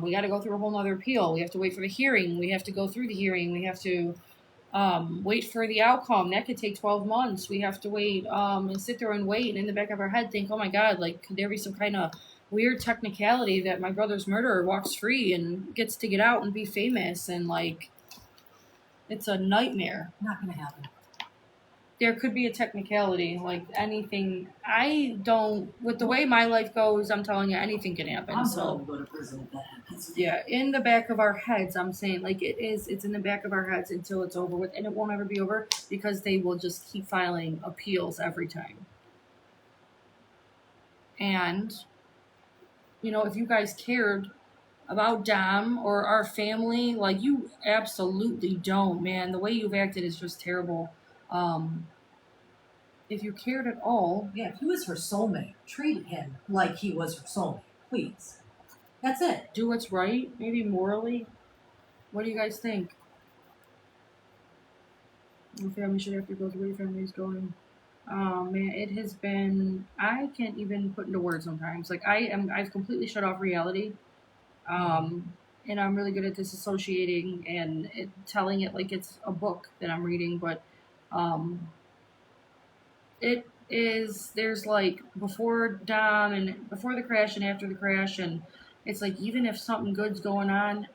We got to go through a whole nother appeal. We have to wait for the hearing. We have to go through the hearing. We have to wait for the outcome. That could take 12 months. We have to wait and sit there and wait, and in the back of our head think, oh my God, like, could there be some kind of weird technicality that my brother's murderer walks free and gets to get out and be famous, and like, it's a nightmare. Not gonna happen. There could be a technicality, like anything. With the way my life goes, I'm telling you, anything can happen. I'm so willing to go to prison if that happens. yeah, in the back of our heads, I'm saying, like, it's in the back of our heads until it's over with, and it won't ever be over because they will just keep filing appeals every time. And, if you guys cared about Dom or our family, like, you absolutely don't, man. The way you've acted is just terrible. If you cared at all, Yeah, if he was her soulmate, treat him like he was her soulmate, please. That's it. do what's right, maybe morally. What do you guys think? Your family should have to go the way your family's going. Man, it has been. I can't even put into words sometimes. Like, I've completely shut off reality. And I'm really good at disassociating and telling it like it's a book that I'm reading. But, there's like before Dom and before the crash and after the crash, and it's like even if something good's going on,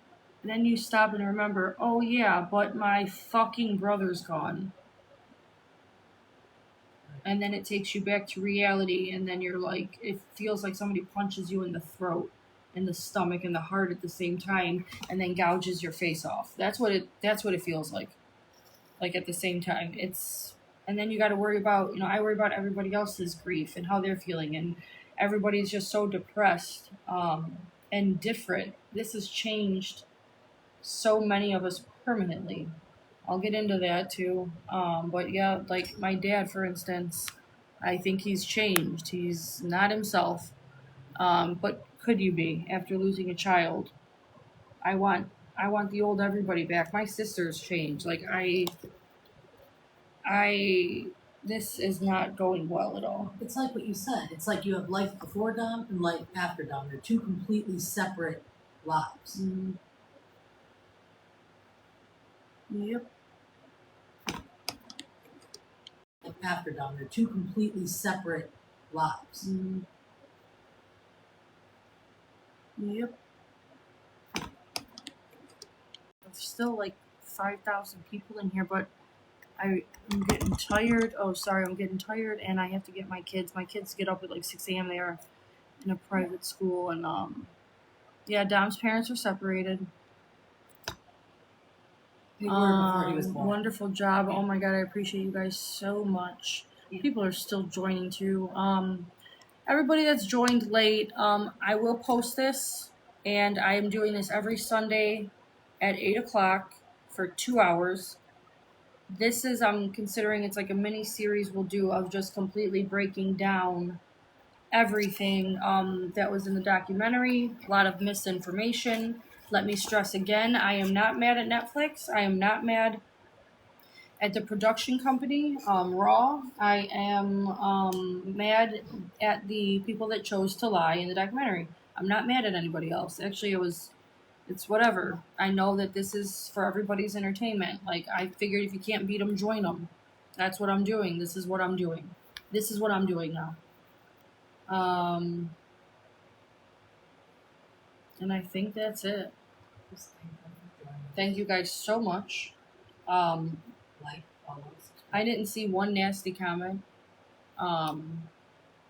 then you stop and remember, oh yeah, but my fucking brother's gone. And then it takes you back to reality, and then you're like, it feels like somebody punches you in the throat, in the stomach, and the heart at the same time, and then gouges your face off. That's what it feels like. Like, at the same time, and then you got to worry about, I worry about everybody else's grief and how they're feeling, and everybody's just so depressed, and different. This has changed so many of us permanently. I'll get into that too. But yeah, like my dad, for instance, I think he's changed. He's not himself. But could you be after losing a child? I want the old everybody back. My sister's changed. Like, this is not going well at all. It's like what you said. It's like you have life before Dom and life after Dom. They're two completely separate lives. Mm. Yep. Like after Dom, they're two completely separate lives. Mm. Yep. There's still like 5,000 people in here, but I'm getting tired. Oh, sorry, I'm getting tired, and I have to get my kids. My kids get up at like 6 a.m. They are in a private school, and yeah, Dom's parents are separated. They were before he was born. Wonderful job. Oh my god, I appreciate you guys so much. Yeah. People are still joining too. Everybody that's joined late, I will post this, and I am doing this every Sunday at 8 o'clock for 2 hours. This is, I'm considering it's like a mini series we'll do of just completely breaking down everything that was in the documentary, a lot of misinformation. Let me stress again, I am not mad at Netflix. I am not mad at the production company, Raw. I am mad at the people that chose to lie in the documentary. I'm not mad at anybody else. Actually, it's whatever. I know that this is for everybody's entertainment. Like, I figured if you can't beat them, join them. That's what I'm doing. This is what I'm doing. This is what I'm doing now. And I think that's it. Thank you guys so much. Like always. I didn't see one nasty comment.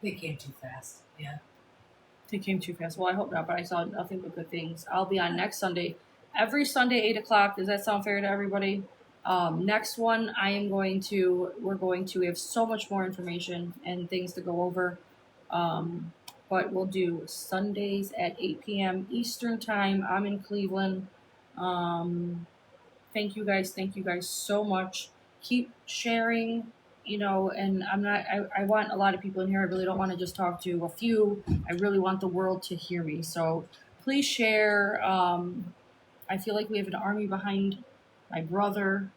They came too fast. Yeah. They came too fast. Well, I hope not, but I saw nothing but good things. I'll be on next Sunday. Every Sunday, 8 o'clock. Does that sound fair to everybody? Next one, we have so much more information and things to go over. But we'll do Sundays at 8 p.m. Eastern Time. I'm in Cleveland. Thank you guys so much. Keep sharing, and I want a lot of people in here. I really don't want to just talk to a few. I really want the world to hear me. So please share. I feel like we have an army behind my brother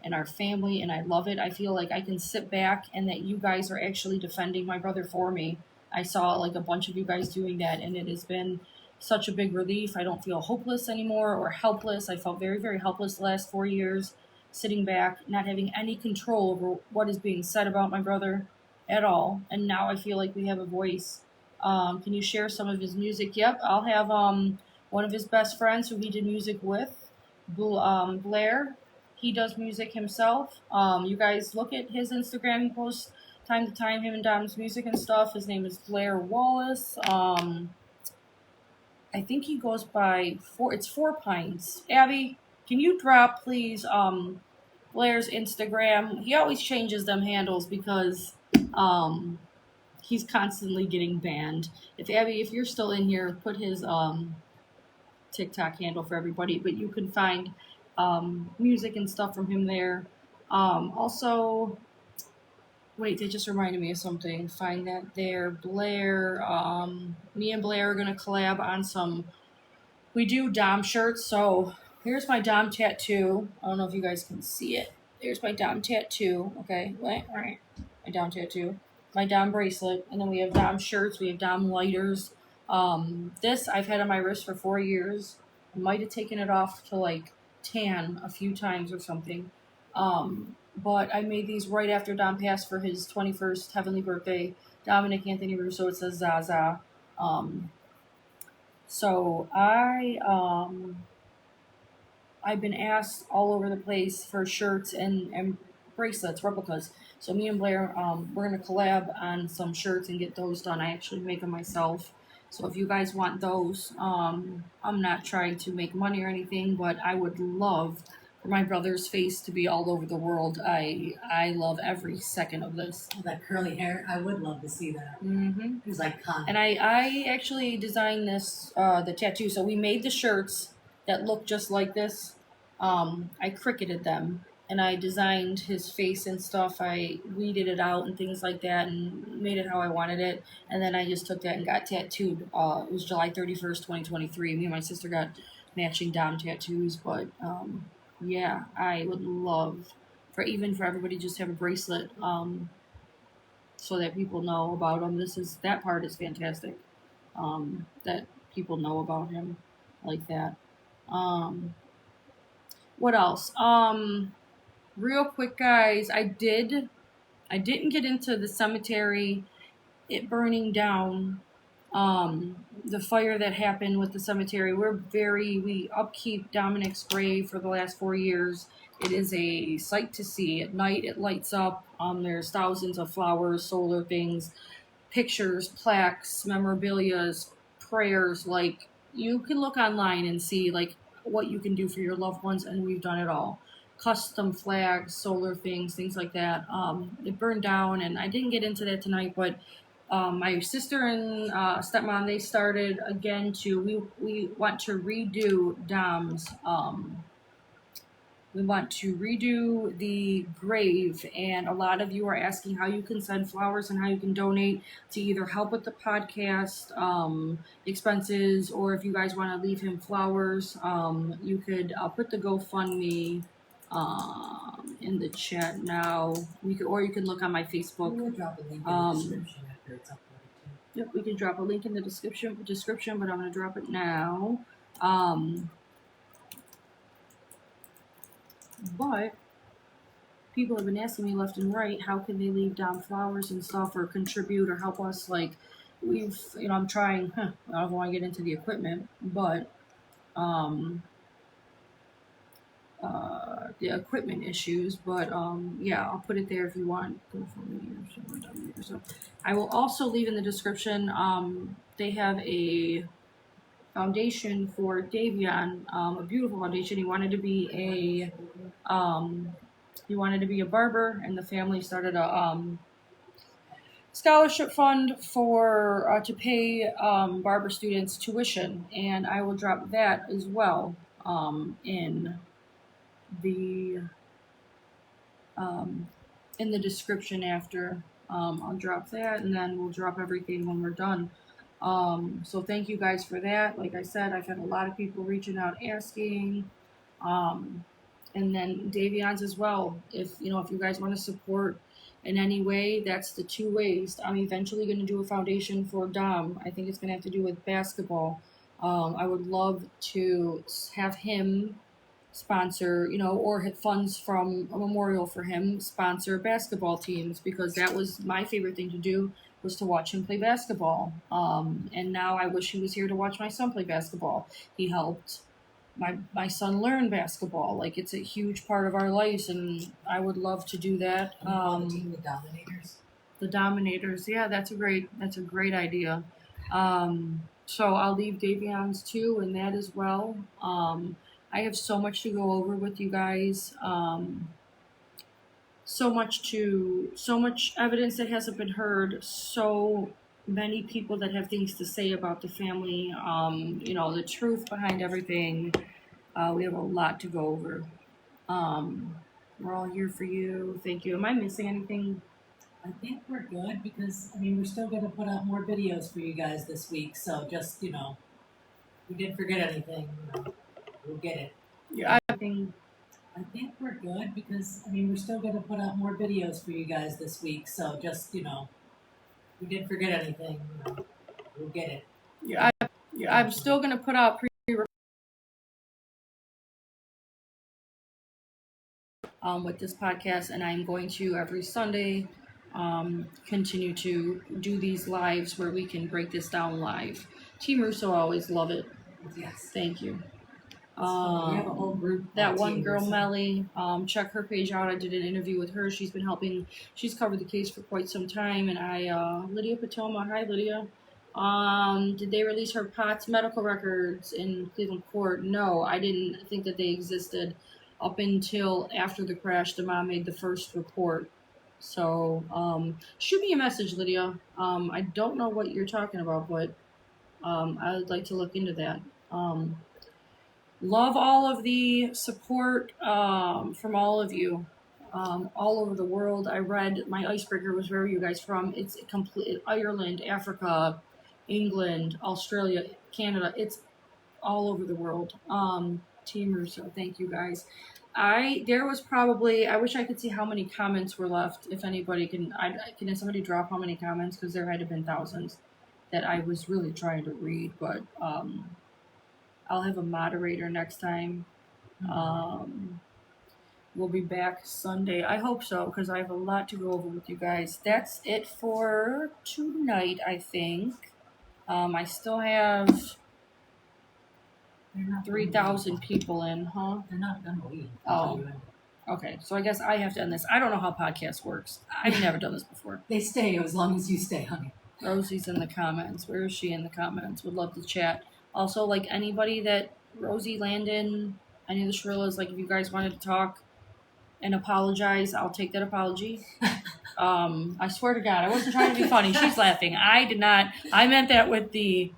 and our family, and I love it. I feel like I can sit back and that you guys are actually defending my brother for me. I saw like a bunch of you guys doing that, and it has been such a big relief. I don't feel hopeless anymore or helpless. I felt very, very helpless the last 4 years, sitting back, not having any control over what is being said about my brother at all. And now I feel like we have a voice. Can you share some of his music? Yep, I'll have one of his best friends who he did music with, Blair. He does music himself. You guys look at his Instagram. He posts time to time him and Dom's music and stuff. His name is Blair Wallace. I think he goes by Four Pines. Abby, can you drop please Blair's Instagram? He always changes them handles because he's constantly getting banned. If you're still in here, put his TikTok handle for everybody, but you can find music and stuff from him there. Also, wait, they just reminded me of something. Find that there. Blair, me and Blair are going to collab on some, we do Dom shirts. So here's my Dom tattoo. I don't know if you guys can see it. There's my Dom tattoo. Okay, wait, all right. My Dom tattoo. My Dom bracelet. And then we have Dom shirts. We have Dom lighters. This I've had on my wrist for 4 years. I might have taken it off to like tan a few times or something. But I made these right after Dom passed for his 21st heavenly birthday. Dominic Anthony Russo, it says Zaza. So I've been asked all over the place for shirts and bracelets, replicas. So me and Blair, we're going to collab on some shirts and get those done. I actually make them myself. So if you guys want those, I'm not trying to make money or anything, but I would love for my brother's face to be all over the world. I love every second of this. That curly hair, I would love to see that. Mm-hmm. It was iconic. And I actually designed this, the tattoo. So we made the shirts that look just like this. I cricketed them and I designed his face and stuff. I weeded it out and things like that and made it how I wanted it. And then I just took that and got tattooed. It was July 31st, 2023. Me and my sister got matching Dom tattoos. But yeah, I would love for everybody just to have a bracelet so that people know about him. That part is fantastic. That people know about him like that. What else? Real quick, guys, I didn't get into the cemetery, it burning down, the fire that happened with the cemetery. We upkeep Dominic's grave for the last 4 years. It is a sight to see. At night, it lights up. There's thousands of flowers, solar things, pictures, plaques, memorabilia, prayers. Like, you can look online and see like what you can do for your loved ones, and we've done it all. custom flags, solar things like that. It burned down, and I didn't get into that tonight, but my sister and stepmom, they started again we want to redo Dom's. We want to redo the grave, and a lot of you are asking how you can send flowers and how you can donate to either help with the podcast expenses, or if you guys want to leave him flowers, you could put the GoFundMe in the chat now. Or you can look on my Facebook. We'll drop a link in the description after it's uploaded too. Yep, we can drop a link in the description, but I'm going to drop it now. But people have been asking me left and right, how can they leave down flowers and stuff, or contribute, or help us? Like, I'm trying. I don't want to get into the equipment, but the equipment issues. But yeah, I'll put it there if you want. So I will also leave in the description. They have a foundation for Davion, a beautiful foundation. He wanted to be a barber, and the family started a scholarship fund for to pay barber students tuition, and I will drop that as well in the description after. I'll drop that, and then we'll drop everything when we're done. So thank you guys for that. Like I said, I've had a lot of people reaching out asking. And then Davion's as well. If you guys want to support in any way, that's the two ways. I'm eventually going to do a foundation for Dom. I think it's going to have to do with basketball. I would love to have him sponsor, or hit funds from a memorial for him, sponsor basketball teams, because that was my favorite thing to do, was to watch him play basketball. And now I wish he was here to watch my son play basketball. He helped my son learn basketball. Like, it's a huge part of our lives, and I would love to do that. The Dominators. The Dominators, yeah, that's a great idea. So I'll leave Davion's too, and that as well. I have so much to go over with you guys. So much evidence that hasn't been heard. So many people that have things to say about the family. The truth behind everything. We have a lot to go over. We're all here for you. Thank you. Am I missing anything? I think we're good, because we're still going to put out more videos for you guys this week. So just we didn't forget anything. We'll get it. Yeah, I think we're good, because we're still going to put out more videos for you guys this week. So just we didn't forget anything. We'll get it. Yeah, I'm still going to put out with this podcast, and I'm going to every Sunday continue to do these lives where we can break this down live. Team Russo always love it. Yes. Thank you. We have a whole group. That one girl, Melly, check her page out. I did an interview with her. She's been helping. She's covered the case for quite some time. And Lydia Patoma. Hi, Lydia. Did they release her POTS medical records in Cleveland court? No, I didn't think that they existed up until after the crash. The mom made the first report. So shoot me a message, Lydia. I don't know what you're talking about, but I would like to look into that. Love all of the support from all of you all over the world. I read my icebreaker was, where are you guys from? It's complete Ireland, Africa, England, Australia, Canada. It's all over the world. Team Russo, thank you guys. There was probably, I wish I could see how many comments were left. If anybody can somebody drop how many comments, because there had to have been thousands that I was really trying to read, but I'll have a moderator next time. We'll be back Sunday. I hope so, because I have a lot to go over with you guys. That's it for tonight, I think. I still have 3,000 people in, huh? They're not going to leave. Oh. Okay, so I guess I have to end this. I don't know how podcast works. I've never done this before. They stay as long as you stay, honey. Rosie's in the comments. Where is she in the comments? Would love to chat. Also, like, anybody that, Rosie, Landon, any of the Shrillas, like, if you guys wanted to talk, and apologize, I'll take that apology. I swear to God, I wasn't trying to be funny. She's laughing. I did not. I meant that with the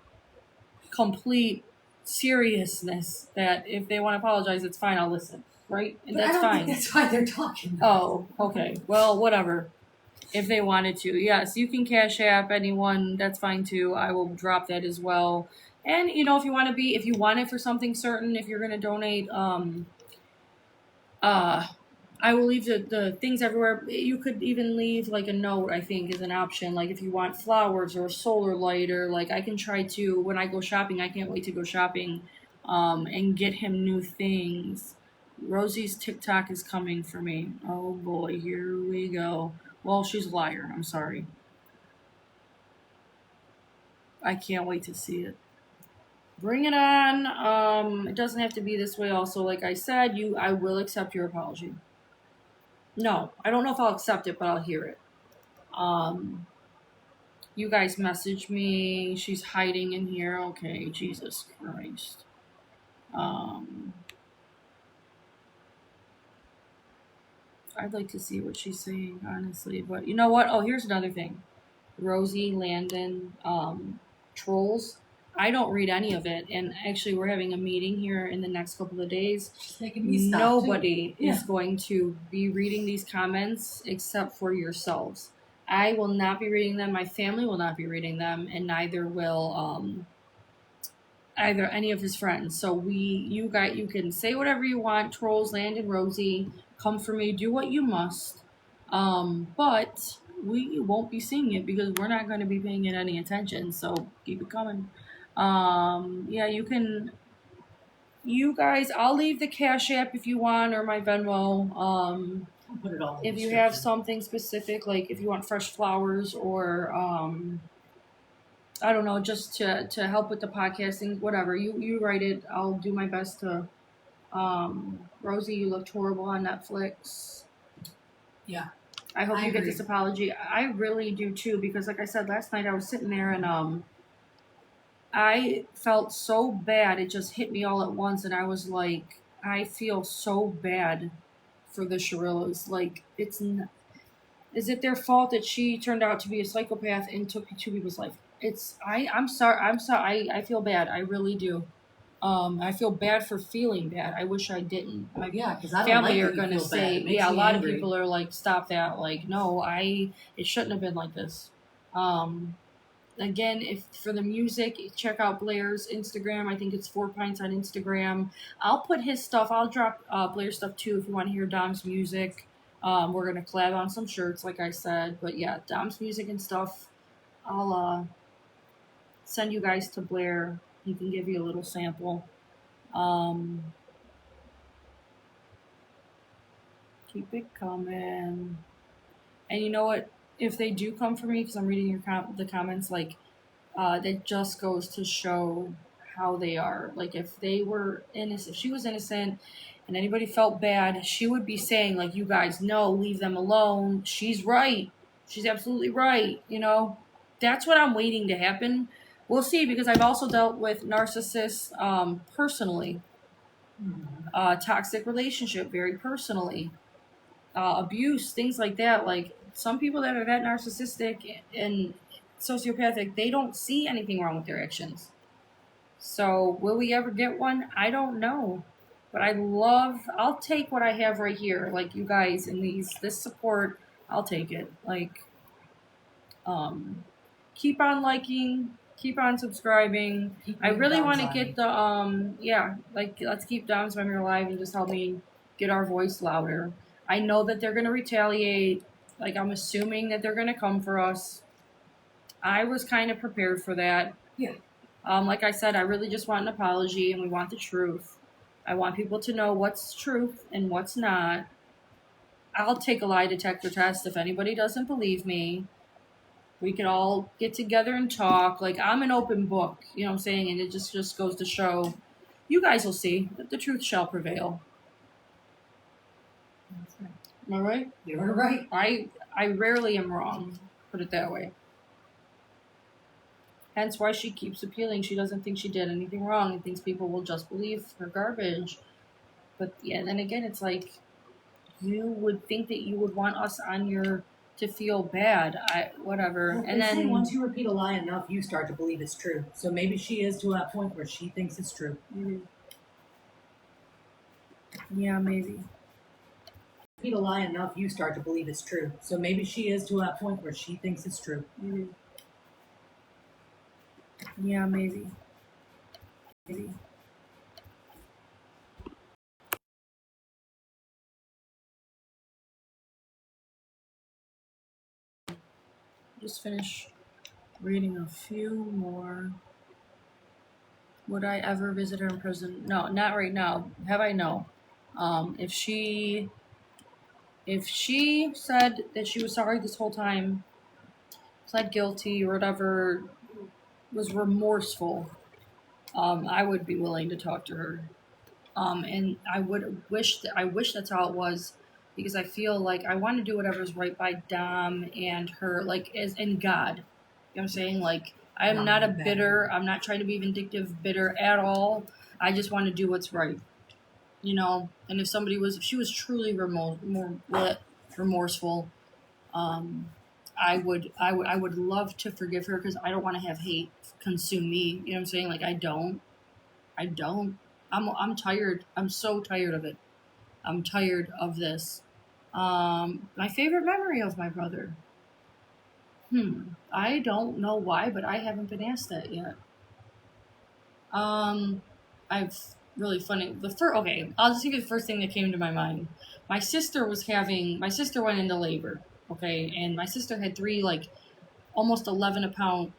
complete seriousness that if they want to apologize, it's fine. I'll listen. Right? And But that's I don't fine. think that's why they're talking. Oh, okay. Well, whatever. If they wanted to, yes, you can Cash App anyone. That's fine too. I will drop that as well. And you know, if you want it for something certain, if you're gonna donate, I will leave the things everywhere. You could even leave like a note, I think, is an option. Like if you want flowers or a solar light, or like I can try to, when I go shopping, I can't wait to go shopping and get him new things. Rosie's TikTok is coming for me. Oh boy, here we go. Well, she's a liar. I'm sorry. I can't wait to see it. Bring it on. It doesn't have to be this way. Also, like I said, I will accept your apology. No, I don't know if I'll accept it, but I'll hear it. You guys message me. She's hiding in here. Okay, Jesus Christ. I'd like to see what she's saying, honestly. But you know what? Oh, here's another thing. Rosie, Landon, trolls. I don't read any of it. And actually, we're having a meeting here in the next couple of days. She's making me stop, Nobody too. is going to be reading these comments except for yourselves. I will not be reading them. My family will not be reading them, and neither will either any of his friends. So you can say whatever you want. Trolls, Landon, Rosie, come for me. Do what you must. But we won't be seeing it because we're not going to be paying it any attention. So keep it coming. Yeah, you can. You guys, I'll leave the Cash App if you want, or my Venmo. I'll put it all in If the you have description. something specific, like if you want fresh flowers or I don't know, just to help with the podcasting, whatever. You write it. I'll do my best to. Rosie, you looked horrible on Netflix. Yeah. I hope you agree. get this apology. I really do too, because like I said last night, I was sitting there and I felt so bad. It just hit me all at once, and I was like, I feel so bad for the Shirillas. Like, is it their fault that she turned out to be a psychopath and took two people's life? I'm sorry. I feel bad. I really do. I feel bad for feeling bad. I wish I didn't. My because I don't family like are that gonna you feel say, bad. It makes yeah, a me lot angry. of people are like, stop that. Like, no, it shouldn't have been like this. Again, if for the music, check out Blair's Instagram. I think it's 4 Pints on Instagram. I'll put his stuff. I'll drop Blair's stuff too if you want to hear Dom's music. We're gonna collab on some shirts, like I said. But yeah, Dom's music and stuff. I'll send you guys to Blair. He can give you a little sample. Keep it coming. And you know what? If they do come for me, because I'm reading the comments, like, that just goes to show how they are. Like, if they were innocent, if she was innocent and anybody felt bad, she would be saying, like, you guys, no, leave them alone. She's right. She's absolutely right. You know, that's what I'm waiting to happen. We'll see, because I've also dealt with narcissists personally. Toxic relationship, very personally. Abuse, things like that. Like, some people that are that narcissistic and sociopathic, they don't see anything wrong with their actions. So will we ever get one? I don't know. But I'll take what I have right here, like you guys and this support. I'll take it. Like, keep on liking, keep on subscribing. I really want to get the let's keep Dom's memory alive and just help me get our voice louder. I know that they're gonna retaliate. Like, I'm assuming that they're gonna come for us. I was kind of prepared for that. Yeah. Like I said, I really just want an apology, and we want the truth. I want people to know what's truth and what's not. I'll take a lie detector test if anybody doesn't believe me. We can all get together and talk. Like, I'm an open book, you know what I'm saying? And it just goes to show, you guys will see that the truth shall prevail. That's right. Am I right? You're right. I rarely am wrong, put it that way. Hence why she keeps appealing. She doesn't think she did anything wrong and thinks people will just believe her garbage. But yeah, then again, it's like, you would think that you would want us on your to feel bad. Whatever. Well, And they say then once you repeat a lie enough, you start to believe it's true. So maybe she is to that point where she thinks it's true. yeah, maybe. Repeat a lie enough, you start to believe it's true. So maybe she is to that point where she thinks it's true. Yeah, maybe. Maybe. Just finish reading a few more. Would I ever visit her in prison? No, not right now. Have I? No. If she said that she was sorry this whole time, pled guilty or whatever, was remorseful, I would be willing to talk to her. And I wish that's how it was, because I feel like I want to do whatever's right by Dom and her, like, as in God. You know what I'm saying? Like, I am not a bitter, I'm not trying to be vindictive, bitter at all. I just want to do what's right. You know, and if she was truly remorseful, I would love to forgive her, because I don't want to have hate consume me. You know what I'm saying? Like, I don't. I'm tired. I'm so tired of it. I'm tired of this. My favorite memory of my brother. I don't know why, but I haven't been asked that yet. I've really funny. Okay, I'll just give you the first thing that came to my mind. My sister went into labor. Okay, and my sister had three, like, almost 11 pound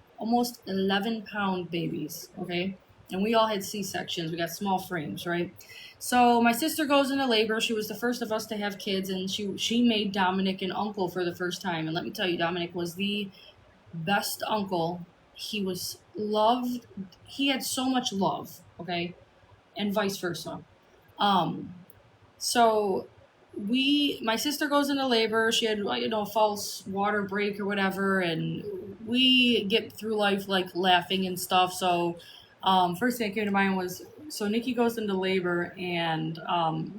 babies. Okay, and we all had C-sections. We got small frames, right? So my sister goes into labor. She was the first of us to have kids, and she made Dominic an uncle for the first time. And let me tell you, Dominic was the best uncle. He was loved. He had so much love. Okay, and vice versa. Um, so my sister goes into labor. She had, a false water break or whatever, and we get through life like laughing and stuff. So first thing that came to mind was, so Nikki goes into labor, and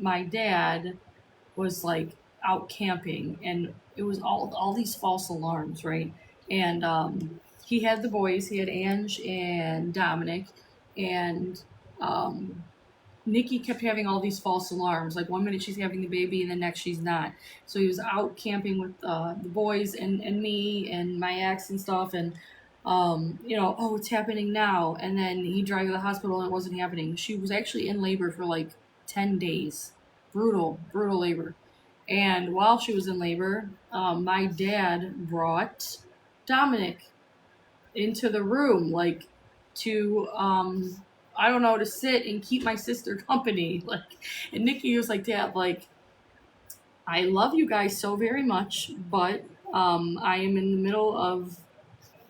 my dad was like out camping, and it was all these false alarms, right? And he had the boys. He had Ange and Dominic, and Nikki kept having all these false alarms. Like, one minute she's having the baby and the next she's not. So he was out camping with the boys and me and my ex and stuff. And, oh, it's happening now. And then he'd drive to the hospital and it wasn't happening. She was actually in labor for like 10 days. Brutal labor. And while she was in labor, my dad brought Dominic into the room, like, to I don't know, to sit and keep my sister company. Like, and Nikki was like, Dad, like, I love you guys so very much, but I am in the middle of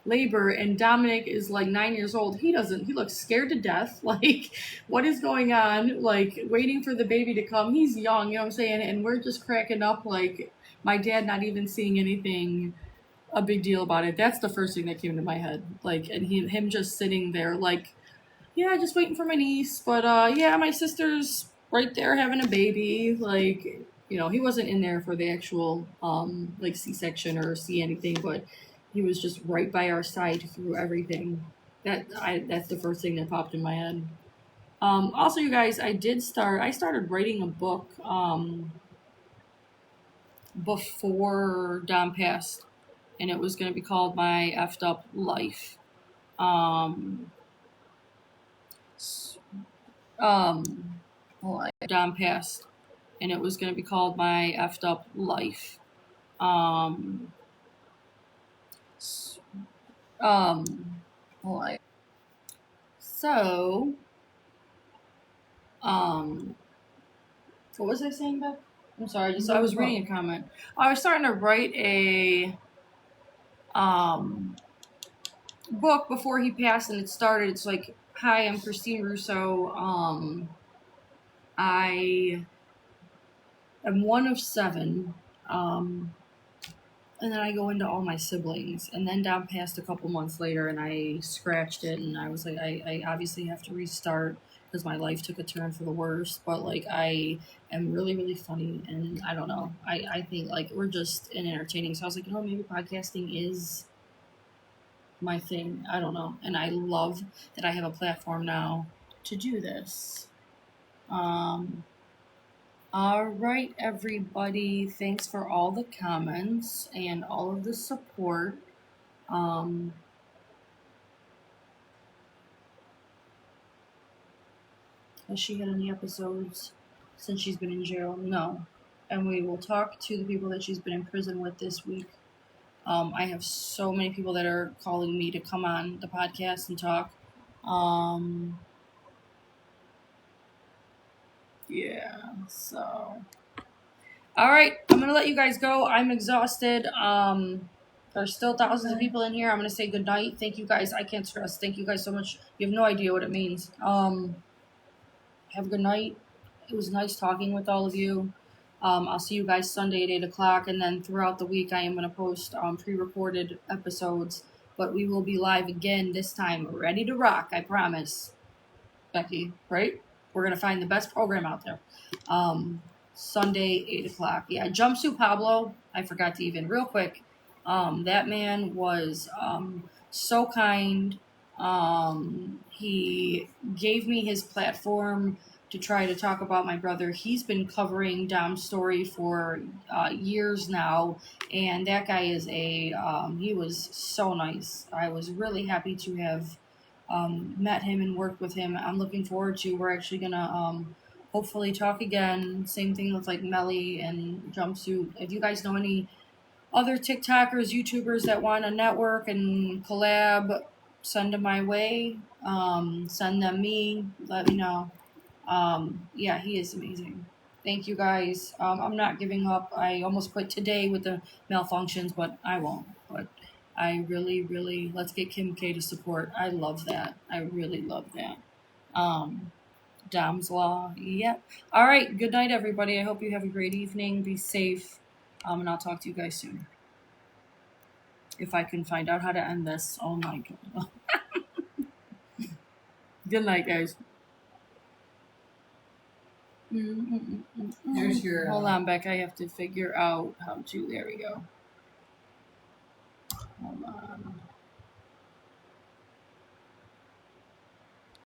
labor, and Dominic is like 9 years old. He looks scared to death. Like, what is going on? Like, waiting for the baby to come. He's young, you know what I'm saying? And we're just cracking up, like, my dad not even seeing anything a big deal about it. That's the first thing that came to my head. Like, and him just sitting there, like, yeah, just waiting for my niece. But yeah, my sister's right there having a baby. Like, he wasn't in there for the actual like C-section or see anything, but he was just right by our side through everything. That's the first thing that popped in my head. Also, you guys, I started writing a book before Dom passed, and it was going to be called My Effed Up Life. Dom passed, and it was going to be called My Effed Up Life. So, what was I saying, Beth? I'm sorry, I was reading a comment. I was starting to write a book before he passed, and it's like, hi, I'm Christine Russo. I am one of seven. and then I go into all my siblings, and then Dom passed a couple months later, and I scratched it, and I was like, I obviously have to restart because my life took a turn for the worse. But like, I am really, really funny, and I don't know. I think like we're just entertaining. So I was like, maybe podcasting is my thing. I don't know, and I love that I have a platform now to do this. All right, everybody. Thanks for all the comments and all of the support. Has she had any episodes since she's been in jail? No. And we will talk to the people that she's been in prison with this week. I have so many people that are calling me to come on the podcast and talk. Yeah, so. All right, I'm going to let you guys go. I'm exhausted. There's still thousands of people in here. I'm going to say good night. Thank you guys. I can't stress. Thank you guys so much. You have no idea what it means. Have a good night. It was nice talking with all of you. I'll see you guys Sunday at 8 o'clock, and then throughout the week I am going to post pre-recorded episodes, but we will be live again this time, ready to rock, I promise. Becky, right? We're going to find the best program out there. Sunday, 8 o'clock. Yeah, Jumpsuit Pablo, I forgot to even, real quick, that man was so kind. He gave me his platform to try to talk about my brother. He's been covering Dom's story for years now, and that guy is he was so nice. I was really happy to have met him and worked with him. I'm looking forward to, we're actually gonna hopefully talk again. Same thing with like Melly and Jumpsuit. If you guys know any other TikTokers, YouTubers that want to network and collab, send them my way. Send them me. Let me know. Yeah, he is amazing. Thank you guys. I'm not giving up. I almost quit today with the malfunctions, but I won't. But I really, really, let's get Kim K to support. I love that. I really love that. Dom's Law. Yep. All right. Good night, everybody. I hope you have a great evening. Be safe. And I'll talk to you guys soon. If I can find out how to end this. Oh my God. Good night, guys. There's your. Hold on, Beck. I have to figure out how to. There we go. Hold on.